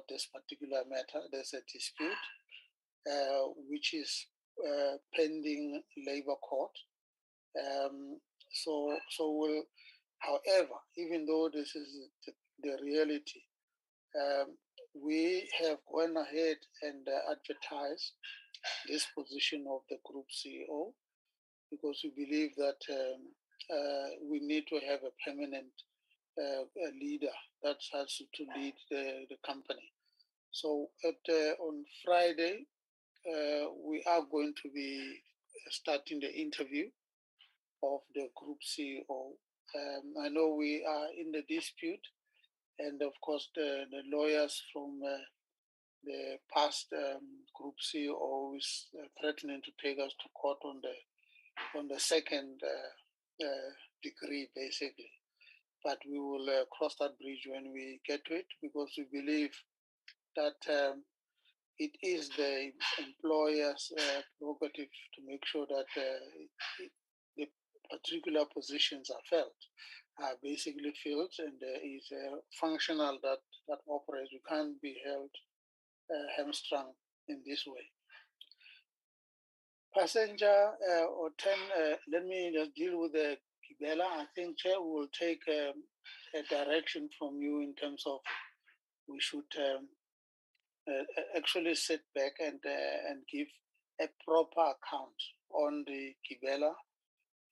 this particular matter. There's a dispute which is pending labor court. So we'll, however, even though this is the reality, we have gone ahead and advertised this position of the Group CEO, because we believe that we need to have a permanent leader that has to lead the company. So on Friday, we are going to be starting the interview of the Group CEO. I know we are in the dispute, and of course the lawyers from the past Group CEO is threatening to take us to court on the second degree, basically. But we will cross that bridge when we get to it, because we believe that it is the employer's prerogative to make sure that the particular positions are basically filled, and there is a functional that operates. We can't be held hamstrung in this way. Passenger or 10, let me just deal with the Gibela. I think Chair will take a direction from you in terms of we should actually sit back and give a proper account on the Gibela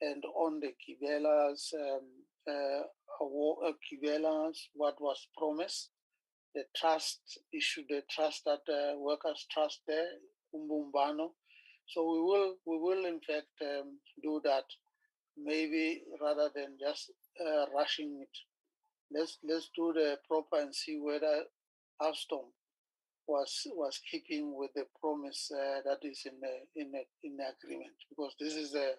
and on the Gibela's what was promised, the trust issue, the trust that workers trust there, umbumbano. So we will in fact do that, maybe rather than just rushing it. Let's do the proper and see whether Alstom was keeping with the promise that is in the agreement, because this is the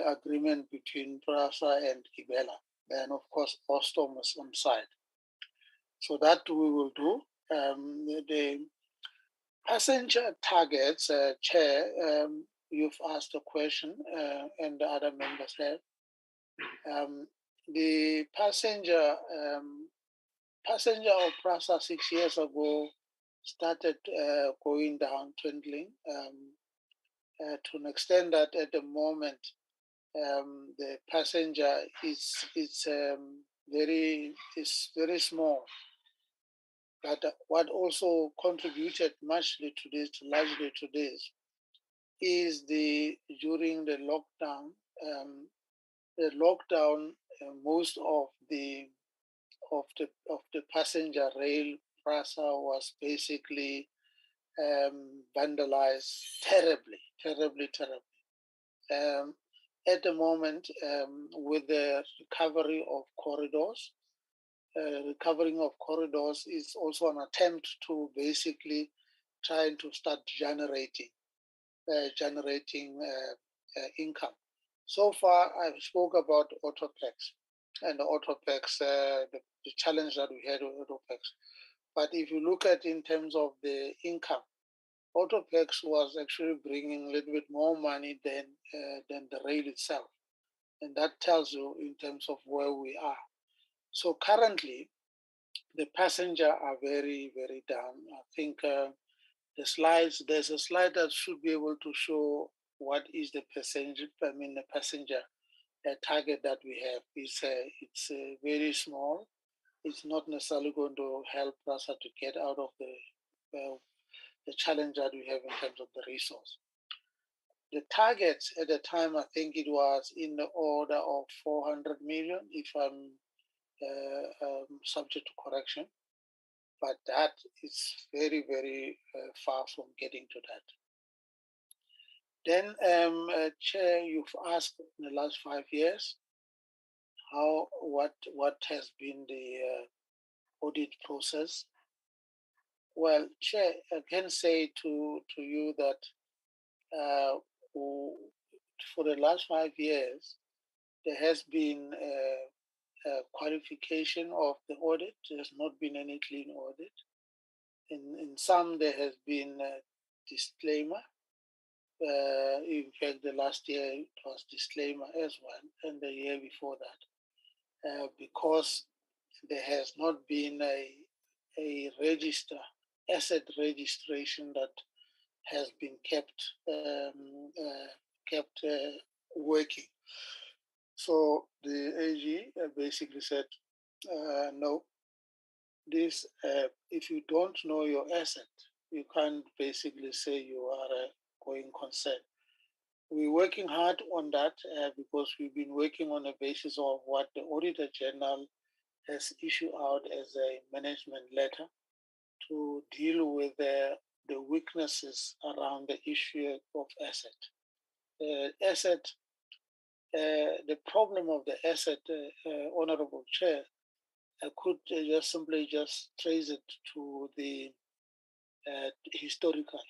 agreement between PRASA and Gibela, and of course Alstom was on side. So that we will do. The passenger targets, Chair, you've asked a question, and the other members have. The passenger of PRASA 6 years ago started going down, dwindling, to an extent that at the moment the passenger is very small. But what also contributed largely to this is during the lockdown. Most of the passenger rail PRASA was basically vandalized terribly. At the moment, with the recovery of corridors, recovering of corridors is also an attempt to basically trying to start generating income. So far, I spoke about Autoplex and the Autoplex, the challenge that we had with Autoplex. But if you look at in terms of the income, Autoplex was actually bringing a little bit more money than the rail itself. And that tells you in terms of where we are. So currently, the passenger are very, very down. I think there's a slide that should be able to show what is the passenger target that we have. It's very small. It's not necessarily going to help PRASA to get out of the challenge that we have in terms of the resource. The targets at the time, I think it was in the order of 400 million, if I'm subject to correction. But that is very, very far from getting to that. Then, Chair, you've asked in the last 5 years what has been the audit process. Well, Chair, I can say to you that for the last 5 years, there has been a qualification of the audit. There has not been any clean audit. In some, there has been a disclaimer. In fact, the last year it was disclaimer as well, and the year before that, because there has not been a register, asset registration that has been kept working. So the AG basically said, no, this if you don't know your asset, you can't basically say you are a going concern. We're working hard on that because we've been working on the basis of what the Auditor General has issued out as a management letter to deal with the weaknesses around the issue of asset. The problem of the asset, Honorable Chair, I could just simply trace it to the historical.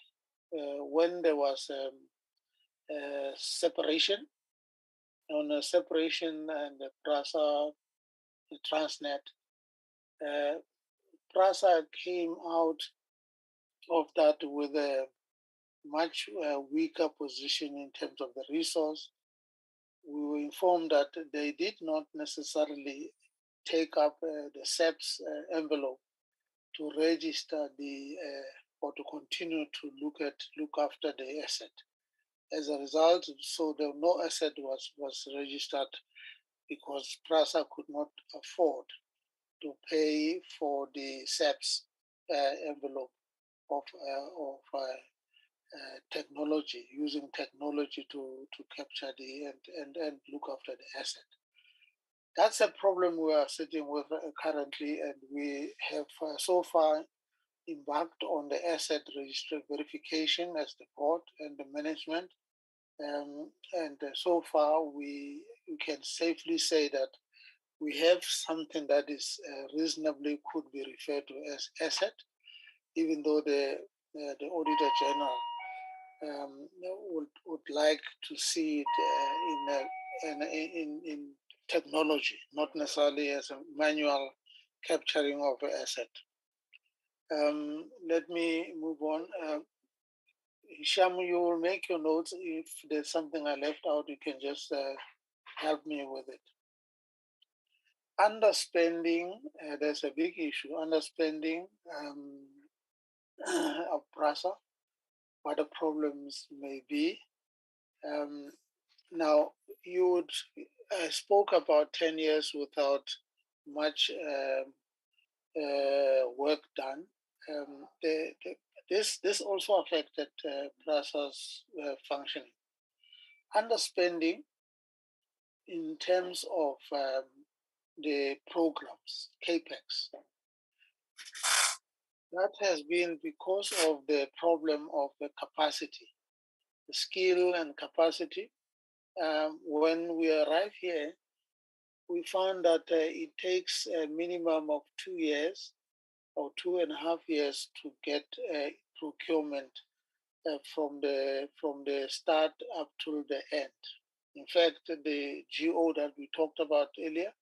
When there was separation, on a separation and the PRASA, the Transnet, PRASA came out of that with a much weaker position in terms of the resource. We were informed that they did not necessarily take up the SEPS envelope to register or to continue to look after the asset. As a result, so no asset was registered because PRASA could not afford to pay for the SEPS envelope of technology, using technology to capture and look after the asset. That's a problem we are sitting with currently, and we have so far embarked on the asset register verification as the board and the management. And so far, we can safely say that we have something that is reasonably could be referred to as asset, even though the Auditor General would like to see it in technology, not necessarily as a manual capturing of an asset. Let me move on. Hisham, you will make your notes. If there's something I left out, you can just help me with it. Underspending, there's a big issue. Underspending of PRASA, what the problems may be. Now, you spoke about 10 years without much work done. This also affected PRASA's functioning. Underspending in terms of the programs, CAPEX, that has been because of the problem of the capacity, the skill and capacity. When we arrive here, we found that it takes a minimum of 2 years or 2.5 years to get procurement from the start up to the end. In fact, the GO that we talked about earlier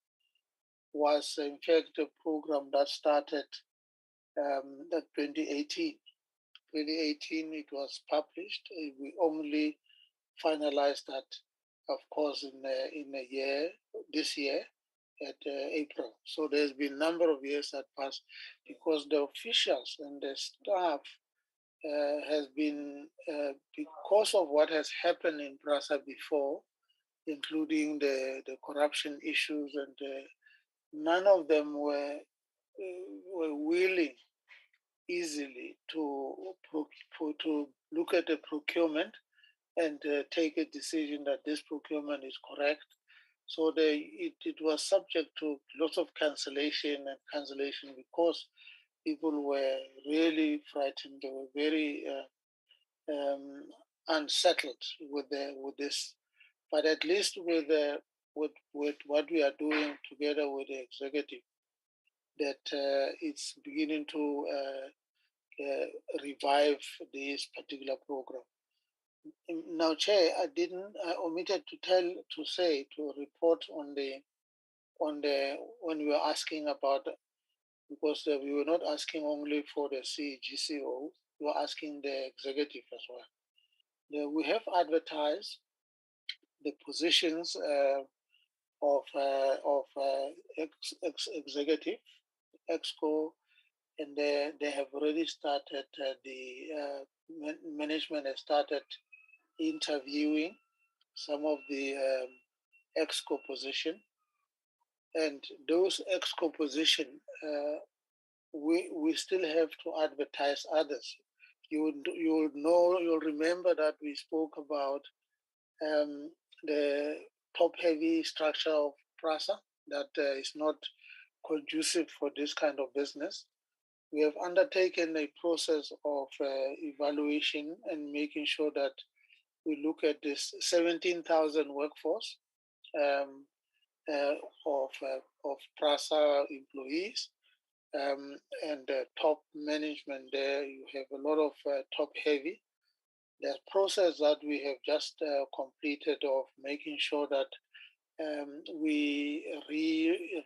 was in fact a program that started in 2018. 2018 it was published. We only finalized that, of course, in a year, this year, at April. So there's been a number of years that passed because the officials and the staff has been, because of what has happened in PRASA before, including the corruption issues, and none of them were willing easily to look at the procurement and take a decision that this procurement is correct. So it was subject to lots of cancellation because people were really frightened. They were very unsettled with this. But at least with what we are doing together with the executive, that it's beginning to revive this particular program. Now, Chair, I omitted to report on the when we were asking about, because we were not asking only for the CGCO, we were asking the executive as well. We have advertised the positions of executive, exco, and they have already started, management has started interviewing some of the exco position, and those exco position, we still have to advertise others. You'll remember that we spoke about the top-heavy structure of PRASA that is not conducive for this kind of business. We have undertaken a process of evaluation and making sure that we look at this 17,000 workforce of PRASA employees, and top management there. You have a lot of top-heavy. The process that we have just completed of making sure that we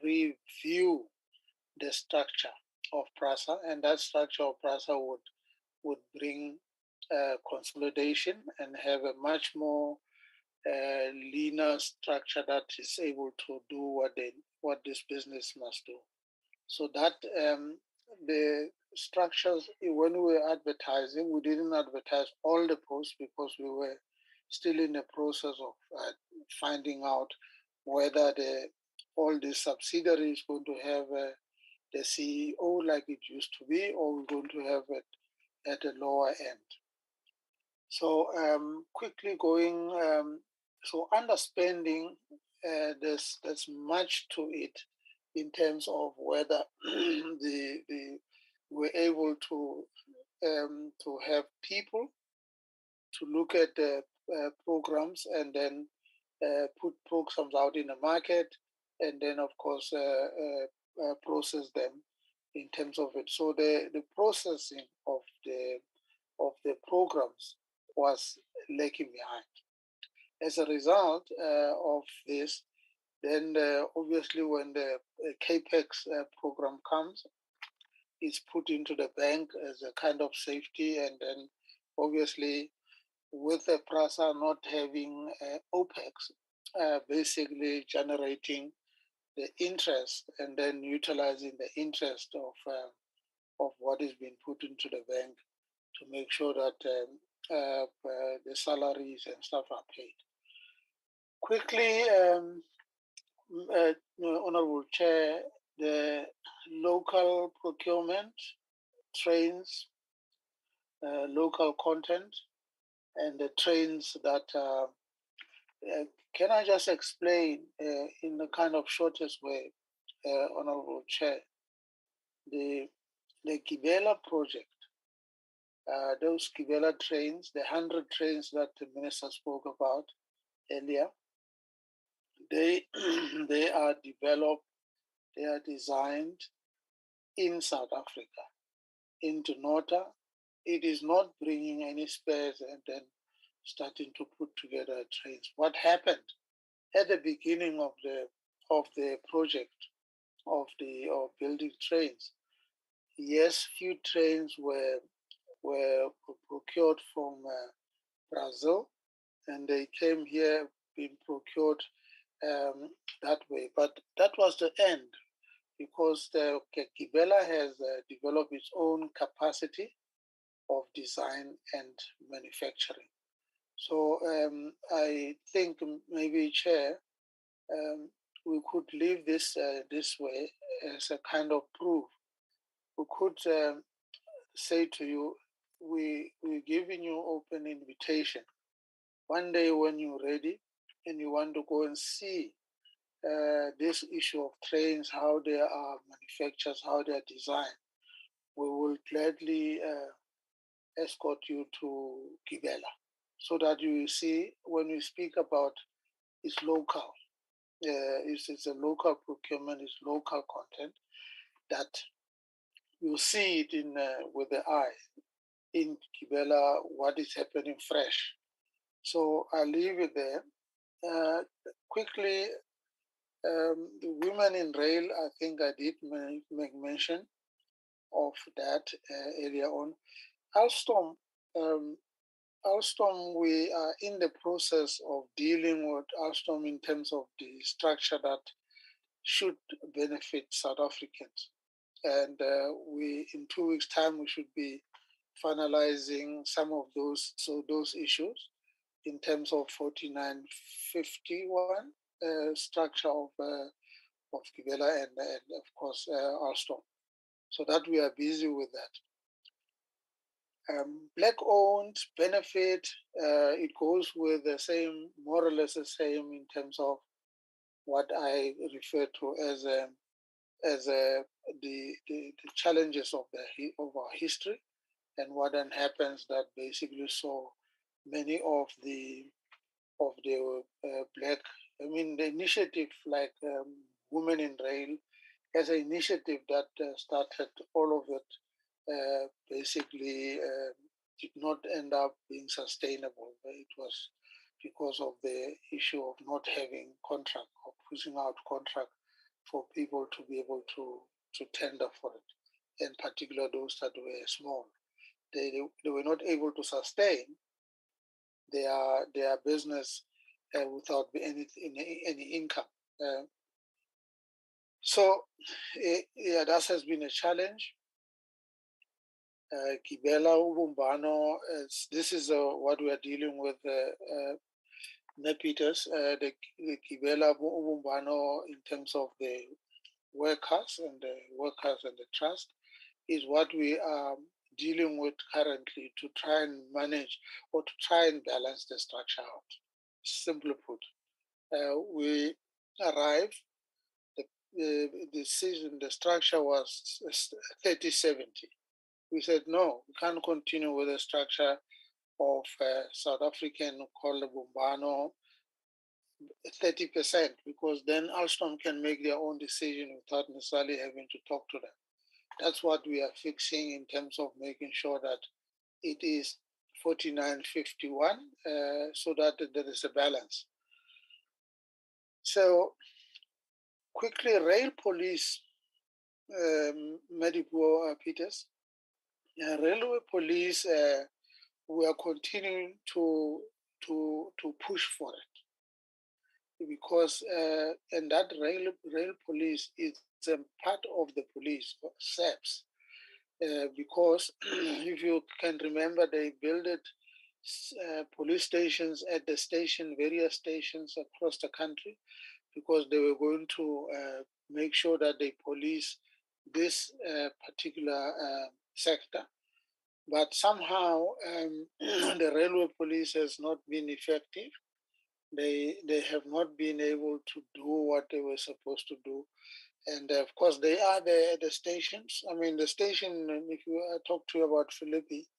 review the structure of PRASA, and that structure of PRASA would bring consolidation and have a much more leaner structure that is able to do what this business must do. So that the structures, when we were advertising, we didn't advertise all the posts because we were still in the process of finding out whether all the subsidiaries going to have the CEO like it used to be, or we're going to have it at a lower end. So quickly going, so underspending, there's much to it in terms of whether we're able to have people to look at the programs and then put programs out in the market, and then of course process them in terms of it. So the processing of the programs was lagging behind. As a result of this, then obviously when the CAPEX program comes, it's put into the bank as a kind of safety, and then obviously with the PRASA not having OPEX, basically generating the interest and then utilizing the interest of what is being put into the bank to make sure that the salaries and stuff are paid. Quickly, Honorable Chair, the local procurement, trains, local content, and the trains that can I just explain in the kind of shortest way, Honorable Chair, the Gibela project, those Gibela trains, the 100 trains that the Minister spoke about earlier, they are developed, they are designed in South Africa, into Nota. It is not bringing any spares and then starting to put together trains. What happened at the beginning of the project of building trains? Yes, few trains were procured from Brazil, and they came here being procured that way. But that was the end, because the Gibela has developed its own capacity of design and manufacturing. So I think maybe, Chair, we could leave this this way as a kind of proof. We could say to you, we're giving you open invitation. One day when you're ready and you want to go and see this issue of trains, how they are manufactured, how they are designed, we will gladly escort you to Gibela so that you see when we speak about it's local. It's a local procurement, it's local content that you see it in with the eye in Gibela, what is happening fresh. So I'll leave it there. Quickly, the women in rail, I think I did make mention of that earlier on. Alstom, Alstom, we are in the process of dealing with Alstom in terms of the structure that should benefit South Africans. And we, in 2 weeks' time, we should be finalizing some of those issues in terms of 4951 structure of Gibela and of course Alstom. So that we are busy with that. Black-owned benefit, it goes with the same, more or less the same in terms of what I refer to as the challenges of our history and what then happens that basically saw many of the black, the initiative like Women in Rail as an initiative that started all of it basically did not end up being sustainable. It was because of the issue of not having contract or pushing out contract for people to be able to tender for it, in particular those that were small. They were not able to sustain their business without any income. So yeah, that has been a challenge. Gibela Ubumbano, this is what we are dealing with. Peters, the Gibela Ubumbano in terms of the workers and the trust is what we are dealing with currently to try and manage or to try and balance the structure out. Simply put, we arrived, the structure was 30-70. We said, no, we can't continue with the structure of South African called the Bumbano 30%, because then Alstom can make their own decision without necessarily having to talk to them. That's what we are fixing in terms of making sure that it is 49-51 so that there is a balance. So quickly, rail police, Medical Peters, railway police, we are continuing to push for it because and that rail police is a part of the police, SAPS, because if you can remember, they built police stations at the various stations across the country, because they were going to make sure that they police this particular sector. But somehow the railway police has not been effective. They have not been able to do what they were supposed to do. And of course, they are there at the stations. The station, if you talk to you about Philippi,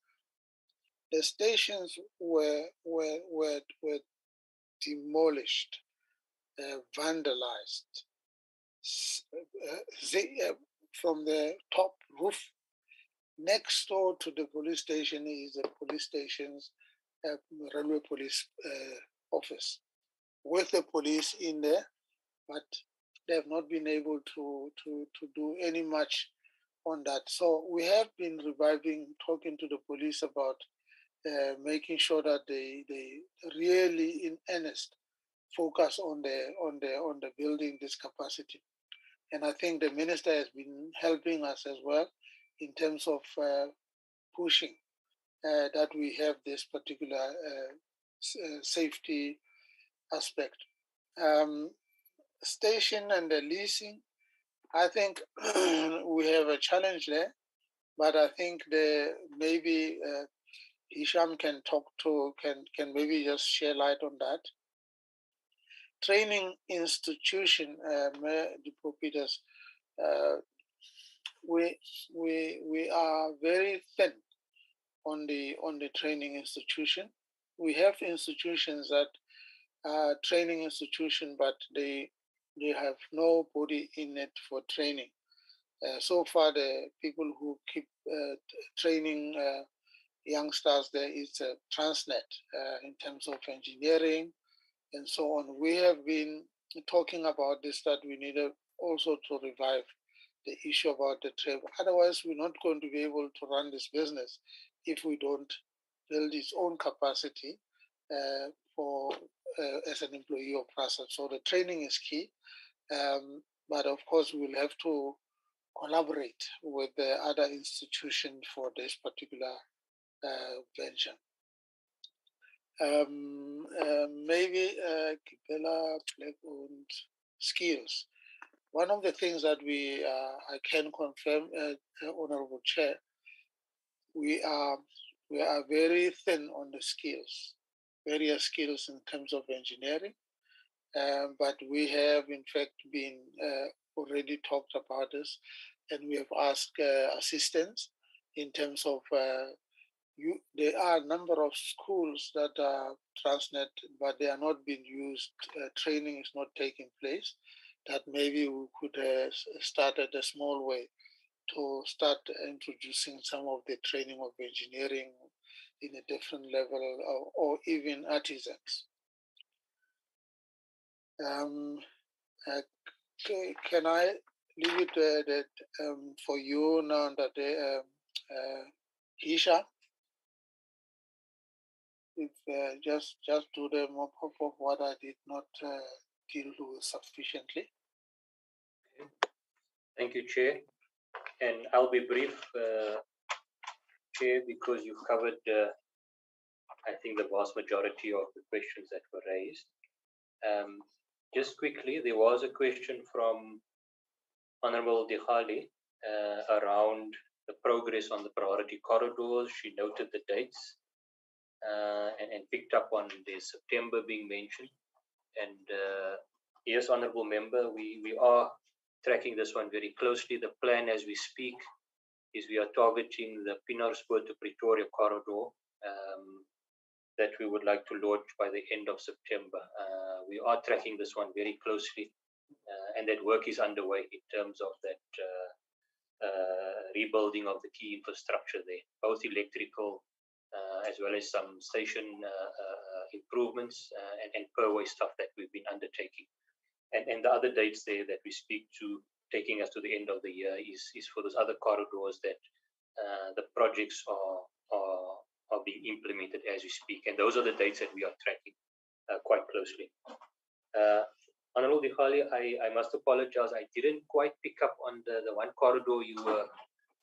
the stations were demolished, vandalized. From the top roof next door to the police station is the police station's railway police office with the police in there, but they have not been able to do any much on that. So we have been reviving, talking to the police about making sure that they really in earnest focus on the building this capacity. And I think the minister has been helping us as well in terms of pushing that we have this particular safety aspect. Station and the leasing, I think we have a challenge there, but I think maybe Hisham can maybe just share light on that. Training institution, Depot Peters, we are very thin on the training institution. We have institutions that are training institution, but they have nobody in it for training. So far, the people who keep training youngsters there is Transnet in terms of engineering and so on. We have been talking about this, that we need also to revive the issue about the trade. Otherwise, we're not going to be able to run this business if we don't build its own capacity as an employee of PRASA. So the training is key, but of course we'll have to collaborate with the other institutions for this particular venture. Maybe Kipela, and skills. One of the things that I can confirm, Honorable Chair, we are very thin on the skills, various skills in terms of engineering, but we have in fact been already talked about this, and we have asked assistance in terms of there are a number of schools that are Transnet, but they are not being used. Training is not taking place. That maybe we could start at a small way to start introducing some of the training of engineering in a different level, or even artisans. Can I leave it for you now that Hisha? If just do the mop-up of what I did not deal with sufficiently. Okay. Thank you, Chair. And I'll be brief, Chair, because you've covered, I think, the vast majority of the questions that were raised. Just quickly, there was a question from Honorable Dihali around the progress on the priority corridors. She noted the dates and picked up on the September being mentioned. And yes, Honorable Member, we are tracking this one very closely. The plan as we speak is we are targeting the Pienaarspruit to Pretoria corridor that we would like to launch by the end of September. We are tracking this one very closely, and that work is underway in terms of that rebuilding of the key infrastructure there, both electrical as well as some station improvements and per-way stuff that we've been undertaking. And the other dates there that we speak to, taking us to the end of the year, is for those other corridors that the projects are being implemented as we speak. And those are the dates that we are tracking quite closely. Honorable Dihali, I must apologize. I didn't quite pick up on the one corridor you were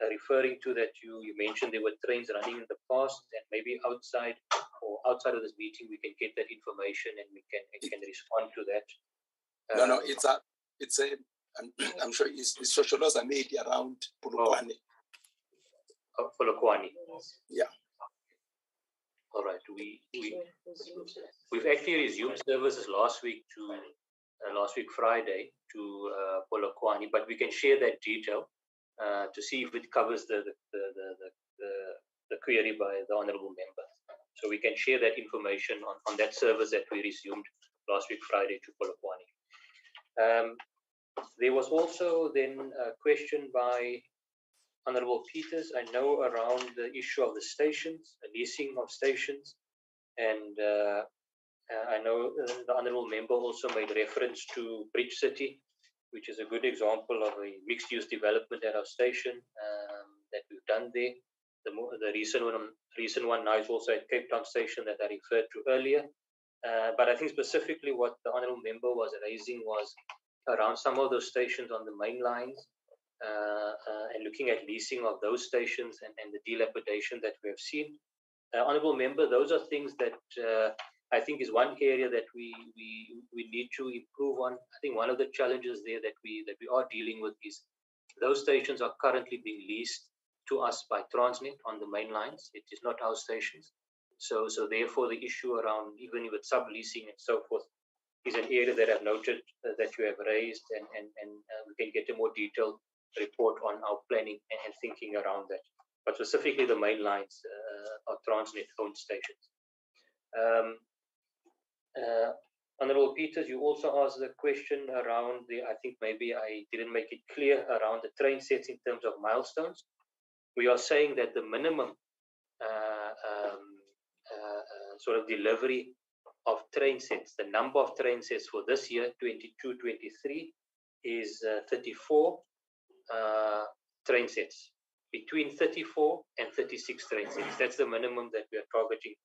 referring to, that you mentioned there were trains running in the past, and maybe outside of this meeting we can get that information and we can respond to that. No, it's a I'm sure it's socials are made around Polokwane. Oh, Polokwane. Yeah. All right. We've actually resumed services last week Friday to Polokwane, but we can share that detail to see if it covers the query by the honourable member. So we can share that information on that service that we resumed last week Friday to Polokwane. There was also then a question by Honourable Peters, I know, around the issue of the stations, the leasing of stations, and I know the Honourable Member also made reference to Bridge City, which is a good example of a mixed-use development at our station that we've done there. The recent one now is also at Cape Town Station that I referred to earlier. But I think specifically what the Honourable Member was raising was around some of those stations on the main lines, and looking at leasing of those stations and the dilapidation that we have seen. Honourable Member, those are things that I think is one area that we need to improve on. I think one of the challenges there that we are dealing with is those stations are currently being leased to us by Transnet on the main lines. It is not our stations. So therefore the issue around even with subleasing and so forth is an area that I've noted that you have raised, and we can get a more detailed report on our planning and thinking around that. But specifically the main lines are Transnet-owned stations. Honorable Peters, you also asked the question around I think maybe I didn't make it clear around the train sets in terms of milestones. We are saying that the minimum sort of delivery of train sets, the number of train sets for this year, 22-23, is 34 train sets, between 34 and 36 train sets. That's the minimum that we are targeting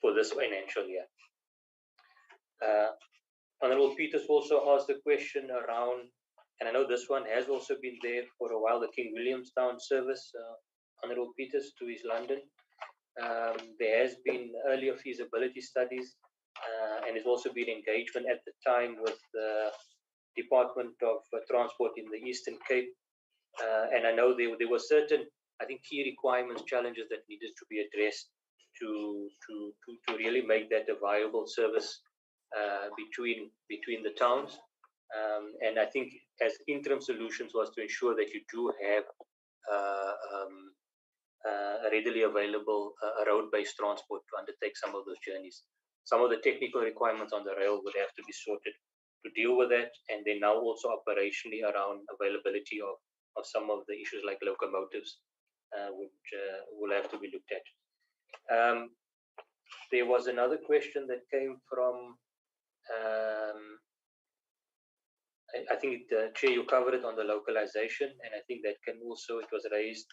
for this financial year. Honorable Peters also asked a question around, and I know this one has also been there for a while, the King Williamstown service, Honorable Peters to East London. There has been earlier feasibility studies, and there's also been engagement at the time with the Department of Transport in the Eastern Cape. And I know there were certain, I think, key requirements, challenges that needed to be addressed to really make that a viable service between the towns. And I think as interim solutions was to ensure that you do have readily available road-based transport to undertake some of those journeys. Some of the technical requirements on the rail would have to be sorted to deal with that, and then now also operationally around availability of some of the issues like locomotives, which will have to be looked at. There was another question that came from, I think, Chair, you covered it on the localization, and I think that can also, it was raised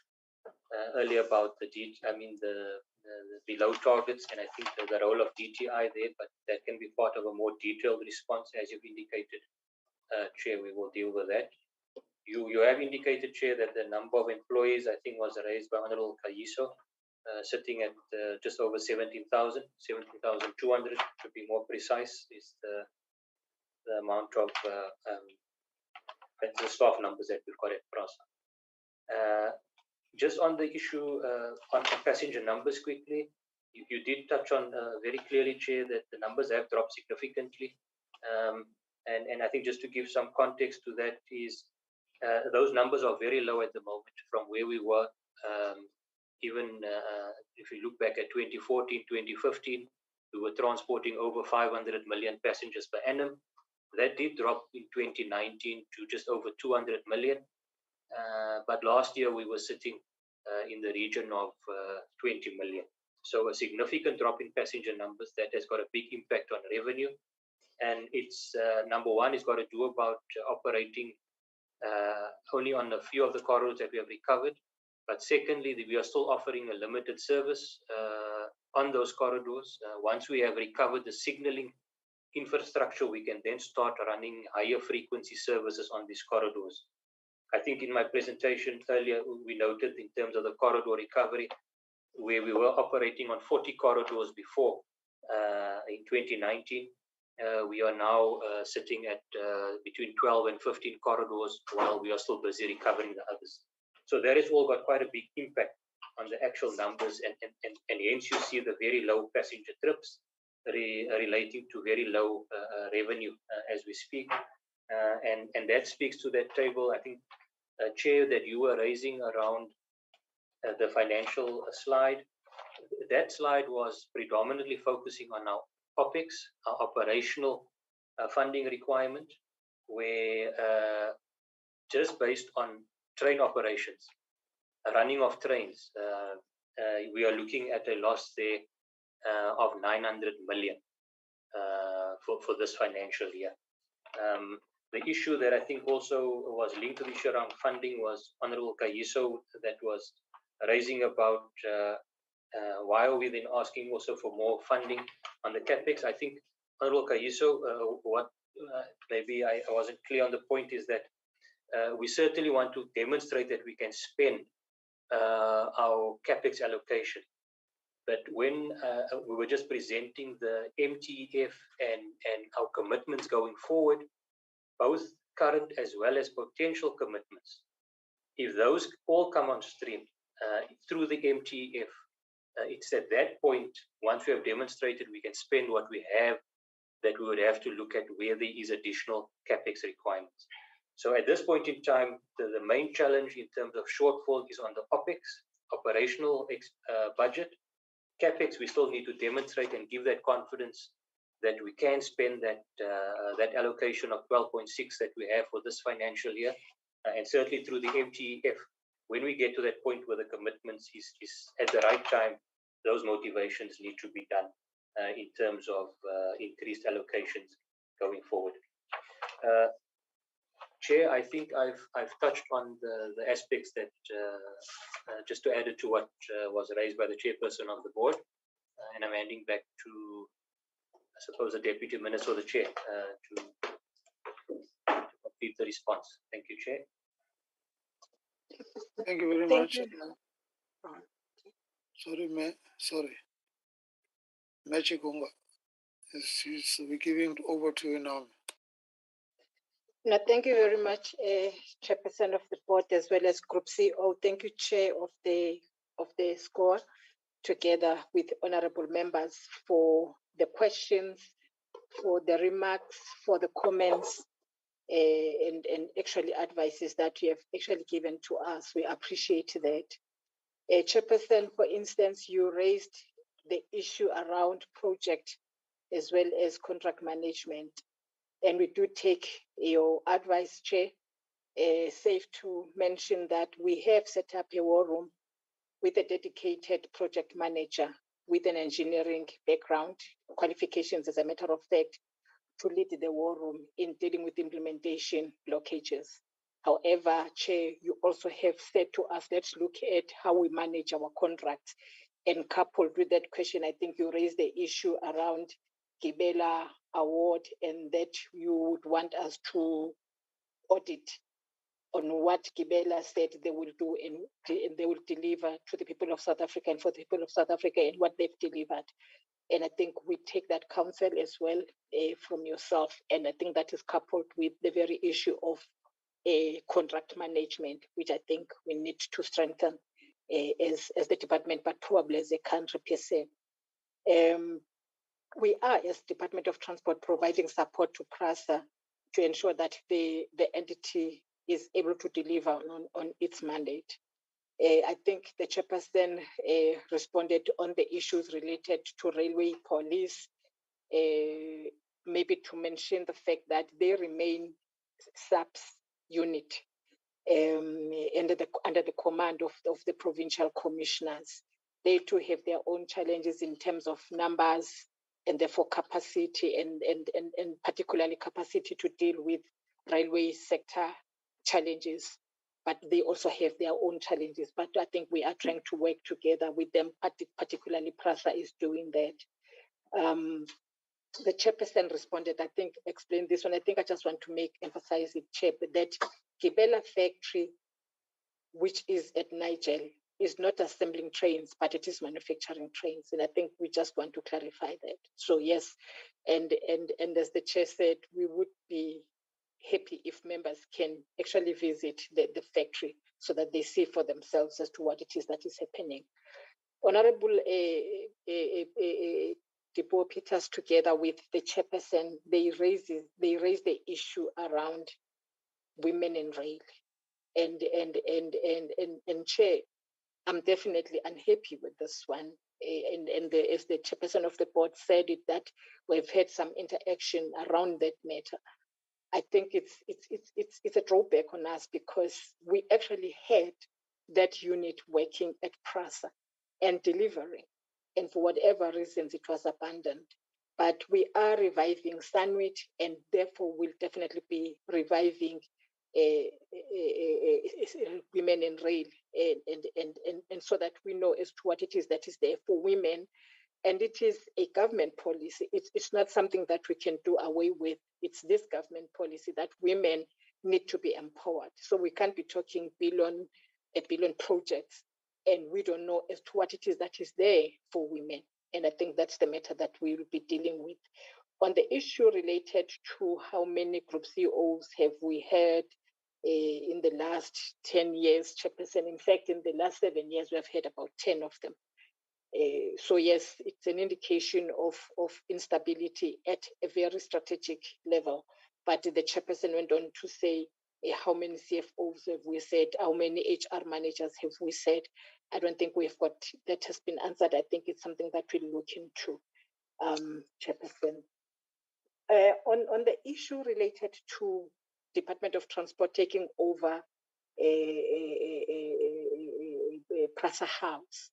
earlier about the below targets, and I think the role of DTI there, but that can be part of a more detailed response, as you've indicated, Chair. We will deal with that. You have indicated, Chair, that the number of employees, I think, was raised by Honorable Kayiso, sitting at just over 17,000, 17,200 to be more precise, is the amount of the staff numbers that we've got at PRASA. Just on the issue on passenger numbers quickly, you did touch on very clearly, Chair, that the numbers have dropped significantly. And I think just to give some context to that is those numbers are very low at the moment from where we were. Even if you look back at 2014, 2015, we were transporting over 500 million passengers per annum. That did drop in 2019 to just over 200 million. But last year we were sitting in the region of 20 million. So a significant drop in passenger numbers that has got a big impact on revenue. And it's number one, it's got to do about operating only on a few of the corridors that we have recovered. But secondly, we are still offering a limited service on those corridors. Once we have recovered the signaling infrastructure, we can then start running higher frequency services on these corridors. I think in my presentation earlier, we noted in terms of the corridor recovery, where we were operating on 40 corridors before in 2019. We are now sitting at between 12 and 15 corridors while we are still busy recovering the others. So that has all got quite a big impact on the actual numbers, and hence you see the very low passenger trips relating to very low revenue as we speak. And that speaks to that table, I think, Chair, that you were raising around the financial slide. That slide was predominantly focusing on our OPEX, our operational funding requirement, where just based on train operations, running of trains, we are looking at a loss there of 900 million for this financial year. The issue that I think also was linked to the issue around funding was Honorable Kayiso that was raising about why are we then asking also for more funding on the CapEx. I think Honorable Kayiso, what maybe I wasn't clear on the point is that we certainly want to demonstrate that we can spend our CapEx allocation But when we were just presenting the MTF and our commitments going forward, both current as well as potential commitments, if those all come on stream through the MTF, it's at that point, once we have demonstrated we can spend what we have, that we would have to look at where there is additional CapEx requirements. So at this point in time, the main challenge in terms of shortfall is on the OpEx, operational budget. CapEx, we still need to demonstrate and give that confidence that we can spend that that allocation of 12.6 that we have for this financial year, and certainly through the MTF. When we get to that point where the commitments is at the right time, those motivations need to be done in terms of increased allocations going forward. Chair, I think I've touched on the aspects that just to add it to what was raised by the chairperson of the board, and I'm handing back to, I suppose, the deputy minister or the chair to complete the response. Thank you, Chair. Thank you very much. Sorry. Machikunga, we're giving it over to you now. No, thank you very much, Chairperson of the board, as well as Group CEO. Thank you, Chair of the SCORE, together with honourable members, for the questions, for the remarks, for the comments, and actually advices that you have actually given to us. We appreciate that. Chairperson, for instance, you raised the issue around project as well as contract management. And we do take your advice, Chair. Safe to mention that we have set up a war room with a dedicated project manager with an engineering background, qualifications as a matter of fact, to lead the war room in dealing with implementation blockages. However, Chair, you also have said to us, let's look at how we manage our contracts. And coupled with that question, I think you raised the issue around Gibela award, and that you would want us to audit on what Gibela said they will do and they will deliver to the people of South Africa and for the people of South Africa and what they've delivered. And I think we take that counsel as well from yourself. And I think that is coupled with the very issue of contract management, which I think we need to strengthen as the department, but probably as a country per se. We are, as Department of Transport, providing support to PRASA to ensure that the entity is able to deliver on its mandate. I think the chairperson responded on the issues related to railway police, maybe to mention the fact that they remain SAPS unit under the command of the provincial commissioners. They too have their own challenges in terms of numbers, and therefore capacity and particularly capacity to deal with railway sector challenges. But they also have their own challenges. But I think we are trying to work together with them, particularly PRASA is doing that. The chairperson responded, I think, explained this one. I think I just want to emphasize it, Chair, that Gibela factory, which is at Nigel, is not assembling trains, but it is manufacturing trains. And I think we just want to clarify that. So yes, and as the chair said, we would be happy if members can actually visit the factory so that they see for themselves as to what it is that is happening. Honorable Depo Peters, together with the chairperson, they raised the issue around women in rail. And Chair, I'm definitely unhappy with this one. As the chairperson of the board said it, that we've had some interaction around that matter. I think it's a drawback on us because we actually had that unit working at PRASA and delivering, and for whatever reasons it was abandoned. But we are reviving Sunwit, and therefore we'll definitely be reviving women in rail, and so that we know as to what it is that is there for women. And it is a government policy. It's not something that we can do away with. It's this government policy that women need to be empowered. So we can't be talking a billion projects and we don't know as to what it is that is there for women. And I think that's the matter that we will be dealing with. On the issue related to how many group CEOs have we had in the last 10 years, Chairperson, in fact, in the last 7 years, we have had about 10 of them. So yes, it's an indication of instability at a very strategic level. But the chairperson went on to say, how many CFOs have we said? How many HR managers have we said? I don't think we've got, that has been answered. I think it's something that we'll look into, Chairperson. On the issue related to Department of Transport taking over PRASA House,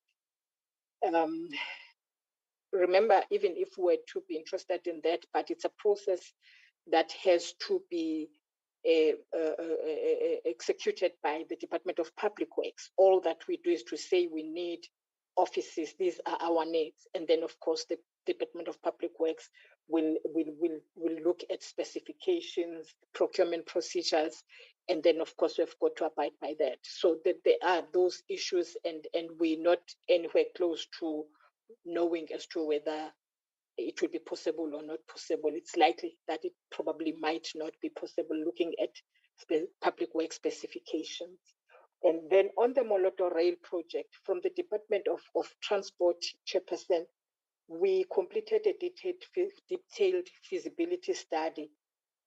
remember, even if we were to be interested in that, but it's a process that has to be executed by the Department of Public Works. All that we do is to say we need offices, these are our needs. And then, of course, the Department of Public Works will look at specifications, procurement procedures, and then, of course, we've got to abide by that. So that there are those issues, and we're not anywhere close to knowing as to whether it will be possible or not possible. It's likely that it probably might not be possible looking at public work specifications. And then on the Moloto Rail project, from the Department of Transport Chairperson, we completed a detailed feasibility study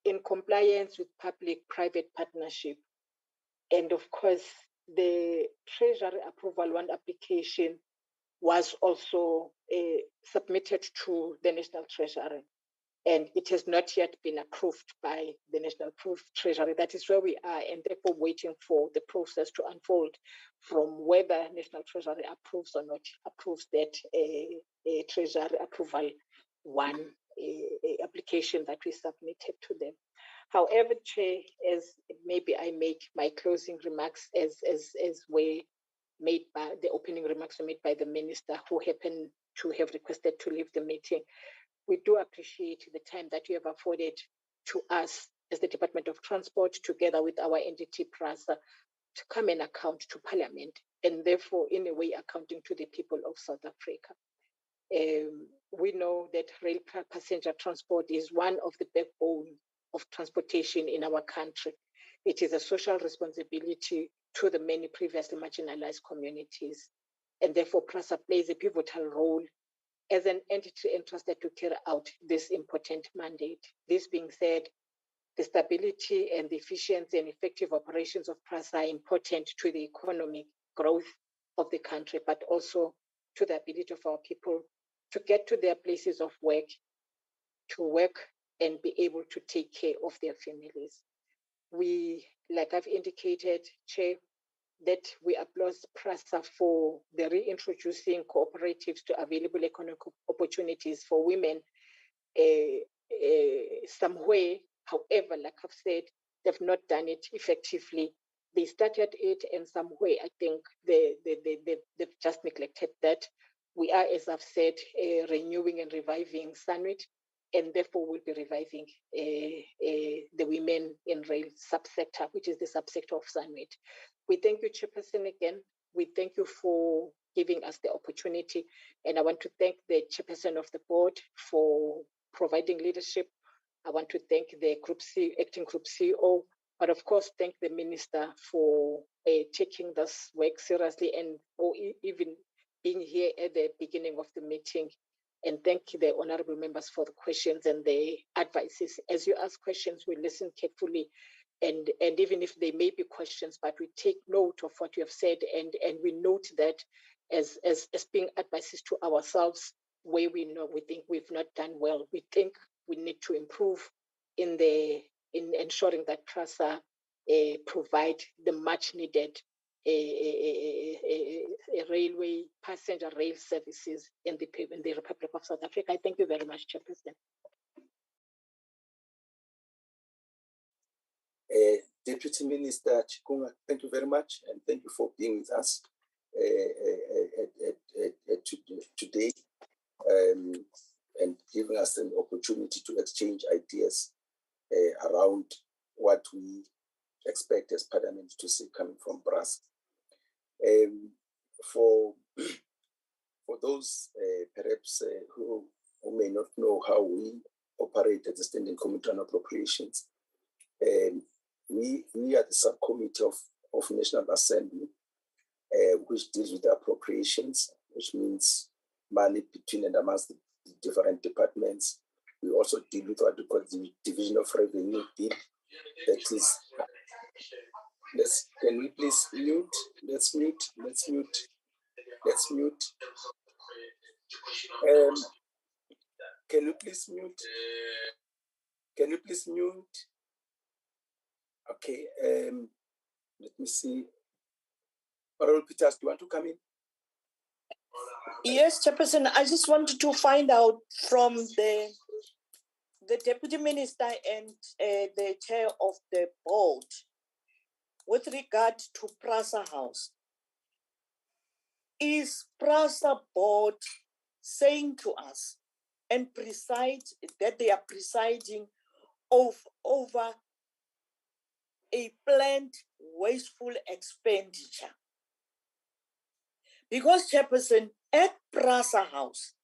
in compliance with public-private partnership. And of course, the Treasury Approval 1 application was also submitted to the National Treasury, and it has not yet been approved by the National Treasury. That is where we are, and therefore waiting for the process to unfold from whether National Treasury approves or not approves that Treasury Approval 1 application that we submitted to them. However, Chair, as maybe I make my closing remarks as were made by the opening remarks were made by the minister, who happened to have requested to leave the meeting. We do appreciate the time that you have afforded to us as the Department of Transport, together with our entity PRASA, to come and account to Parliament, and therefore, in a way, accounting to the people of South Africa. We know that rail passenger transport is one of the backbone of transportation in our country. It is a social responsibility to the many previously marginalized communities. And therefore, PRASA plays a pivotal role as an entity entrusted to carry out this important mandate. This being said, the stability and the efficiency and effective operations of PRASA are important to the economic growth of the country, but also to the ability of our people to get to their places of work, to work and be able to take care of their families. We, like I've indicated, Chair, that we applaud PRASA for the reintroducing cooperatives to available economic opportunities for women somewhere. However, like I've said, they've not done it effectively. They started it, and somewhere I think they've just neglected that. We are, as I've said, renewing and reviving SANWIT, and therefore we'll be reviving the women in rail subsector, which is the subsector of SANWIT. We thank you, Chairperson, again. We thank you for giving us the opportunity, and I want to thank the Chairperson of the board for providing leadership. I want to thank the acting Group CEO, but of course, thank the Minister for taking this work seriously and or even being here at the beginning of the meeting. And thank the honorable members for the questions and the advices. As you ask questions, we listen carefully, and even if there may be questions, but we take note of what you have said, and we note that as being advices to ourselves, where we think we've not done well. We think we need to improve in ensuring that PRASA provide the much needed railway passenger rail services in the Republic of South Africa. I thank you very much, Chairperson. Deputy Minister Chikunga, thank you very much, and thank you for being with us today, and giving us an opportunity to exchange ideas around what we expect as Parliament to see coming from PRASA. for those perhaps who may not know how we operate as a Standing Committee on Appropriations, we are the subcommittee of National Assembly, which deals with appropriations, which means money between and amongst the different departments. We also deal with what we call the division of revenue bill. That is, can we please mute? Let's mute. Can you please mute? Can you please mute? Okay. Let me see. Honorable Peters, do you want to come in? Yes, Chairperson, I just wanted to find out from the Deputy Minister and the Chair of the Board with regard to PRASA House. Is PRASA Board saying to us and that they are presiding over a planned wasteful expenditure? Because, Chairperson, at PRASA House,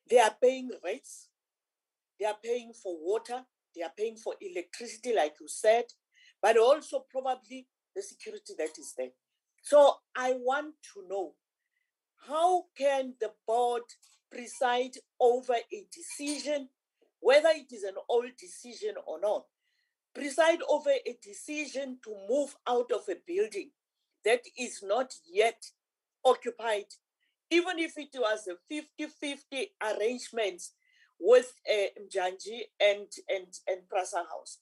they are paying rates, they are paying for water, they are paying for electricity, like you said, but also probably the security that is there. So I want to know, how can the board preside over a decision, whether it is an old decision or not, preside over a decision to move out of a building that is not yet occupied, even if it was a 50-50 arrangements with Mjanji and PRASA House.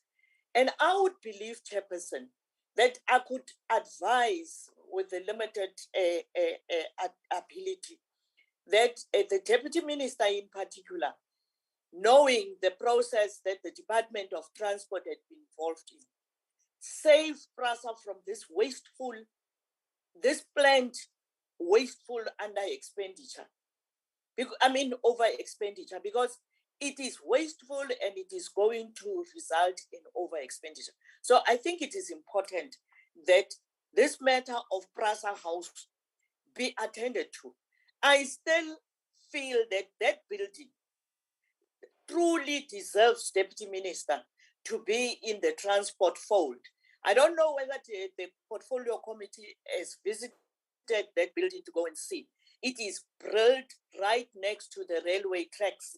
And I would believe, Chairperson, that I could advise with the limited ability that the Deputy Minister in particular, knowing the process that the Department of Transport had been involved in, save PRASA from this planned wasteful under expenditure. Over expenditure, because it is wasteful and it is going to result in over expenditure. So I think it is important that this matter of PRASA House be attended to. I still feel that that building truly deserves, Deputy Minister, to be in the transport fold. I don't know whether the portfolio committee has visited that building to go and see. It is built right next to the railway tracks.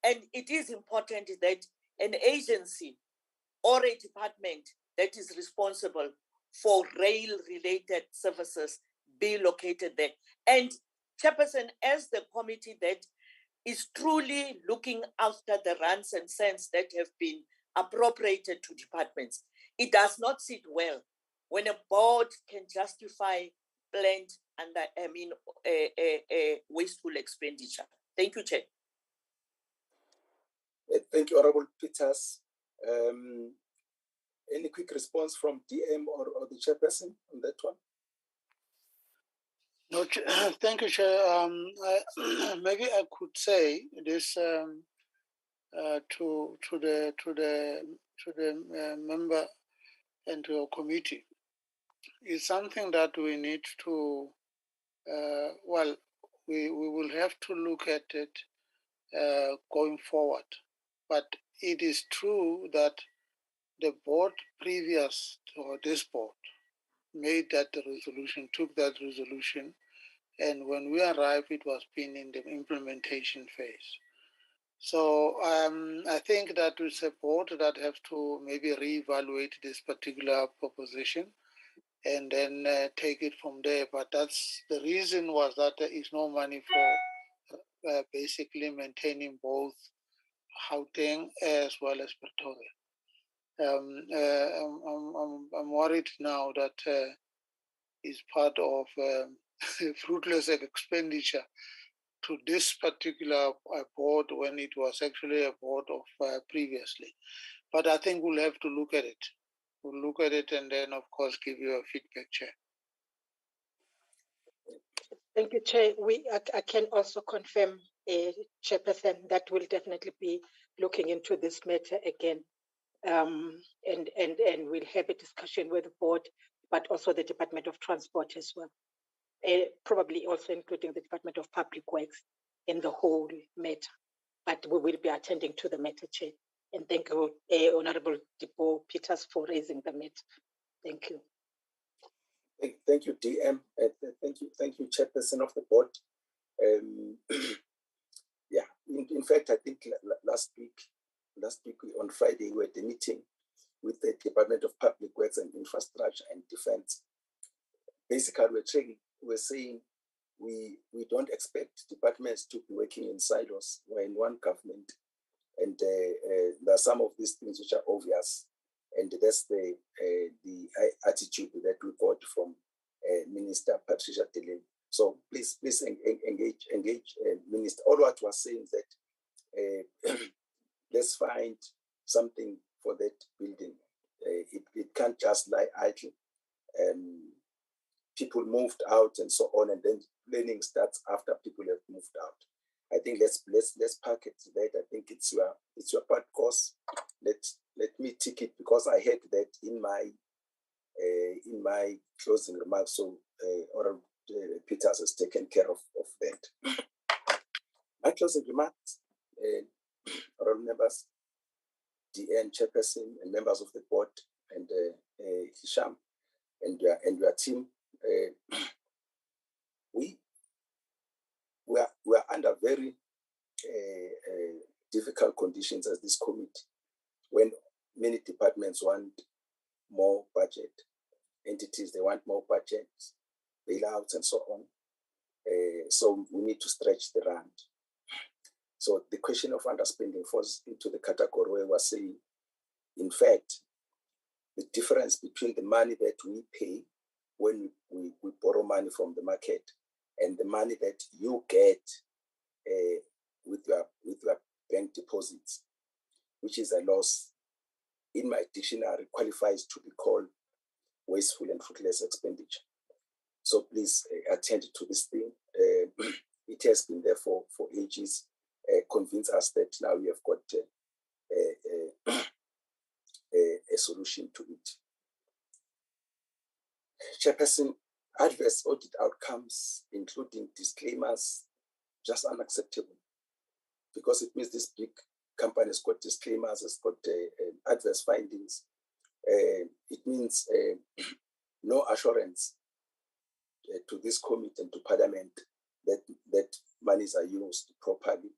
And it is important that an agency or a department that is responsible for rail-related services be located there. And Chairperson, as the committee that is truly looking after the rands and cents that have been appropriated to departments, it does not sit well when a board can justify planned wasteful expenditure. Thank you, Chair. Thank you, Honorable Peters. Any quick response from DM or the chairperson on that one? No, thank you, Chair. Maybe I could say this to the member and to our committee. It's something that we need to. We will have to look at it going forward. But it is true that the board previous to this board made that resolution, took that resolution, and when we arrived, it was been in the implementation phase. So I think that it's a board that have to maybe reevaluate this particular proposition and then take it from there. But that's the reason was that there is no money for basically maintaining both Gauteng as well as Pretoria. I'm worried now that is part of fruitless expenditure to this particular board when it was actually a board of previously. But I think we'll have to look at it. We'll look at it and then, of course, give you a feedback, Chair. Thank you, Chair. I can also confirm, Chairperson, that we'll definitely be looking into this matter again. And we'll have a discussion with the board, but also the Department of Transport as well. probably also including the Department of Public Works in the whole matter. But we will be attending to the matter, Chair. And thank you, Honorable Tipo Peters, for raising the matter. Thank you. Thank you, DM. Thank you, Chairperson of the board. Yeah, in fact, I think last week on Friday, we had a meeting with the Department of Public Works and Infrastructure and Defense. Basically, we're saying we don't expect departments to be working in silos. We're in one government, and there are some of these things which are obvious, and that's the attitude that we got from Minister Patricia Dillon. So please engage, Minister. All what we're saying is that let's find something for that building. It can't just lie idle. People moved out and so on, and then planning starts after people have moved out. I think let's park it that. I think it's your part course. Let me tick it, because I heard that in my closing remarks. So Peters has taken care of that. My closing remarks, honorable members, DN Chairperson and members of the board, and Hisham and your team. We are under very difficult conditions as this committee, when many departments want more budget, entities they want more budget, bailouts and so on. So we need to stretch the rand. So the question of underspending falls into the category where we're saying, in fact, the difference between the money that we pay when we borrow money from the market and the money that you get with your bank deposits, which is a loss, in my dictionary qualifies to be called wasteful and fruitless expenditure. So please attend to this thing. It has been there for ages. Convince us that now we have got a solution to it. Chairperson, adverse audit outcomes, including disclaimers, just unacceptable, because it means this big company has got disclaimers, has got adverse findings. It means no assurance to this committee and to Parliament that monies are used properly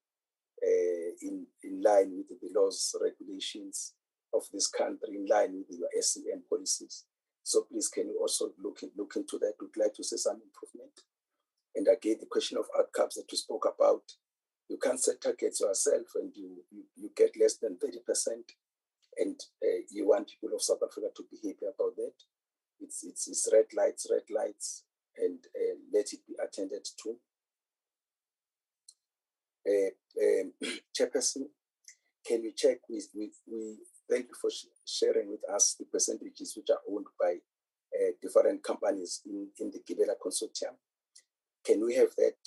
in line with the laws, regulations of this country, in line with your SCM policies. So please, can you also look into that? We'd like to see some improvement. And again, the question of outcomes that we spoke about, you can't set targets yourself and you get less than 30%, and you want people of South Africa to be happy about that. It's red lights, and let it be attended to. Chairperson, can you check we thank you for sharing with us the percentages which are owned by different companies in the Gibela Consortium. Can we have that,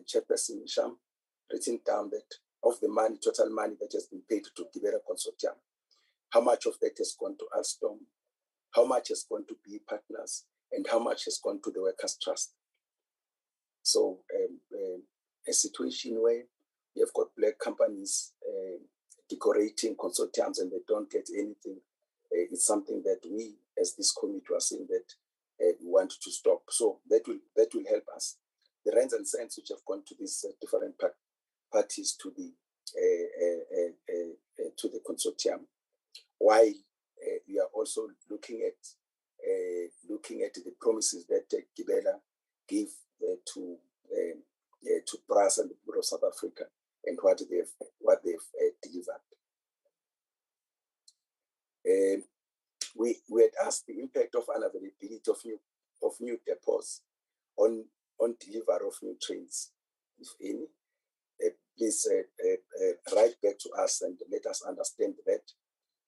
Chairperson Sham, written down that of the money, total money that has been paid to Gibela Consortium, how much of that has gone to Alstom, how much has gone to B Partners, and how much has gone to the Workers' Trust? So a situation where we have got black companies decorating consortiums and they don't get anything, it's something that we, as this committee, are saying that we want to stop. So that will help us. The rands and cents which have gone to these different parties to the consortium, while we are also looking at the promises that Gibela gave to PRASA and the Bureau of South Africa, and what they've delivered. We had asked the impact of unavailability of new depots on delivery of new trains, if any. Please write back to us and let us understand that,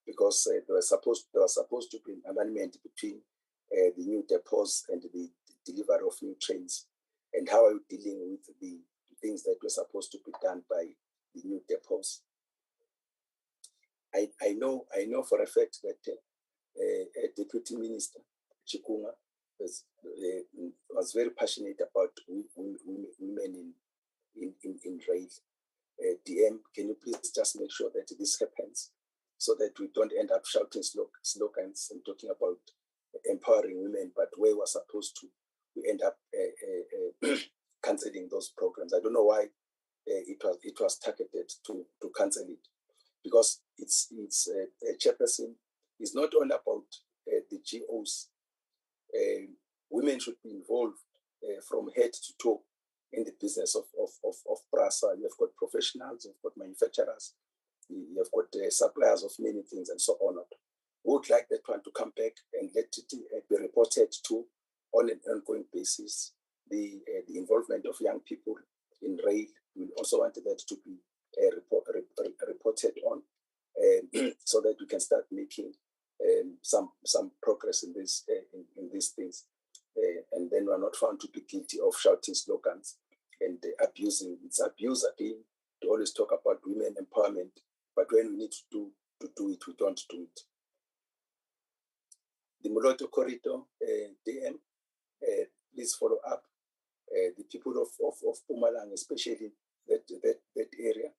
because there was supposed to be an alignment between the new depots and the delivery of new trains, and how are you dealing with the things that were supposed to be done by the new depots. I know for a fact that Deputy Minister Chikunga, was very passionate about women in rail. DM, can you please just make sure that this happens so that we don't end up shouting slogans and talking about empowering women, but where we're supposed to, we end up cancelling those programs. I don't know why it was targeted to cancel it, because it's chairperson is not only about the GOs. Women should be involved from head to toe in the business of PRASA. You have got professionals, you've got manufacturers, you have got suppliers of many things and so on. We would like that one to come back and let it be reported to on an ongoing basis. The involvement of young people in rail, we also want that to be reported on, so that we can start making some progress in this in these things, and then we're not found to be guilty of shouting slogans and abusing. It's abuse again to always talk about women empowerment, but when we need to do it, we don't do it. The Moloto corridor, DM, please follow up. The people of Pumalang, especially that area,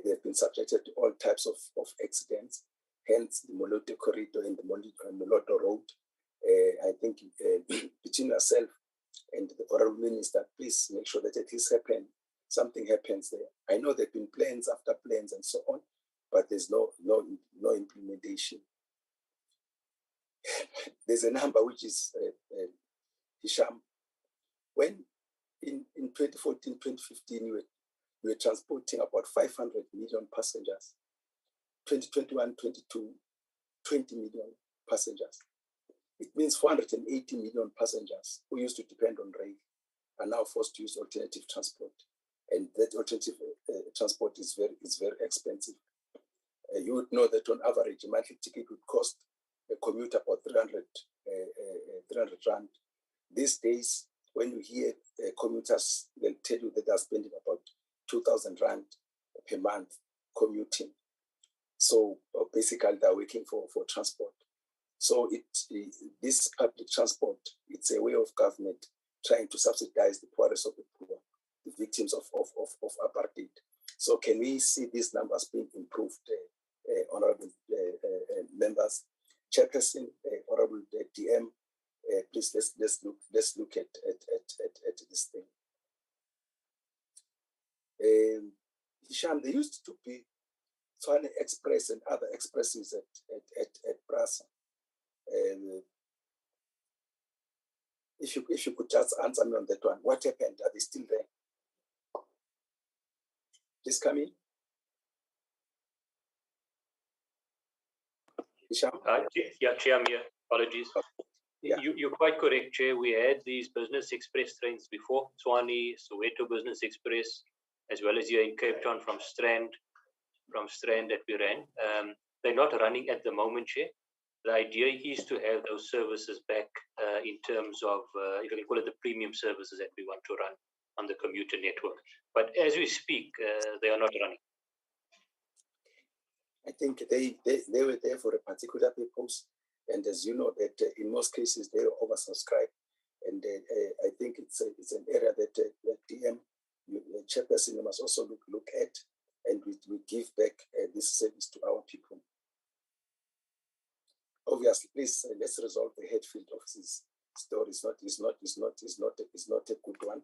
they've been subjected to all types of accidents. Hence, the Moloto corridor and the Moloto road. I think between yourself and the Honorable Minister, please make sure that at least something happens there. I know there have been plans after plans and so on, but there's no implementation. There's a number which is Hisham. When in 2014, 2015, we were transporting about 500 million passengers. 2021, 22, 20 million passengers. It means 480 million passengers who used to depend on rail are now forced to use alternative transport. And that alternative transport is very expensive. You would know that on average, a monthly ticket would cost a commuter about 300 rand. These days, when you hear commuters, they'll tell you that they're spending about 2,000 rand per month commuting. So basically, they're working for transport. So this public transport, it's a way of government trying to subsidize the poorest of the poor, the victims of apartheid. So can we see these numbers being improved, honorable members? Chairperson, honorable DM, please let's look at this thing. Hisham, there used to be Swane Express and other expresses at PRASA. If you could just answer me on that one, what happened? Are they still there? Please come in. Hisham? Yeah, Chair, I'm here. Apologies. Yeah. You're quite correct, Chair. We had these business express trains before, Swane, Soweto Business Express, as well as here in Cape Town from Strand that we ran. They're not running at the moment, Chair. The idea is to have those services back in terms of, if you can call it the premium services that we want to run on the commuter network. But as we speak, they are not running. I think they were there for a particular purpose. And as you know, that in most cases, they were oversubscribed. And I think it's an area that DM, chairperson, you must also look at, and we give back this service to our people. Obviously, please let's resolve the Hatfield office's story. It's not a good one.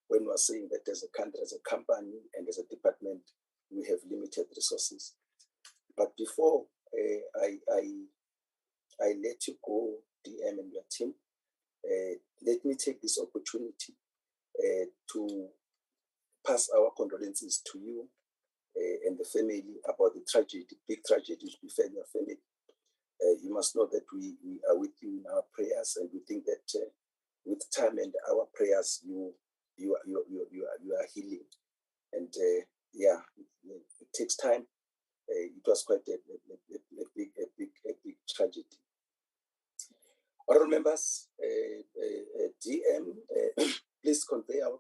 When we're saying that as a country, as a company, and as a department, we have limited resources. But before I let you go, DM and your team, let me take this opportunity to pass our condolences to you and the family about the tragedy, big tragedy which befell your family. You must know that we are with you in our prayers, and we think that with time and our prayers, you are healing. And yeah, it takes time. It was quite a big tragedy. Honourable members, DM, please convey our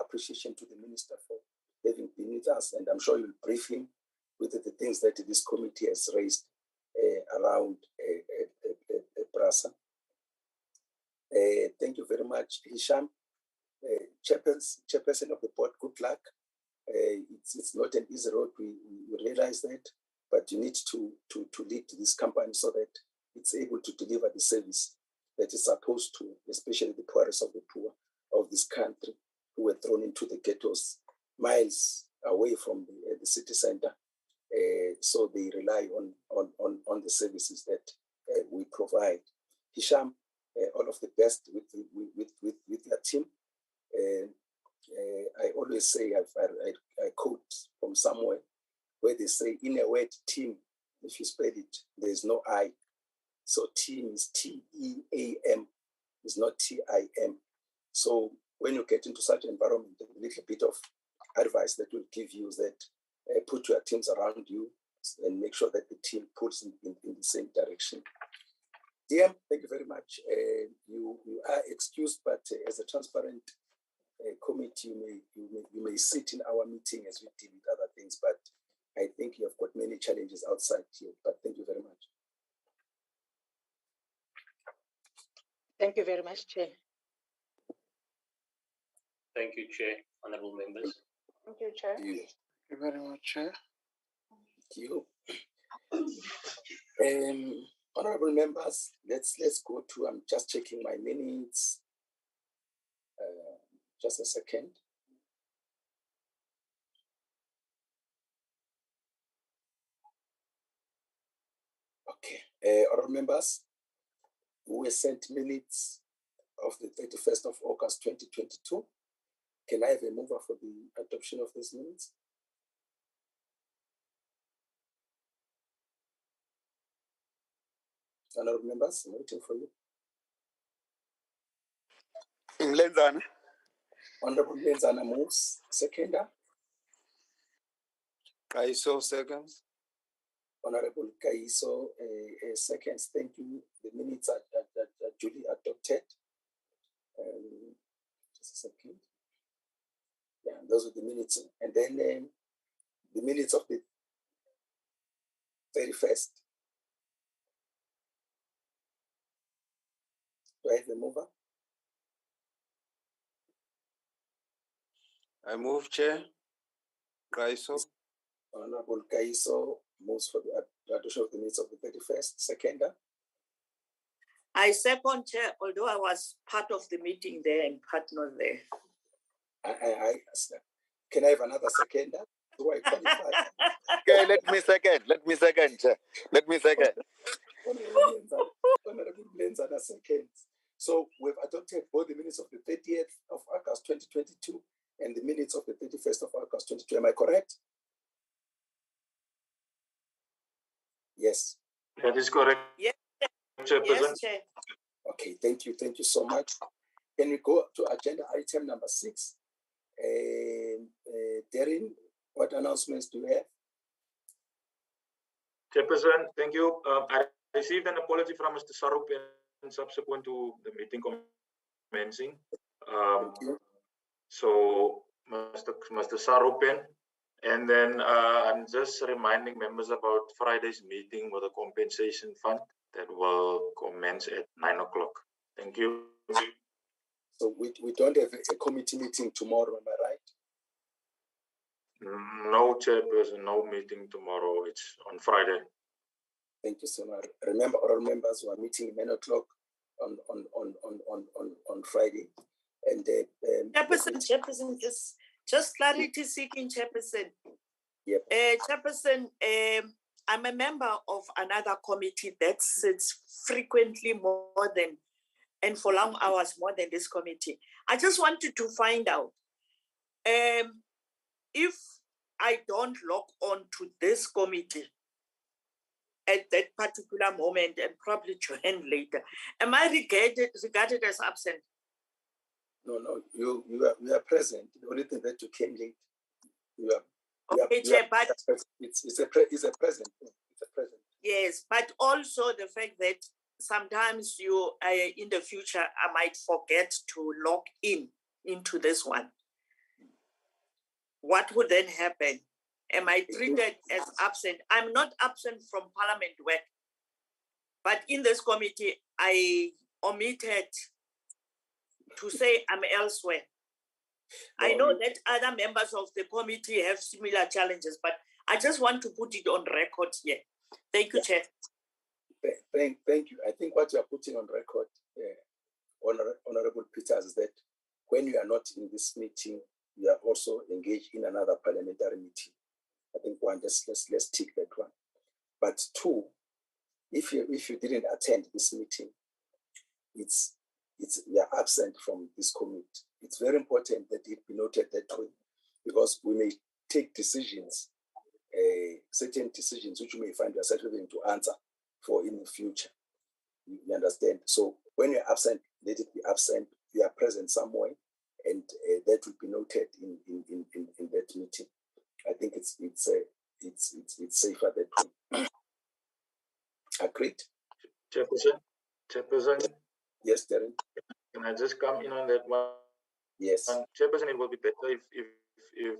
appreciation to the Minister for having been with us, and I'm sure you'll brief him with the things that this committee has raised around PRASA. Thank you very much, Hisham. Chairperson of the board, good luck. It's not an easy road, we realize that, but you need to lead this company so that it's able to deliver the service that it's supposed to, especially the poorest of the poor of this country who were thrown into the ghettos miles away from the city center. So they rely on the services that we provide. Hisham, all of the best with your team. I always say, I quote from somewhere where they say, in a word, team, if you spell it, there's no I. So team is T-E-A-M, it's not T-I-M. So when you get into such an environment, a little bit of advice that will give you is that put your teams around you and make sure that the team pulls in the same direction. DM, thank you very much. You are excused, but as a transparent committee, you may sit in our meeting as we deal with other things, but I think you have got many challenges outside here, but thank you very much. Thank you very much, Chair. Thank you, Chair, honorable members. Thank you, Chair. Thank you very much, Chair. Thank you. Honorable members, let's go to, I'm just checking my minutes. Just a second. Okay, honorable members, who were sent minutes of the 31st of August 2022. Can I have a mover for the adoption of these minutes? Honorable members, I'm waiting for you. Mlenzana. Honorable Mlenzana moves. Seconder. Kaiso seconds. Honorable Kaiso seconds. Thank you. The minutes are duly adopted. Just a second. Yeah, those are the minutes. And then the minutes of the 31st. Do I have the mover? I move, Chair. Kaiso. Honorable Kaiso moves for the adoption of the minutes of the 31st. Seconder. I second, Chair, although I was part of the meeting there and part not there. Can I have another seconder? Do I qualify? Okay, let me second, Chair. Let me second. Honorable Mlenzana seconds. So we've adopted both the minutes of the 30th of August 2022 and the minutes of the 31st of August 2022. Am I correct? Yes. That is correct. Yes, Chairperson. yes, Chair. Okay, thank you so much. Can we go to agenda item number 6? Darren, what announcements do you have? Chairperson, thank you. I received an apology from Mr. Sarupian subsequent to the meeting commencing. So, Mr. Sarupian, and then I'm just reminding members about Friday's meeting with the compensation fund that will commence at 9 o'clock. Thank you. So we don't have a committee meeting tomorrow, am I right? No, Chairperson, no meeting tomorrow. It's on Friday. Thank you so much. Remember, all members who are meeting at 9 o'clock on Friday. And Chairperson, just clarity seeking, Chairperson. Yep. Chairperson, I'm a member of another committee that sits frequently more than and for long hours more than this committee. I just wanted to find out if I don't log on to this committee at that particular moment and probably join later, am I regarded as absent? No, you are present. The only thing that you came late. Chair, but it's a present. It's a present. Yes, but also the fact that sometimes you, in the future, I might forget to log into this one. What would then happen? Am I treated as absent? I'm not absent from Parliament work, but in this committee, I omitted to say I'm elsewhere. I know that other members of the committee have similar challenges, but I just want to put it on record here. Thank you, Chair. Thank you. I think what you are putting on record, Honorable Peters, is that when you are not in this meeting, you are also engaged in another parliamentary meeting. I think one, let's tick that one. But two, if you didn't attend this meeting, you are absent from this committee. It's very important that it be noted that way, because we may take decisions, certain decisions which you may find yourself having to answer for in the future. You understand? So when you're absent, let it be absent. You are present somewhere, and that will be noted in that meeting. I think it's safer that way. Agreed? Chairperson. Yes, Darren. Can I just come in on that one? Yes. Chairperson, it will be better if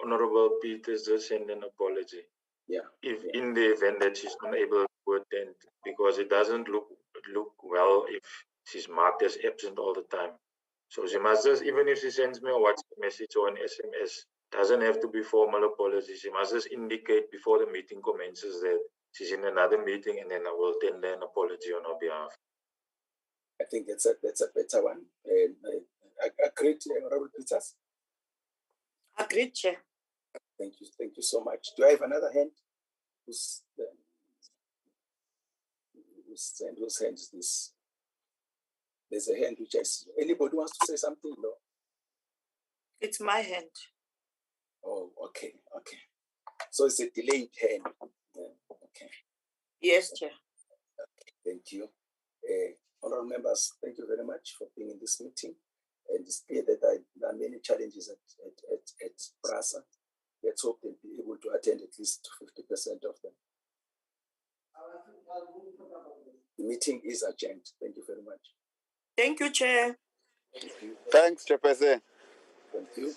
Honorable Peters just send an apology. Yeah. If in the event that she's unable to attend, because it doesn't look well if she's marked as absent all the time. So she must just, even if she sends me a WhatsApp message or an SMS, doesn't have to be formal apology. She must just indicate before the meeting commences that she's in another meeting, and then I will tender an apology on her behalf. I think that's a better one. Agreed, Honorable Peters. Agreed, Chair. Thank you so much. Do I have another hand? Whose hand is this? There's a hand which I see. Anybody wants to say something? No. It's my hand. Oh, okay. So it's a delayed hand. Okay. Yes, Chair. Okay, thank you. Honorable members, thank you very much for being in this meeting. And it's clear that there are many challenges at PRASA. Let's hope they'll be able to attend at least 50% of them. The meeting is adjourned. Thank you very much. Thank you, Chair. Thank you. Thanks, Chairperson. Thank you.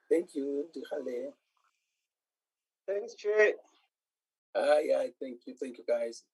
Thank you, Dihale. Thanks, Chair. Yeah, thank you guys.